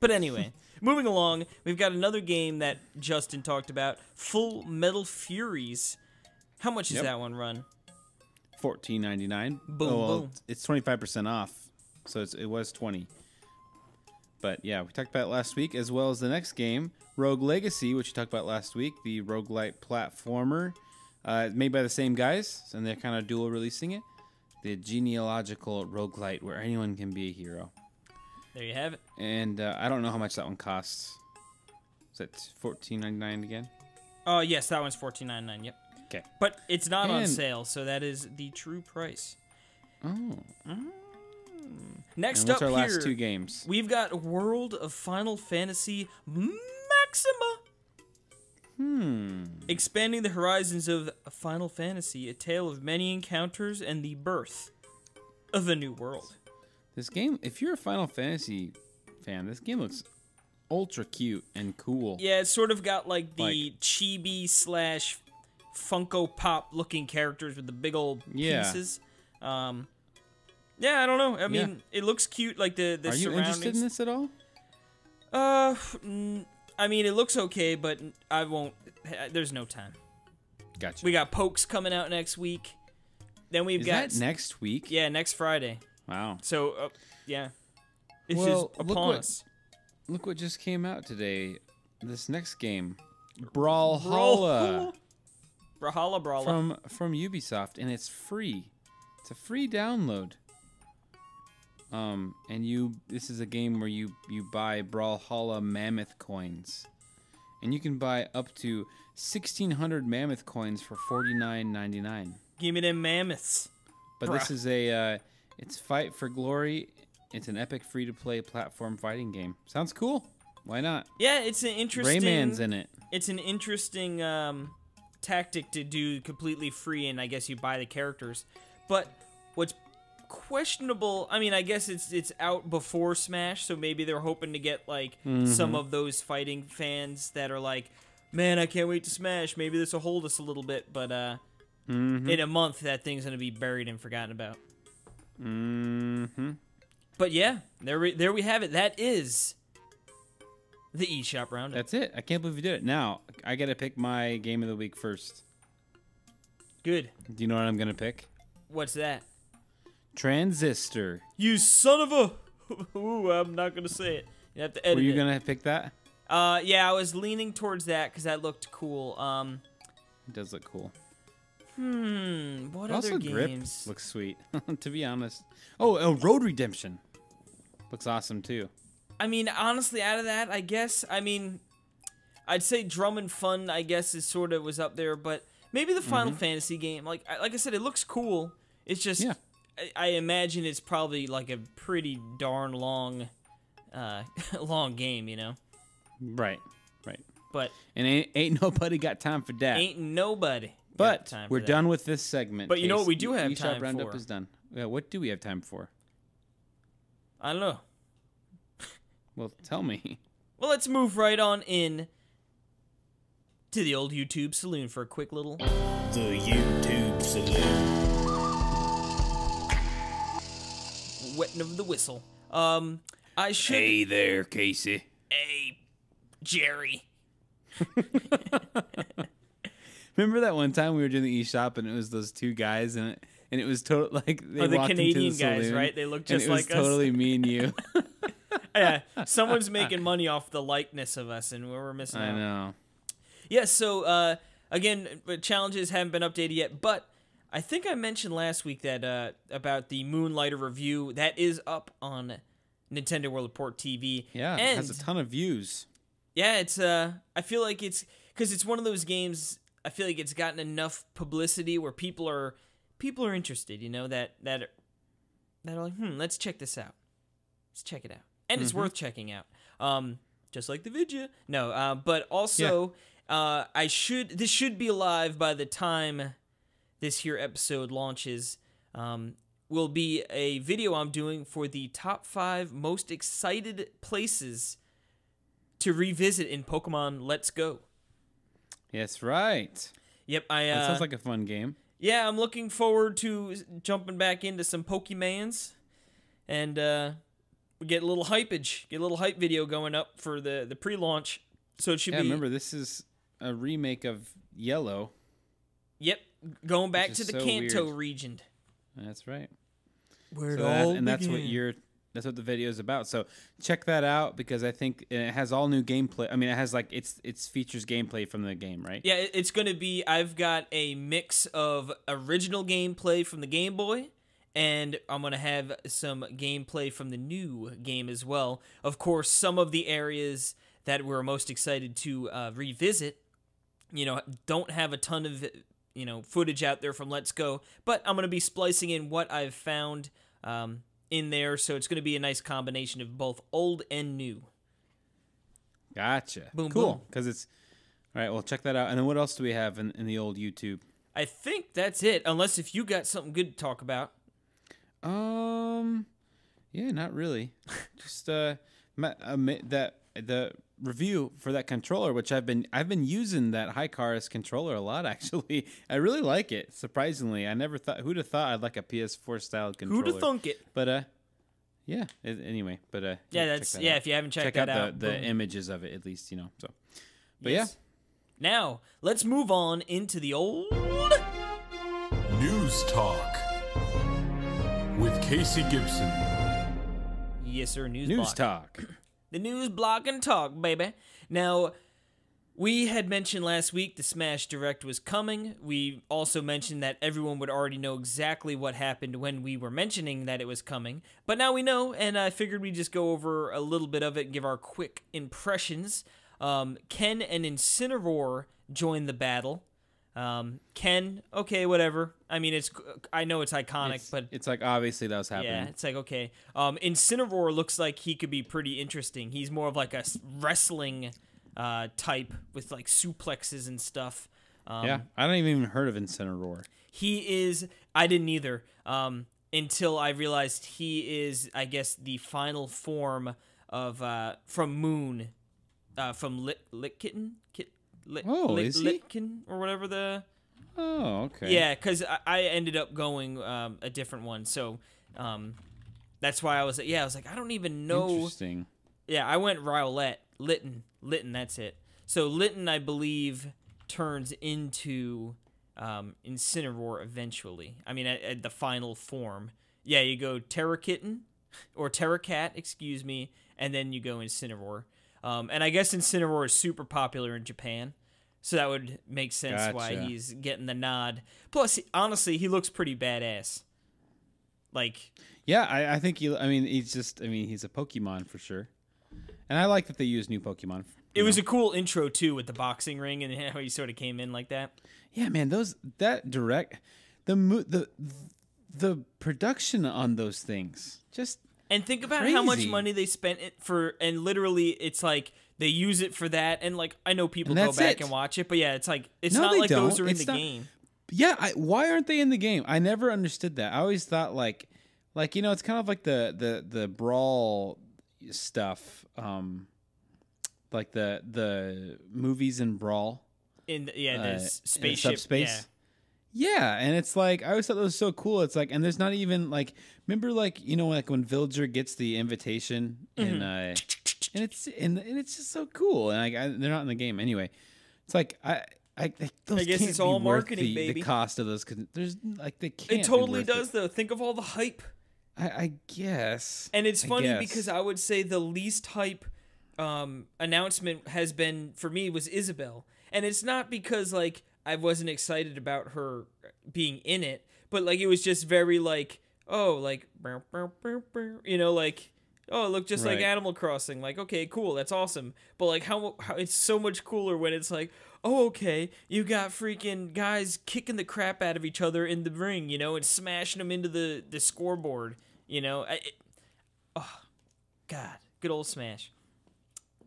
[SPEAKER 1] But anyway, moving along, we've got another game that Justin talked about. Full Metal Furies. How much does that one run?
[SPEAKER 2] $14.99.
[SPEAKER 1] Boom, boom.
[SPEAKER 2] It's 25% off, so it was 20. But yeah, we talked about it last week, as well as the next game, Rogue Legacy, which we talked about last week, the roguelite platformer, made by the same guys, and they're kind of dual releasing it. The genealogical roguelite where anyone can be a hero.
[SPEAKER 1] There you have it.
[SPEAKER 2] And I don't know how much that one costs. Is that $14.99 again?
[SPEAKER 1] Oh, yes, that one's $14.99, yep.
[SPEAKER 2] Okay.
[SPEAKER 1] But it's not on
[SPEAKER 2] And-
[SPEAKER 1] sale, so that is the true price.
[SPEAKER 2] Oh.
[SPEAKER 1] Next
[SPEAKER 2] And what's
[SPEAKER 1] up
[SPEAKER 2] our
[SPEAKER 1] here,
[SPEAKER 2] last two games?
[SPEAKER 1] we've got World of Final Fantasy Maxima. Expanding the horizons of Final Fantasy, a tale of many encounters and the birth of a new world.
[SPEAKER 2] This game, if you're a Final Fantasy fan, this game looks ultra cute and cool.
[SPEAKER 1] Yeah, it's sort of got like the chibi / Funko Pop looking characters with the big old pieces. Yeah, I don't know. I mean, it looks cute, like the
[SPEAKER 2] Are you
[SPEAKER 1] surroundings.
[SPEAKER 2] interested in this at all?
[SPEAKER 1] I mean, it looks okay, but I won't. There's no time.
[SPEAKER 2] Gotcha.
[SPEAKER 1] We got Pokes coming out next week. Then we've
[SPEAKER 2] Is
[SPEAKER 1] got
[SPEAKER 2] that next week?
[SPEAKER 1] Yeah, next Friday.
[SPEAKER 2] Wow.
[SPEAKER 1] So, yeah, it's
[SPEAKER 2] Well,
[SPEAKER 1] just upon us.
[SPEAKER 2] Look what just came out today. This next game, Brawlhalla,
[SPEAKER 1] Brawlhalla.
[SPEAKER 2] from Ubisoft, and it's free. It's a free download. And this is a game where you buy Brawlhalla mammoth coins, and you can buy up to 1,600 mammoth coins for $49.99.
[SPEAKER 1] Give me them mammoths.
[SPEAKER 2] But this is it's Fight for Glory. It's an epic free-to-play platform fighting game. Sounds cool. Why not?
[SPEAKER 1] Yeah, it's an interesting.
[SPEAKER 2] Rayman's in it.
[SPEAKER 1] It's an interesting tactic to do completely free, and I guess you buy the characters. But what's questionable, I mean, I guess it's out before Smash, so maybe they're hoping to get like some of those fighting fans that are like, man, I can't wait to Smash. Maybe this will hold us a little bit, but in a month that thing's gonna be buried and forgotten about. But yeah, there we have it. That is the eShop Roundup.
[SPEAKER 2] That's it. I can't believe you did it. Now, I got to pick my game of the week first.
[SPEAKER 1] Good.
[SPEAKER 2] Do you know what I'm going to pick?
[SPEAKER 1] What's that?
[SPEAKER 2] Transistor.
[SPEAKER 1] You son of a... Ooh, I'm not going to say it. You have to edit
[SPEAKER 2] Were you
[SPEAKER 1] it.
[SPEAKER 2] going to pick that?
[SPEAKER 1] Yeah, I was leaning towards that because that looked cool.
[SPEAKER 2] It does look cool.
[SPEAKER 1] What
[SPEAKER 2] Also,
[SPEAKER 1] other
[SPEAKER 2] Grip
[SPEAKER 1] games?
[SPEAKER 2] looks sweet, to be honest. Oh, Road Redemption. Looks awesome, too.
[SPEAKER 1] I mean, honestly, out of that, I guess, I mean, I'd say Drum and Fun, I guess, is sort of was up there, but maybe the Final Fantasy game, like I said, it looks cool. It's just, I imagine it's probably like a pretty darn long, long game, you know?
[SPEAKER 2] Right.
[SPEAKER 1] But
[SPEAKER 2] And ain't nobody got time for that.
[SPEAKER 1] ain't nobody
[SPEAKER 2] But
[SPEAKER 1] got time
[SPEAKER 2] we're
[SPEAKER 1] for that.
[SPEAKER 2] done with this segment.
[SPEAKER 1] But you know
[SPEAKER 2] Case.
[SPEAKER 1] what we do have
[SPEAKER 2] eShop
[SPEAKER 1] time
[SPEAKER 2] Roundup
[SPEAKER 1] for?
[SPEAKER 2] is done. Yeah, what do we have time for?
[SPEAKER 1] I don't know.
[SPEAKER 2] Well, tell me.
[SPEAKER 1] Well, let's move right on in to the old YouTube Saloon for a quick little...
[SPEAKER 4] The YouTube Saloon.
[SPEAKER 1] wetting of the whistle. I should...
[SPEAKER 2] Hey there, Casey.
[SPEAKER 1] Hey, Jerry.
[SPEAKER 2] Remember that one time we were doing the eShop and it was those two guys and it was total like they
[SPEAKER 1] the
[SPEAKER 2] walked
[SPEAKER 1] Canadian
[SPEAKER 2] into the
[SPEAKER 1] guys,
[SPEAKER 2] saloon,
[SPEAKER 1] right? They look
[SPEAKER 2] and
[SPEAKER 1] just
[SPEAKER 2] it was
[SPEAKER 1] like us.
[SPEAKER 2] totally me and you.
[SPEAKER 1] Yeah, someone's making money off the likeness of us, and we're missing out.
[SPEAKER 2] I know.
[SPEAKER 1] Yeah, so, again, challenges haven't been updated yet, but I think I mentioned last week that about the Moonlighter review. That is up on Nintendo World Report TV.
[SPEAKER 2] Yeah,
[SPEAKER 1] and
[SPEAKER 2] it has a ton of views.
[SPEAKER 1] yeah, it's I feel like it's because it's one of those games. I feel like it's gotten enough publicity where people are interested. You know that are like, let's check this out. Let's check it out, and it's worth checking out. Just like the video. No, but also this should be live by the time this here episode launches. Will be a video I'm doing for the top 5 most excited places to revisit in Pokemon Let's Go.
[SPEAKER 2] Yes, right.
[SPEAKER 1] Yep,
[SPEAKER 2] That sounds like a fun game.
[SPEAKER 1] yeah, I'm looking forward to jumping back into some Pokemans, and we get a little hypage, get a little hype video going up for the pre-launch. So it should be.
[SPEAKER 2] Remember, this is a remake of Yellow.
[SPEAKER 1] Yep, going back
[SPEAKER 2] Which
[SPEAKER 1] to
[SPEAKER 2] is
[SPEAKER 1] the
[SPEAKER 2] so
[SPEAKER 1] Kanto
[SPEAKER 2] weird.
[SPEAKER 1] region.
[SPEAKER 2] That's right.
[SPEAKER 1] Where it
[SPEAKER 2] So
[SPEAKER 1] all
[SPEAKER 2] that's what
[SPEAKER 1] began.
[SPEAKER 2] that's what the video is about. So check that out because I think it has all new gameplay. I mean, it has like it's features gameplay from the game, right?
[SPEAKER 1] Yeah, it's going to be, I've got a mix of original gameplay from the Game Boy, and I'm going to have some gameplay from the new game as well. Of course, some of the areas that we're most excited to revisit, don't have a ton of, footage out there from Let's Go, but I'm going to be splicing in what I've found in there, so it's going to be a nice combination of both old and new.
[SPEAKER 2] Gotcha.
[SPEAKER 1] Boom,
[SPEAKER 2] cool.
[SPEAKER 1] boom.
[SPEAKER 2] Because it's all right. Well, check that out. And then what else do we have in the old YouTube?
[SPEAKER 1] I think that's it. Unless if you got something good to talk about.
[SPEAKER 2] Yeah, not really. Just the review for that controller, which I've been using that Hycarus controller a lot. Actually, I really like it. Surprisingly, I never thought. Who'd have thought I'd like a PS4 style controller?
[SPEAKER 1] Who'd have thunk it?
[SPEAKER 2] But yeah. Anyway, but
[SPEAKER 1] if you haven't checked that out,
[SPEAKER 2] the images of it at least, So, but
[SPEAKER 1] yes. Yeah. Now let's move on into the old
[SPEAKER 5] News Talk with Casey Gibson.
[SPEAKER 1] Yes, sir.
[SPEAKER 2] News Talk.
[SPEAKER 1] The news block and talk, baby. Now, we had mentioned last week the Smash Direct was coming. We also mentioned that everyone would already know exactly what happened when we were mentioning that it was coming. But now we know, and I figured we'd just go over a little bit of it and give our quick impressions. Ken and Incineroar joined the battle. Ken, okay, whatever. I mean, I know it's iconic, but
[SPEAKER 2] it's like obviously that was happening.
[SPEAKER 1] Yeah, it's like okay. Incineroar looks like he could be pretty interesting. He's more of like a wrestling type with like suplexes and stuff.
[SPEAKER 2] Yeah, I don't even heard of Incineroar.
[SPEAKER 1] He is. I didn't either. Until I realized he is, I guess, the final form of from Moon, from Litkitten.
[SPEAKER 2] Is he?
[SPEAKER 1] Litkin or whatever the.
[SPEAKER 2] Oh, okay.
[SPEAKER 1] Yeah, because I ended up going a different one, so that's why I was like, I don't even know.
[SPEAKER 2] Interesting.
[SPEAKER 1] Yeah, I went Rowlett, Litten, that's it. So Litten, I believe, turns into Incineroar eventually. I mean, at the final form. Yeah, you go Terrakitten, or Terracat, excuse me, and then you go Incineroar. And I guess Incineroar is super popular in Japan, so that would make sense why he's getting the nod. Plus, honestly, he looks pretty badass. Like,
[SPEAKER 2] yeah, I think he's a Pokemon for sure, and I like that they use new Pokemon.
[SPEAKER 1] It was a cool intro too with the boxing ring and how he sort of came in like that.
[SPEAKER 2] Yeah, man, the production on those things just.
[SPEAKER 1] And think about
[SPEAKER 2] crazy.
[SPEAKER 1] how much money they spent it for, and literally, it's like they use it for that. And like, I know people go back and watch it, but yeah, it's like not like those are in the game.
[SPEAKER 2] Yeah, why aren't they in the game? I never understood that. I always thought like it's kind of like the brawl stuff, like the movies in Brawl.
[SPEAKER 1] The spaceship.
[SPEAKER 2] Subspace. Yeah, and it's like I always thought that was so cool. It's like, and there's not even like, remember like like when Villager gets the invitation and it's just so cool, and they're not in the game anyway. It's like I guess
[SPEAKER 1] it's all marketing, baby.
[SPEAKER 2] The cost of those, because there's like they can't.
[SPEAKER 1] It totally does though. Think of all the hype.
[SPEAKER 2] I guess.
[SPEAKER 1] And it's funny because I would say the least hype announcement has been for me was Isabelle, and it's not because like I wasn't excited about her being in it, but like it was just very like, oh, like like, oh, it looked just like Animal Crossing. Like, okay, cool, that's awesome. But like how it's so much cooler when it's like, oh, okay, you got freaking guys kicking the crap out of each other in the ring, and smashing them into the scoreboard, oh, God, good old Smash.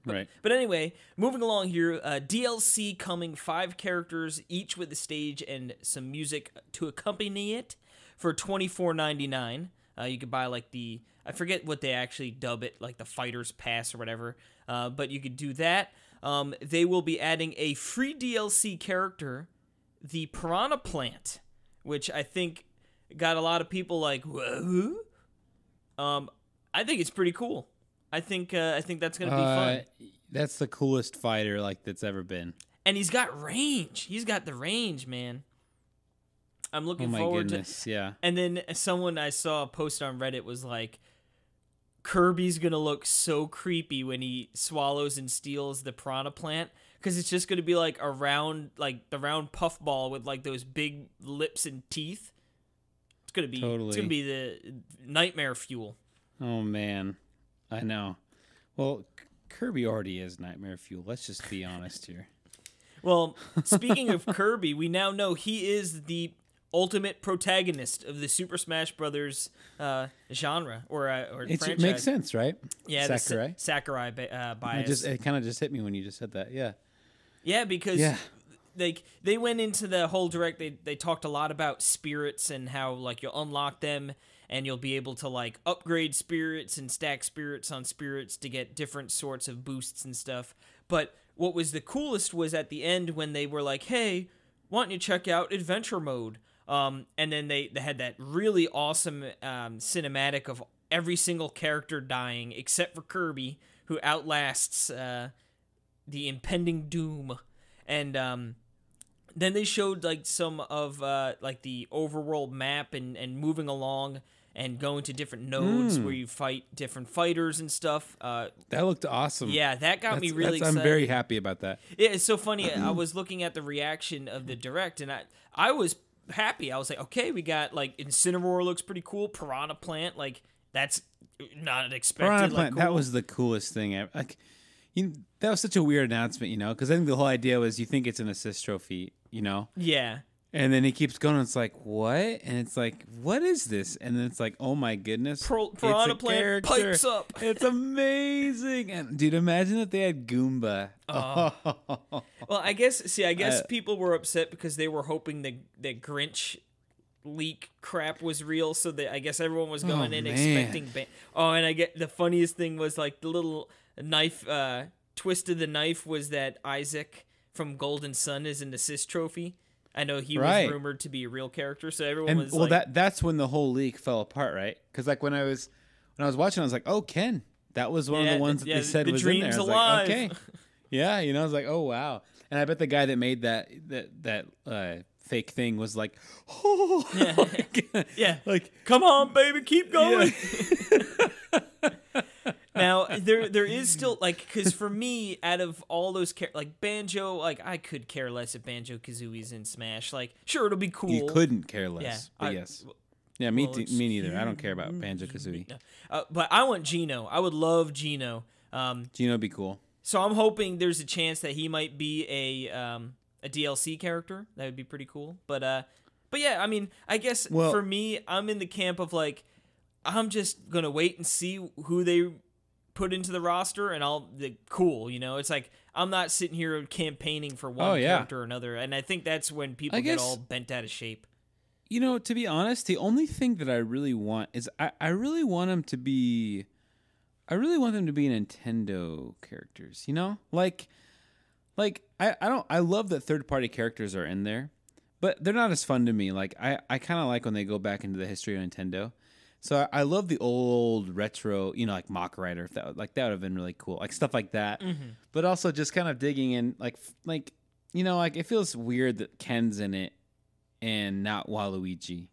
[SPEAKER 1] But anyway, moving along here, DLC coming, 5 characters, each with a stage and some music to accompany it for $24.99. You could buy like I forget what they actually dub it, like the Fighter's Pass or whatever, but you could do that. They will be adding a free DLC character, the Piranha Plant, which I think got a lot of people like, whoa. I think it's pretty cool. I think that's gonna be fun.
[SPEAKER 2] That's the coolest fighter that's ever been.
[SPEAKER 1] And he's got range. He's got the range, man. I'm looking forward to.
[SPEAKER 2] Yeah.
[SPEAKER 1] And then someone I saw post on Reddit was like, Kirby's gonna look so creepy when he swallows and steals the Piranha Plant, because it's just gonna be like the round puffball with like those big lips and teeth. It's gonna be It's gonna be the nightmare fuel.
[SPEAKER 2] Oh man. I know. Well, Kirby already is nightmare fuel. Let's just be honest here.
[SPEAKER 1] Well, speaking of Kirby, we now know he is the ultimate protagonist of the Super Smash Brothers genre or franchise.
[SPEAKER 2] It makes sense, right?
[SPEAKER 1] Yeah,
[SPEAKER 2] Sakurai.
[SPEAKER 1] the Sakurai bias.
[SPEAKER 2] It kind of just hit me when you just said that. Yeah.
[SPEAKER 1] Yeah, because like they went into the whole direct. They talked a lot about spirits and how like you'll unlock them and you'll be able to like upgrade spirits and stack spirits on spirits to get different sorts of boosts and stuff. But what was the coolest was at the end when they were like, "Hey, why don't you check out adventure mode?" And then they had that really awesome cinematic of every single character dying except for Kirby, who outlasts the impending doom. And then they showed like some of like the overworld map and moving along and going to different nodes where you fight different fighters and stuff.
[SPEAKER 2] That looked awesome.
[SPEAKER 1] Yeah, that got me really excited.
[SPEAKER 2] I'm very happy about that.
[SPEAKER 1] Yeah, it's so funny. I was looking at the reaction of the direct, and I was happy. I was like, okay, we got like Incineroar looks pretty cool. Piranha Plant, like that's not expected.
[SPEAKER 2] Piranha
[SPEAKER 1] like,
[SPEAKER 2] Plant,
[SPEAKER 1] cool.
[SPEAKER 2] that was the coolest thing ever. Like, that was such a weird announcement, because I think the whole idea was you think it's an assist trophy,
[SPEAKER 1] Yeah.
[SPEAKER 2] And then he keeps going, and it's like, what? And it's like, what is this? And then it's like, oh my goodness.
[SPEAKER 1] Piranha Plant pipes up.
[SPEAKER 2] It's amazing. And dude, imagine if they had Goomba.
[SPEAKER 1] Well, I guess people were upset because they were hoping the Grinch leak crap was real, so that I guess everyone was going in expecting and I get the funniest thing was like the little knife twist of the knife was that Isaac from Golden Sun is an assist trophy. I know he was rumored to be a real character, so everyone was like...
[SPEAKER 2] that's when the whole leak fell apart, right? Because like when I was watching, I was like, oh, Ken. That was one of the ones that they said was in there. I was
[SPEAKER 1] alive.
[SPEAKER 2] like, okay. Yeah, I was like, oh, wow. And I bet the guy that made that fake thing was like, oh.
[SPEAKER 1] Yeah.
[SPEAKER 2] Like,
[SPEAKER 1] come on, baby, keep going. Yeah. Now, there is still, like, because for me, out of all those, like, Banjo, like, I could care less if Banjo-Kazooie's in Smash. Like, sure, it'll be cool.
[SPEAKER 2] You couldn't care less,
[SPEAKER 1] yeah,
[SPEAKER 2] but yes. Yeah, me neither. I don't care about Banjo-Kazooie.
[SPEAKER 1] No. But I want Geno. I would love Geno.
[SPEAKER 2] Geno would be cool.
[SPEAKER 1] So I'm hoping there's a chance that he might be a DLC character. That would be pretty cool. But yeah, I mean, I guess for me, I'm in the camp of, like, I'm just going to wait and see who they put into the roster, and cool, It's like, I'm not sitting here campaigning for one character or another, and I think that's when people get all bent out of shape.
[SPEAKER 2] To be honest, the only thing that I really want is I really want them to be Nintendo characters, Like I love that third-party characters are in there, but they're not as fun to me. Like I kind of like when they go back into the history of Nintendo. So I love the old retro, like Mach Rider. If that would have been really cool, like stuff like that. Mm-hmm. But also just kind of digging in, like it feels weird that Ken's in it and not Waluigi.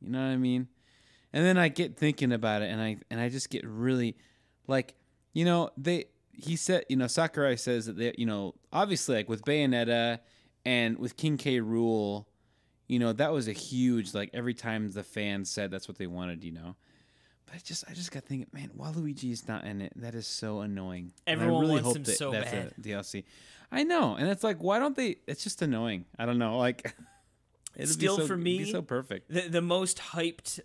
[SPEAKER 2] You know what I mean? And then I get thinking about it, and I just get really, like, he said, Sakurai says that they, obviously like with Bayonetta and with King K. Rool. That was a huge, like, every time the fans said that's what they wanted, But I just got thinking, man, Waluigi is not in it. That is so annoying.
[SPEAKER 1] Everyone
[SPEAKER 2] really
[SPEAKER 1] wants him so bad.
[SPEAKER 2] That's a DLC. I know, and it's like, why don't they? It's just annoying. I don't know, like,
[SPEAKER 1] for me,
[SPEAKER 2] it'd be so perfect.
[SPEAKER 1] The most hyped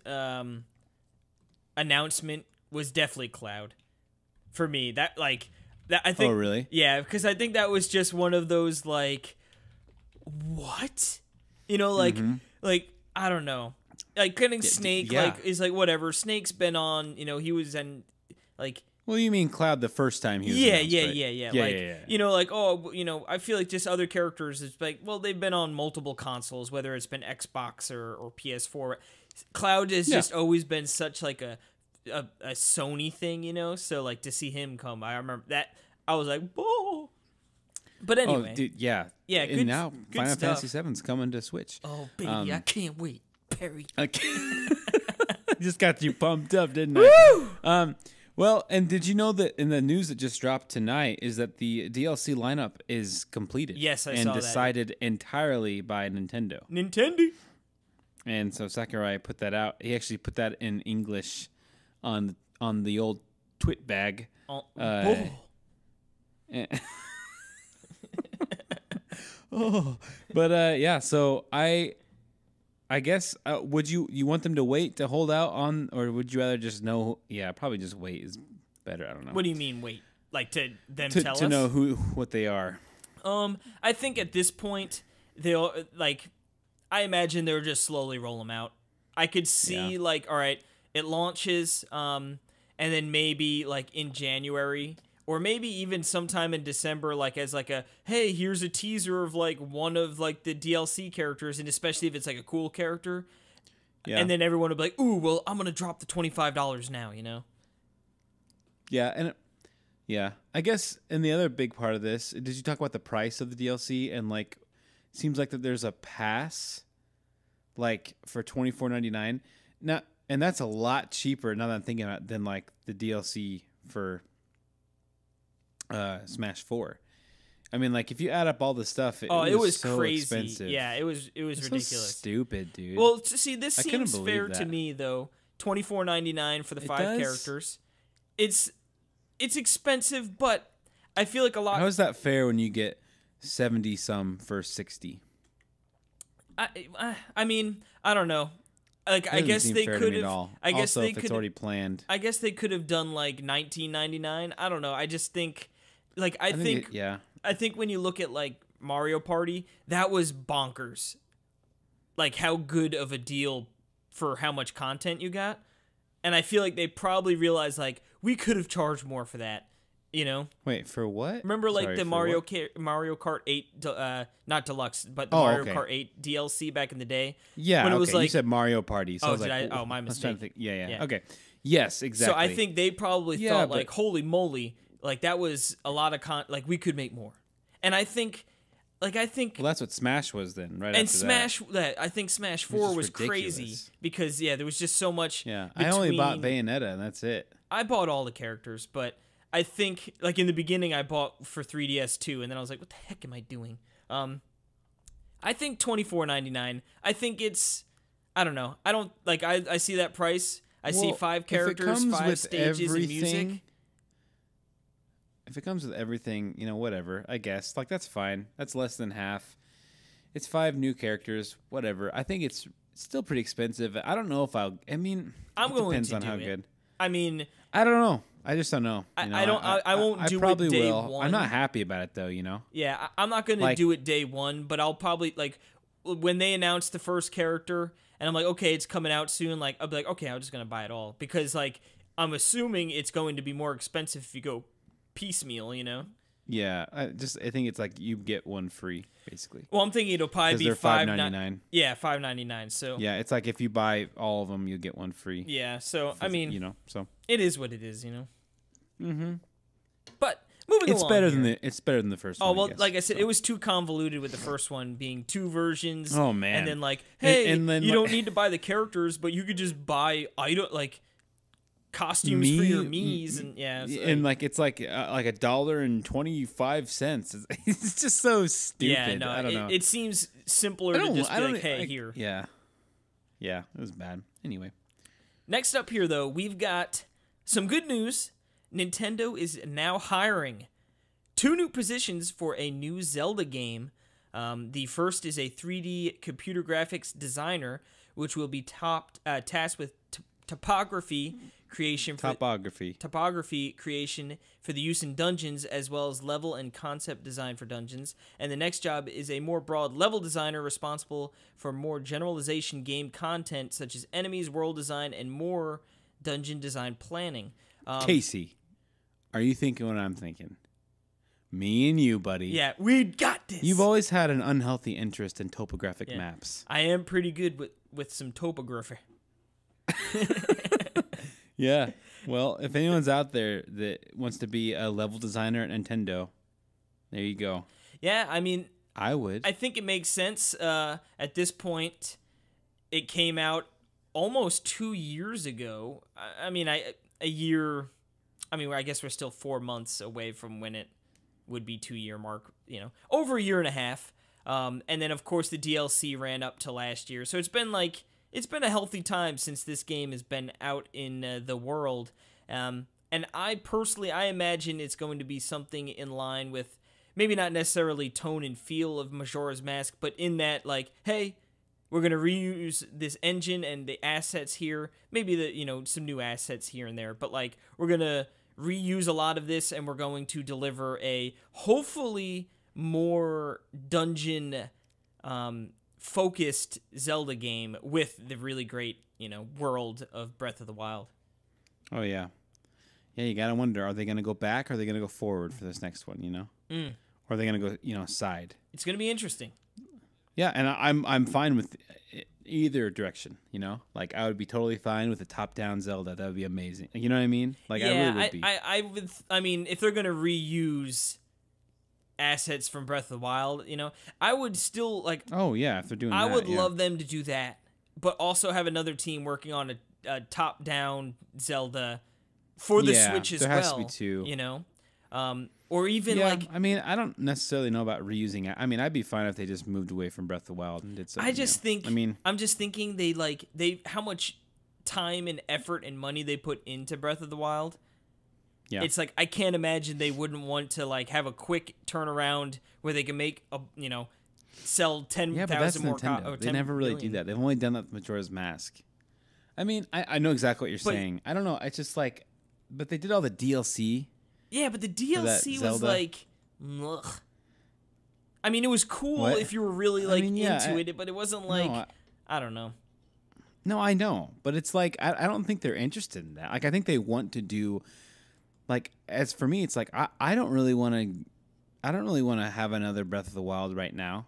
[SPEAKER 1] announcement was definitely Cloud. For me, that I think.
[SPEAKER 2] Oh, really?
[SPEAKER 1] Yeah, because I think that was just one of those like, what? Like I don't know, like getting Snake, like is like whatever. Snake's been on, he was in, like.
[SPEAKER 2] Well, you mean Cloud the first time he was announced, right?
[SPEAKER 1] Like, I feel like just other characters is like, well, they've been on multiple consoles, whether it's been Xbox or PS4. Cloud has just always been such like a Sony thing, So like to see him come, I remember that I was like, whoa. But anyway.
[SPEAKER 2] Oh, dude, yeah.
[SPEAKER 1] Yeah,
[SPEAKER 2] and now Final Fantasy VII's coming to Switch.
[SPEAKER 1] Oh, baby, I can't wait. Perry.
[SPEAKER 2] Just got you pumped up, didn't I?
[SPEAKER 1] Woo!
[SPEAKER 2] Well, and did you know that in the news that just dropped tonight is that the DLC lineup is completed?
[SPEAKER 1] Yes, I saw that.
[SPEAKER 2] And decided entirely by Nintendo. And so Sakurai put that out. He actually put that in English on the old twit bag. Oh, but yeah. So I guess would you want them to wait to hold out on, or would you rather just know? Yeah, probably just wait is better. I don't know.
[SPEAKER 1] What do you mean wait? Like to them
[SPEAKER 2] to,
[SPEAKER 1] tell
[SPEAKER 2] to
[SPEAKER 1] us?
[SPEAKER 2] know what they are.
[SPEAKER 1] I think at this point they'll like. I imagine they'll just slowly roll them out. I could see like, all right, it launches, and then maybe like in January or maybe even sometime in December, like as like a hey, here's a teaser of like one of like the DLC characters, and especially if it's like a cool character, and then everyone will be like, ooh, well, I'm gonna drop the $25 now, you know?
[SPEAKER 2] Yeah, and I guess, and the other big part of this, did you talk about the price of the DLC? And like, it seems like that there's a pass, like for $24.99 now, and that's a lot cheaper now that I'm thinking about it, than like the DLC for Smash 4. I mean, like if you add up all the stuff, it was so
[SPEAKER 1] crazy.
[SPEAKER 2] expensive.
[SPEAKER 1] Yeah, it was ridiculous.
[SPEAKER 2] So stupid, dude.
[SPEAKER 1] Well, see, this
[SPEAKER 2] I couldn't
[SPEAKER 1] seems
[SPEAKER 2] believe
[SPEAKER 1] fair
[SPEAKER 2] that.
[SPEAKER 1] to me though. $24.99 for the 5
[SPEAKER 2] does.
[SPEAKER 1] characters. It's expensive, but I feel like a lot.
[SPEAKER 2] How is that fair when you get 70 some for 60?
[SPEAKER 1] I mean, I don't know. Like
[SPEAKER 2] That
[SPEAKER 1] I guess
[SPEAKER 2] doesn't
[SPEAKER 1] they
[SPEAKER 2] seem fair to
[SPEAKER 1] could
[SPEAKER 2] me at
[SPEAKER 1] have.
[SPEAKER 2] all.
[SPEAKER 1] I guess
[SPEAKER 2] Also,
[SPEAKER 1] they
[SPEAKER 2] if
[SPEAKER 1] could.
[SPEAKER 2] it's already planned.
[SPEAKER 1] I guess they could have done like $19.99. I don't know. I just think, like I think I think when you look at like Mario Party, that was bonkers. Like how good of a deal for how much content you got. And I feel like they probably realized like we could have charged more for that, you know?
[SPEAKER 2] Wait, for what?
[SPEAKER 1] Remember like
[SPEAKER 2] Sorry,
[SPEAKER 1] the
[SPEAKER 2] for
[SPEAKER 1] Mario
[SPEAKER 2] what?
[SPEAKER 1] Mario Kart 8 not deluxe, but the
[SPEAKER 2] Oh,
[SPEAKER 1] Mario
[SPEAKER 2] okay.
[SPEAKER 1] Kart 8 DLC back in the day?
[SPEAKER 2] Yeah,
[SPEAKER 1] when it
[SPEAKER 2] okay.
[SPEAKER 1] was like
[SPEAKER 2] You said Mario Party. So
[SPEAKER 1] Oh,
[SPEAKER 2] I was
[SPEAKER 1] did
[SPEAKER 2] like,
[SPEAKER 1] I? Oh, my
[SPEAKER 2] I was trying to
[SPEAKER 1] mistake.
[SPEAKER 2] think. Yeah.
[SPEAKER 1] Yeah.
[SPEAKER 2] Okay. Yes, exactly.
[SPEAKER 1] So I think they probably
[SPEAKER 2] Yeah,
[SPEAKER 1] thought
[SPEAKER 2] but-
[SPEAKER 1] like, holy moly, like that was a lot of like we could make more. And I think
[SPEAKER 2] Well, that's what Smash was then, right?
[SPEAKER 1] and
[SPEAKER 2] after
[SPEAKER 1] Smash I think Smash 4 was
[SPEAKER 2] just
[SPEAKER 1] crazy
[SPEAKER 2] ridiculous.
[SPEAKER 1] because there was just so much.
[SPEAKER 2] Yeah, I only bought
[SPEAKER 1] between-
[SPEAKER 2] Bayonetta, and that's it.
[SPEAKER 1] I bought all the characters, but I think like in the beginning I bought for 3DS too, and then I was like, what the heck am I doing? I think $24.99. I think it's I don't know. I don't like I see that price. I see
[SPEAKER 2] Well,
[SPEAKER 1] 5
[SPEAKER 2] if it
[SPEAKER 1] characters,
[SPEAKER 2] comes
[SPEAKER 1] 5
[SPEAKER 2] with
[SPEAKER 1] stages and music.
[SPEAKER 2] everything- If it comes with everything, whatever. I guess like that's fine. That's less than half. It's 5 new characters, whatever. I think it's still pretty expensive. I don't know if I'll. I mean,
[SPEAKER 1] I'm
[SPEAKER 2] it
[SPEAKER 1] going
[SPEAKER 2] depends
[SPEAKER 1] to
[SPEAKER 2] on
[SPEAKER 1] do
[SPEAKER 2] how
[SPEAKER 1] it.
[SPEAKER 2] good.
[SPEAKER 1] I mean,
[SPEAKER 2] I don't know. I just don't know.
[SPEAKER 1] I don't. I won't do
[SPEAKER 2] probably
[SPEAKER 1] it day
[SPEAKER 2] will.
[SPEAKER 1] one.
[SPEAKER 2] I'm not happy about it though.
[SPEAKER 1] Yeah, I'm not gonna
[SPEAKER 2] Like-
[SPEAKER 1] do it day one, but I'll probably like when they announce the first character, and I'm like, okay, it's coming out soon. Like, I'll be like, okay, I'm just gonna buy it all because like I'm assuming it's going to be more expensive if you go piecemeal,
[SPEAKER 2] Yeah, I think it's like you get one free basically.
[SPEAKER 1] Well, I'm thinking it'll probably be
[SPEAKER 2] Because they're $5.99.
[SPEAKER 1] Yeah, $5.99. So
[SPEAKER 2] Yeah, it's like if you buy all of them, you get one free.
[SPEAKER 1] yeah. So I mean,
[SPEAKER 2] so
[SPEAKER 1] it is what it is, Mm-hmm. But moving
[SPEAKER 2] it's
[SPEAKER 1] along
[SPEAKER 2] better
[SPEAKER 1] here.
[SPEAKER 2] than the first one.
[SPEAKER 1] Oh well,
[SPEAKER 2] guess,
[SPEAKER 1] like I said,
[SPEAKER 2] so.
[SPEAKER 1] it was too convoluted with the first one being 2 versions.
[SPEAKER 2] Oh, man.
[SPEAKER 1] And then like, hey,
[SPEAKER 2] And then,
[SPEAKER 1] you
[SPEAKER 2] like-
[SPEAKER 1] don't need to buy the characters, but you could just buy costumes for your Miis, and
[SPEAKER 2] it's like $1.25. It's just so stupid.
[SPEAKER 1] yeah, no,
[SPEAKER 2] I don't know.
[SPEAKER 1] it seems simpler to just be like, hey, here.
[SPEAKER 2] Yeah, it was bad. Anyway,
[SPEAKER 1] Next up here, though, we've got some good news. Nintendo is now hiring 2 new positions for a new Zelda game. The first is a 3D computer graphics designer, which will be tasked with topography creation for the use in dungeons, as well as level and concept design for dungeons. And the next job is a more broad level designer responsible for more generalization game content, such as enemies, world design, and more dungeon design planning.
[SPEAKER 2] Casey, are you thinking what I'm thinking? Me and you, buddy.
[SPEAKER 1] Yeah, we got this.
[SPEAKER 2] You've always had an unhealthy interest in topographic maps.
[SPEAKER 1] I am pretty good with some topography.
[SPEAKER 2] Yeah. Well, if anyone's out there that wants to be a level designer at Nintendo, there you go.
[SPEAKER 1] Yeah, I mean,
[SPEAKER 2] I would.
[SPEAKER 1] I think it makes sense. At this point, it came out almost 2 years ago. I mean, a year. I mean, I guess we're still 4 months away from when it would be 2-year mark. Over a year and a half. And then of course the DLC ran up to last year. So it's been a healthy time since this game has been out in the world. And I imagine it's going to be something in line with maybe not necessarily tone and feel of Majora's Mask, but in that, like, hey, we're going to reuse this engine and the assets here, maybe some new assets here and there, but like, we're going to reuse a lot of this, and we're going to deliver a hopefully more dungeon focused Zelda game with the really great, world of Breath of the Wild.
[SPEAKER 2] Oh, yeah. Yeah, you got to wonder, are they going to go back or are they going to go forward for this next one, Or are they going to go, side? It's
[SPEAKER 1] going to be interesting.
[SPEAKER 2] Yeah, and I'm fine with either direction, Like, I would be totally fine with a top-down Zelda. That would be amazing. You know what I mean? Like,
[SPEAKER 1] yeah,
[SPEAKER 2] I really would be.
[SPEAKER 1] I mean, if they're going to reuse assets from Breath of the Wild, I would still, like...
[SPEAKER 2] Oh, yeah, if they're doing that,
[SPEAKER 1] I would love them to do that, but also have another team working on a top-down Zelda for the Switch as well.
[SPEAKER 2] there has to be two.
[SPEAKER 1] Or even
[SPEAKER 2] I mean, I don't necessarily know about reusing it. I mean, I'd be fine if they just moved away from Breath of the Wild and did something. I'm just thinking they how much time and effort and money they put into Breath of the Wild. Yeah. It's like I can't imagine they wouldn't want to like have a quick turnaround where they can make sell 10,000 more copies. They never really do that. They've only done that with Majora's Mask. I mean, I know exactly what you're saying. I don't know. It's just like, but they did all the DLC.
[SPEAKER 1] Yeah, but the DLC was like, ugh. I mean, it was cool if you were really into it, but it wasn't like, I don't know.
[SPEAKER 2] No, I know, but it's like I don't think they're interested in that. Like, I think they want to do, like, as for me, it's like I don't really want to have another Breath of the Wild right now.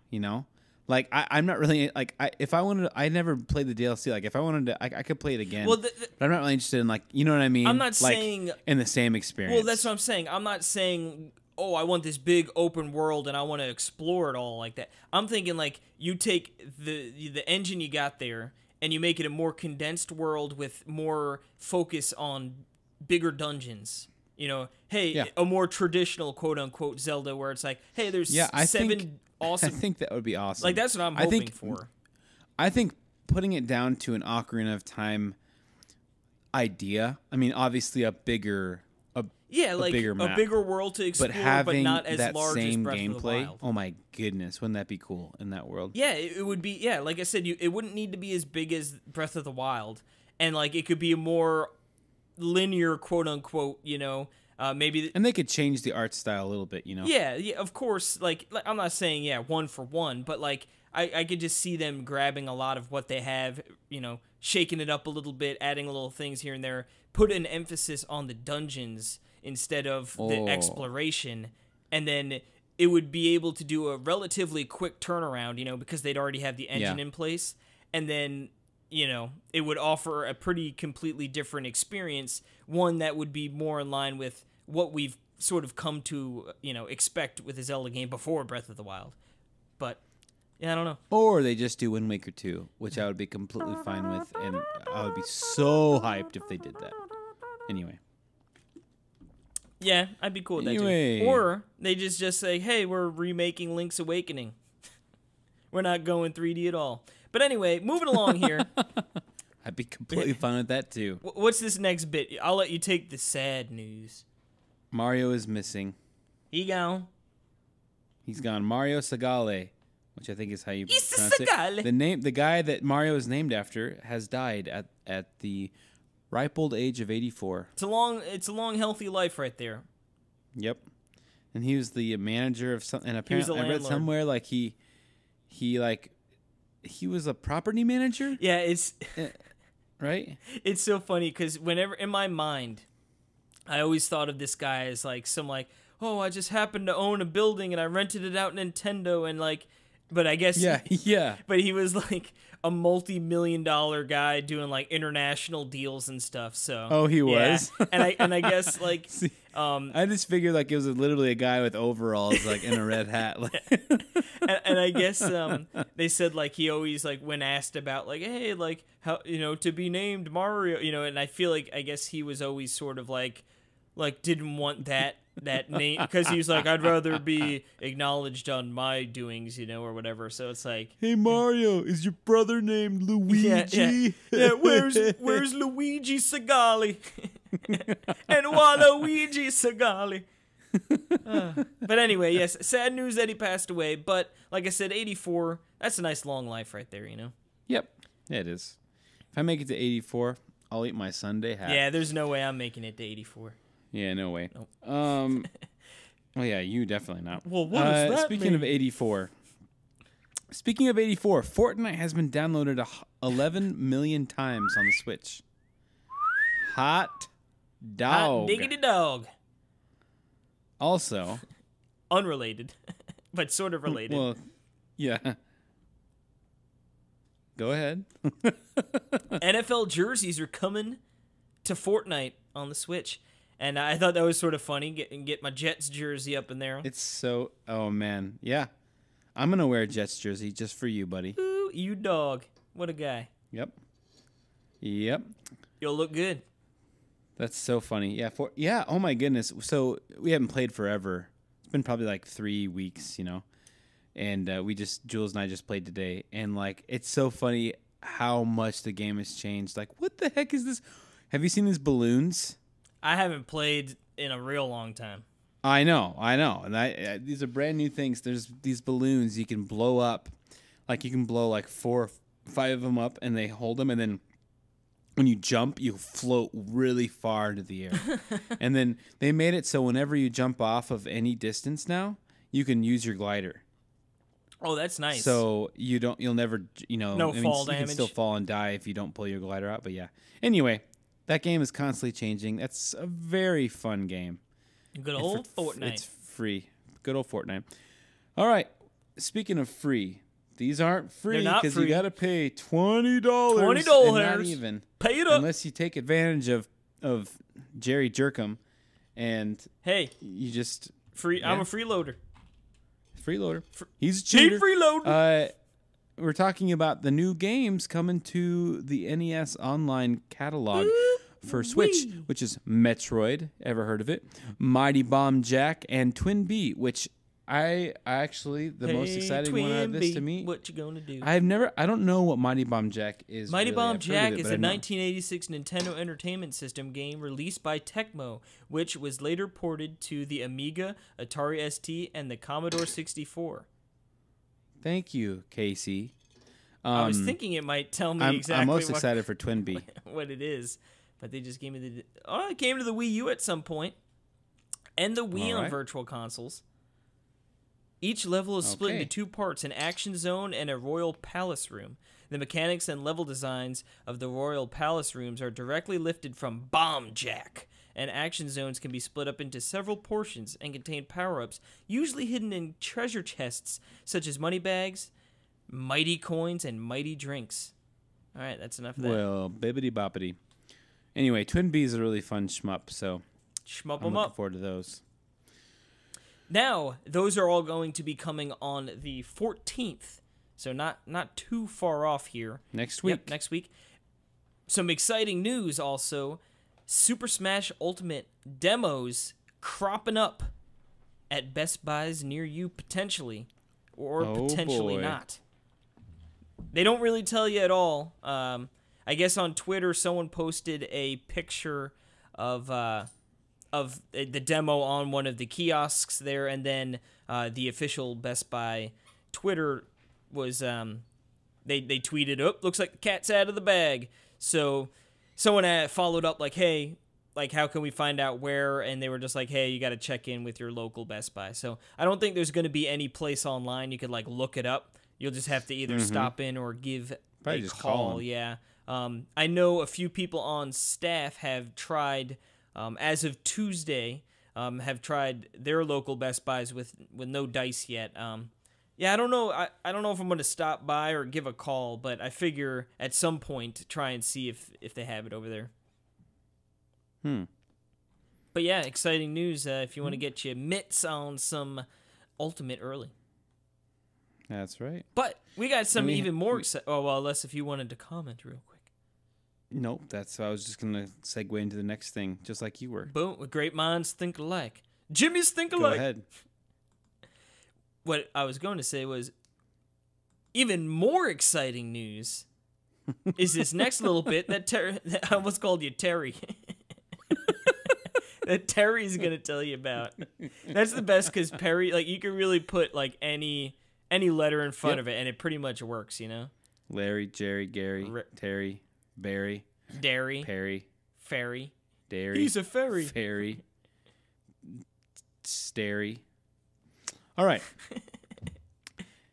[SPEAKER 2] Like, I'm not really like if I wanted to, I never played the DLC. Like, if I wanted to, I could play it again. Well, but I'm not really interested in, like, you know what I mean.
[SPEAKER 1] I'm not saying
[SPEAKER 2] in the same experience.
[SPEAKER 1] Well, that's what I'm saying. I'm not saying, oh, I want this big open world and I want to explore it all like that. I'm thinking like you take the engine you got there and you make it a more condensed world with more focus on bigger dungeons. A more traditional quote unquote Zelda where it's like, hey, there's seven. Awesome.
[SPEAKER 2] I think that would be awesome.
[SPEAKER 1] Like, that's what I'm hoping for.
[SPEAKER 2] I think putting it down to an Ocarina of Time idea. I mean, obviously a bigger map,
[SPEAKER 1] a bigger world to explore, but not as large as Breath of the Wild.
[SPEAKER 2] Oh my goodness, wouldn't that be cool in that world?
[SPEAKER 1] Yeah, it would be. Yeah, like I said, it wouldn't need to be as big as Breath of the Wild, and like it could be a more linear, quote unquote, maybe.
[SPEAKER 2] And they could change the art style a little bit,
[SPEAKER 1] Yeah, of course. Like I'm not saying one for one, but like I could just see them grabbing a lot of what they have, shaking it up a little bit, adding little things here and there, put an emphasis on the dungeons instead of the exploration, and then it would be able to do a relatively quick turnaround, because they'd already have the engine in place, and then it would offer a pretty completely different experience, one that would be more in line with what we've sort of come to, expect with a Zelda game before Breath of the Wild. But, yeah, I don't know.
[SPEAKER 2] Or they just do Wind Waker 2, which I would be completely fine with, and I would be so hyped if they did that. Anyway.
[SPEAKER 1] Yeah, I'd be cool with that too. Or they just say, hey, we're remaking Link's Awakening. We're not going 3D at all. But anyway, moving along here.
[SPEAKER 2] I'd be completely fine with that too.
[SPEAKER 1] What's this next bit? I'll let you take the sad news.
[SPEAKER 2] Mario is missing.
[SPEAKER 1] He gone.
[SPEAKER 2] He's gone. Mario Sagale, which I think is how you pronounce
[SPEAKER 1] it.
[SPEAKER 2] The guy that Mario is named after has died at the ripe old age of 84.
[SPEAKER 1] It's a long healthy life right there.
[SPEAKER 2] Yep. And he was the manager of something, and apparently I read somewhere like he was a property manager?
[SPEAKER 1] Yeah, it's
[SPEAKER 2] right?
[SPEAKER 1] It's so funny because whenever in my mind, I always thought of this guy as like oh, I just happened to own a building and I rented it out Nintendo and like, but I guess
[SPEAKER 2] yeah.
[SPEAKER 1] But he was like a multi-million-dollar guy doing like international deals and stuff. So
[SPEAKER 2] he was,
[SPEAKER 1] and I guess like
[SPEAKER 2] See, I just figured like it was literally a guy with overalls like in a red hat.
[SPEAKER 1] and I guess they said like he always like when asked about like, hey, like how to be named Mario, and I feel like I guess he was always sort of like didn't want that name because he was like, I'd rather be acknowledged on my doings, or whatever. So it's like,
[SPEAKER 2] hey Mario, is your brother named Luigi?
[SPEAKER 1] Yeah. Where's Luigi Sagale? And Waluigi Sagale? But anyway, yes, sad news that he passed away. But like I said, 84, that's a nice long life right there, you know?
[SPEAKER 2] Yep, yeah, it is. If I make it to 84, I'll eat my Sunday hat.
[SPEAKER 1] Yeah, there's no way I'm making it to 84.
[SPEAKER 2] Yeah, no way.
[SPEAKER 1] Nope.
[SPEAKER 2] Well, yeah, you definitely not.
[SPEAKER 1] Well, what does that
[SPEAKER 2] speaking
[SPEAKER 1] mean?
[SPEAKER 2] of 84, Fortnite has been downloaded 11 million times on the Switch. Hot dog.
[SPEAKER 1] Hot diggity dog.
[SPEAKER 2] Also,
[SPEAKER 1] Unrelated, but sort of related.
[SPEAKER 2] well, yeah. Go ahead.
[SPEAKER 1] NFL jerseys are coming to Fortnite on the Switch. And I thought that was sort of funny, get my Jets jersey up in there.
[SPEAKER 2] It's so, oh man, yeah. I'm going to wear a Jets jersey just for you, buddy.
[SPEAKER 1] Ooh, you dog. What a guy.
[SPEAKER 2] Yep.
[SPEAKER 1] You'll look good.
[SPEAKER 2] That's so funny. Yeah, oh my goodness. So we haven't played forever. It's been probably like 3 weeks, you know. And Jules and I just played today. And like, it's so funny how much the game has changed. Like, what the heck is this? Have you seen these balloons?
[SPEAKER 1] I haven't played in a real long time.
[SPEAKER 2] I know. And these are brand new things. There's these balloons you can blow up. Like, you can blow like 4 or 5 of them up, and they hold them, and then when you jump, you float really far into the air. And then they made it so whenever you jump off of any distance now, you can use your glider.
[SPEAKER 1] Oh, that's nice.
[SPEAKER 2] So you'll never,
[SPEAKER 1] fall damage.
[SPEAKER 2] You can still fall and die if you don't pull your glider out. But yeah. Anyway, that game is constantly changing. That's a very fun game.
[SPEAKER 1] Good old Fortnite.
[SPEAKER 2] It's free. Good old Fortnite. All right. Speaking of free, these aren't free because you got to pay $20.
[SPEAKER 1] $20.
[SPEAKER 2] And not even.
[SPEAKER 1] Pay it up.
[SPEAKER 2] Unless you take advantage of Jerry Jerkum, and
[SPEAKER 1] hey,
[SPEAKER 2] you just
[SPEAKER 1] free. Yeah. I'm a freeloader.
[SPEAKER 2] Freeloader. He's a cheater.
[SPEAKER 1] Freeloader.
[SPEAKER 2] We're talking about the new games coming to the NES Online catalog for Switch, which is Metroid. Ever heard of it? Mighty Bomb Jack and Twin B, which I actually most exciting one out of this to me.
[SPEAKER 1] What you gonna do?
[SPEAKER 2] I don't know what Mighty Bomb Jack is.
[SPEAKER 1] Mighty Bomb Jack is a 1986 Nintendo Entertainment System game released by Tecmo, which was later ported to the Amiga, Atari ST, and the Commodore 64.
[SPEAKER 2] Thank you, Casey.
[SPEAKER 1] I was thinking it might tell me exactly.
[SPEAKER 2] I'm most excited for Twin B.
[SPEAKER 1] What it is, but they just gave me it came to the Wii U at some point, and the Wii on Virtual Consoles. Each level is split into 2 parts, an action zone and a royal palace room. The mechanics and level designs of the royal palace rooms are directly lifted from Bomb Jack, and action zones can be split up into several portions and contain power-ups, usually hidden in treasure chests, such as money bags, mighty coins, and mighty drinks. All right, that's enough of that.
[SPEAKER 2] Well, bibbity boppity. Anyway, Twin B is a really fun shmup, so
[SPEAKER 1] Shmup
[SPEAKER 2] I'm looking forward to those.
[SPEAKER 1] Now, those are all going to be coming on the 14th, so not too far off here.
[SPEAKER 2] Next week.
[SPEAKER 1] Yep, next week. Some exciting news also. Super Smash Ultimate demos cropping up at Best Buys near you potentially, or potentially not. They don't really tell you at all. I guess on Twitter someone posted a picture of the demo on one of the kiosks there, and then the official Best Buy Twitter was they tweeted, "Oh, looks like the cat's out of the bag." So someone had followed up like, "Hey, like how can we find out where?" And they were just like, "Hey, you got to check in with your local Best Buy." So I don't think there's going to be any place online you could like look it up. You'll just have to either stop in or give
[SPEAKER 2] probably
[SPEAKER 1] a
[SPEAKER 2] just
[SPEAKER 1] call. Yeah. I know a few people on staff have tried. As of Tuesday, have tried their local Best Buys with no dice yet. Yeah, I don't know. I don't know if I'm going to stop by or give a call, but I figure at some point try and see if they have it over there. But yeah, exciting news if you want to get your mitts on some Ultimate early.
[SPEAKER 2] That's right.
[SPEAKER 1] But we got some even more exciting. Oh, well, unless if you wanted to comment real quick.
[SPEAKER 2] Nope, I was just going to segue into the next thing, just like you were.
[SPEAKER 1] Boom, great minds think alike. Jimmy's think alike.
[SPEAKER 2] Go ahead.
[SPEAKER 1] What I was going to say was, even more exciting news is this next little bit that I almost called you Terry. that Terry's gonna tell you about. That's the best because Perry, like, you can really put like any letter in front of it, and it pretty much works, you know.
[SPEAKER 2] Larry, Jerry, Gary, Terry, Barry,
[SPEAKER 1] Dairy,
[SPEAKER 2] Perry,
[SPEAKER 1] Fairy.
[SPEAKER 2] Dairy.
[SPEAKER 1] He's a fairy.
[SPEAKER 2] Fairy. Starry. All right.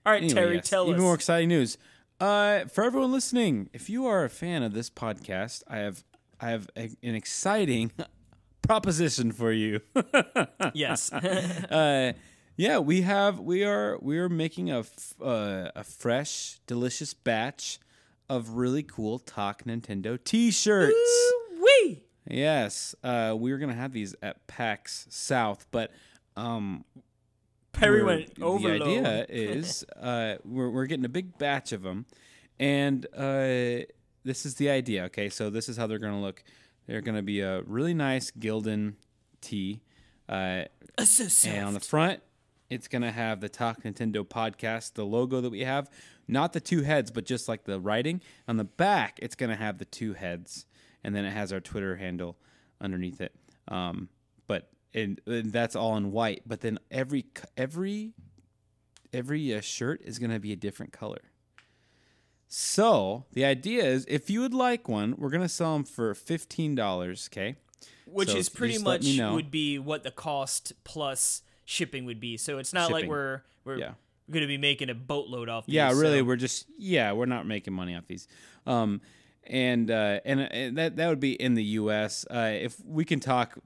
[SPEAKER 1] All right,
[SPEAKER 2] Anyway,
[SPEAKER 1] Terry,
[SPEAKER 2] yes,
[SPEAKER 1] tell us.
[SPEAKER 2] even more exciting news. For everyone listening, if you are a fan of this podcast, I have an exciting proposition for you.
[SPEAKER 1] Yes.
[SPEAKER 2] Yeah, we are making a fresh, delicious batch of really cool Talk Nintendo T-shirts.
[SPEAKER 1] Wee.
[SPEAKER 2] Yes, we were gonna have these at PAX South, but
[SPEAKER 1] Perry went overload.
[SPEAKER 2] The idea is we're getting a big batch of them, and this is the idea. Okay, so this is how they're gonna look. They're gonna be a really nice Gildan tee, and on the front, it's gonna have the Talk Nintendo podcast, the logo that we have, not the two heads, but just like the writing. On the back, it's gonna have the two heads, and then it has our Twitter handle underneath it. And that's all in white. But then every shirt is gonna be a different color. So the idea is, if you would like one, we're gonna sell them for $15. Okay,
[SPEAKER 1] which
[SPEAKER 2] so
[SPEAKER 1] is pretty
[SPEAKER 2] just
[SPEAKER 1] much
[SPEAKER 2] let me know.
[SPEAKER 1] would be what the cost plus shipping would be. So it's not
[SPEAKER 2] Shipping.
[SPEAKER 1] like we're going to be making a boatload off these.
[SPEAKER 2] Yeah, really,
[SPEAKER 1] so.
[SPEAKER 2] we're not making money off these. And that would be in the U.S. If we can talk,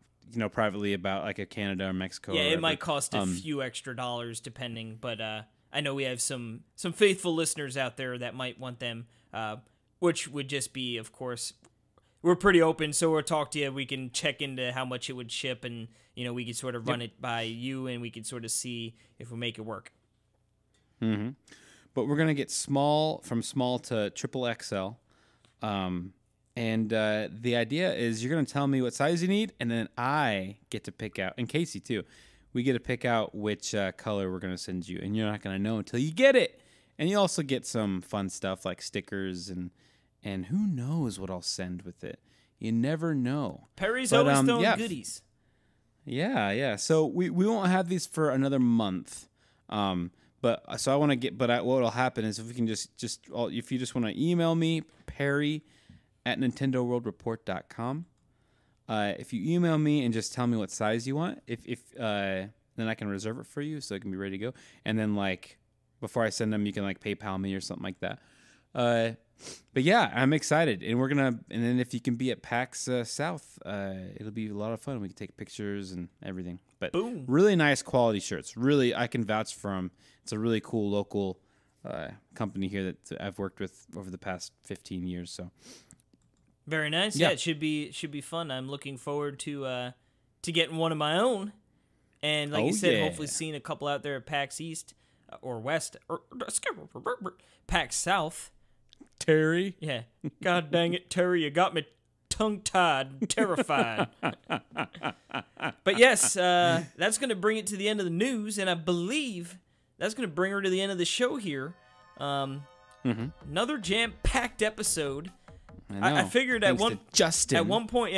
[SPEAKER 2] privately about like a Canada or Mexico.
[SPEAKER 1] Yeah,
[SPEAKER 2] or
[SPEAKER 1] it might cost a few extra dollars depending, but I know we have some faithful listeners out there that might want them, which would just be, of course, we're pretty open, so we'll talk to you. We can check into how much it would ship, and we could sort of run it by you, and we could sort of see if we make it work.
[SPEAKER 2] Mm-hmm. But we're gonna get from small to triple XL, and the idea is you're gonna tell me what size you need, and then I get to pick out, and Casey too. We get to pick out which color we're gonna send you, and you're not gonna know until you get it. And you also get some fun stuff like stickers and who knows what I'll send with it. You never know.
[SPEAKER 1] Perry's always throwing goodies.
[SPEAKER 2] Yeah. So we won't have these for another month. But so I want to get. But what will happen is if we can if you just want to email me, Perry@NintendoWorldReport.com. If you email me and just tell me what size you want, then I can reserve it for you so it can be ready to go. And then before I send them, you can PayPal me or something like that. But yeah, I'm excited, and then if you can be at PAX South, it'll be a lot of fun. We can take pictures and everything. But
[SPEAKER 1] boom,
[SPEAKER 2] really nice quality shirts. Really, I can vouch for them. It's a really cool local company here that I've worked with over the past 15 years. So
[SPEAKER 1] very nice. Yeah, it should be fun. I'm looking forward to getting one of my own, and like you said, hopefully seeing a couple out there at PAX East or West or PAX South.
[SPEAKER 2] Terry?
[SPEAKER 1] Yeah. God dang it, Terry, you got me tongue-tied and terrified. But yes, that's going to bring it to the end of the news, and I believe that's going to bring her to the end of the show here. Another jam-packed episode. I figured at one point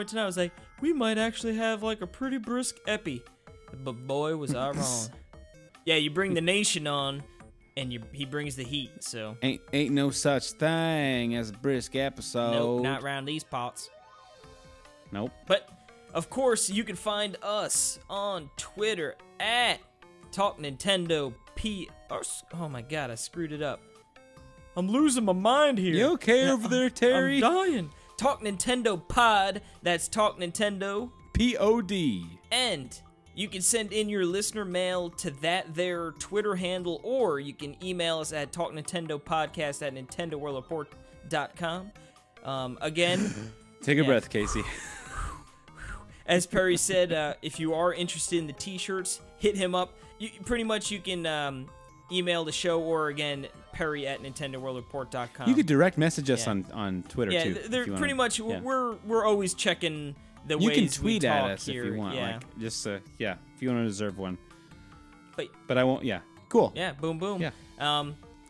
[SPEAKER 1] tonight, I was like, we might actually have a pretty brisk epi. But boy, was I wrong. Yeah, you bring the nation on, and he brings the heat, so...
[SPEAKER 2] Ain't no such thing as a brisk episode.
[SPEAKER 1] Nope, not around these parts.
[SPEAKER 2] Nope.
[SPEAKER 1] But, of course, you can find us on Twitter at TalkNintendoP... Oh my god, I screwed it up. I'm losing my mind here.
[SPEAKER 2] You okay over there, Terry?
[SPEAKER 1] I'm dying. Talk Nintendo Pod. That's Talk Nintendo
[SPEAKER 2] POD.
[SPEAKER 1] And... you can send in your listener mail to their Twitter handle, or you can email us at talknintendopodcast@nintendoworldreport.com. Again...
[SPEAKER 2] Take a breath, Casey.
[SPEAKER 1] As Perry said, if you are interested in the t-shirts, hit him up. You can email the show, or again, Perry@nintendoworldreport.com.
[SPEAKER 2] You could direct message us on Twitter, too.
[SPEAKER 1] Yeah, they're pretty much... We're always checking...
[SPEAKER 2] you can tweet at us
[SPEAKER 1] here.
[SPEAKER 2] if you want.
[SPEAKER 1] Yeah.
[SPEAKER 2] If you want to reserve one.
[SPEAKER 1] But
[SPEAKER 2] I won't. Yeah. Cool.
[SPEAKER 1] Yeah. Boom. Boom.
[SPEAKER 2] Yeah.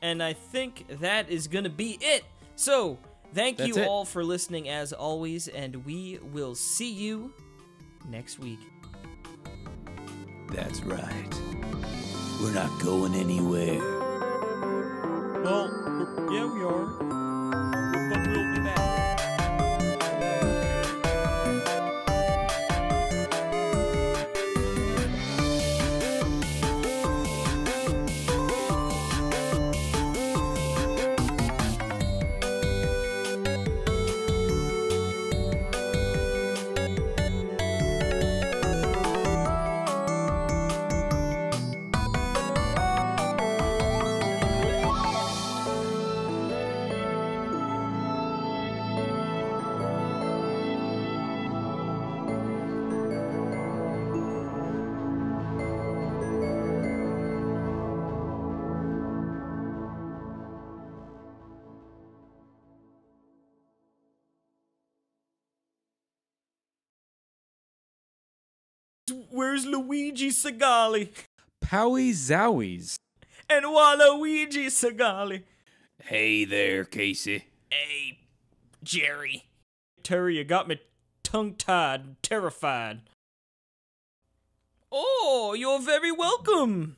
[SPEAKER 1] And I think that is gonna be it. So thank you all for listening as always, and we will see you next week.
[SPEAKER 4] That's right. We're not going anywhere.
[SPEAKER 1] Well, yeah, we are. But we'll be back. Where's Luigi Sagali?
[SPEAKER 2] Powie Zowies.
[SPEAKER 1] And Waluigi Sagali.
[SPEAKER 4] Hey there, Casey.
[SPEAKER 1] Hey, Jerry. Terry, you got me tongue-tied and terrified. Oh, you're very welcome.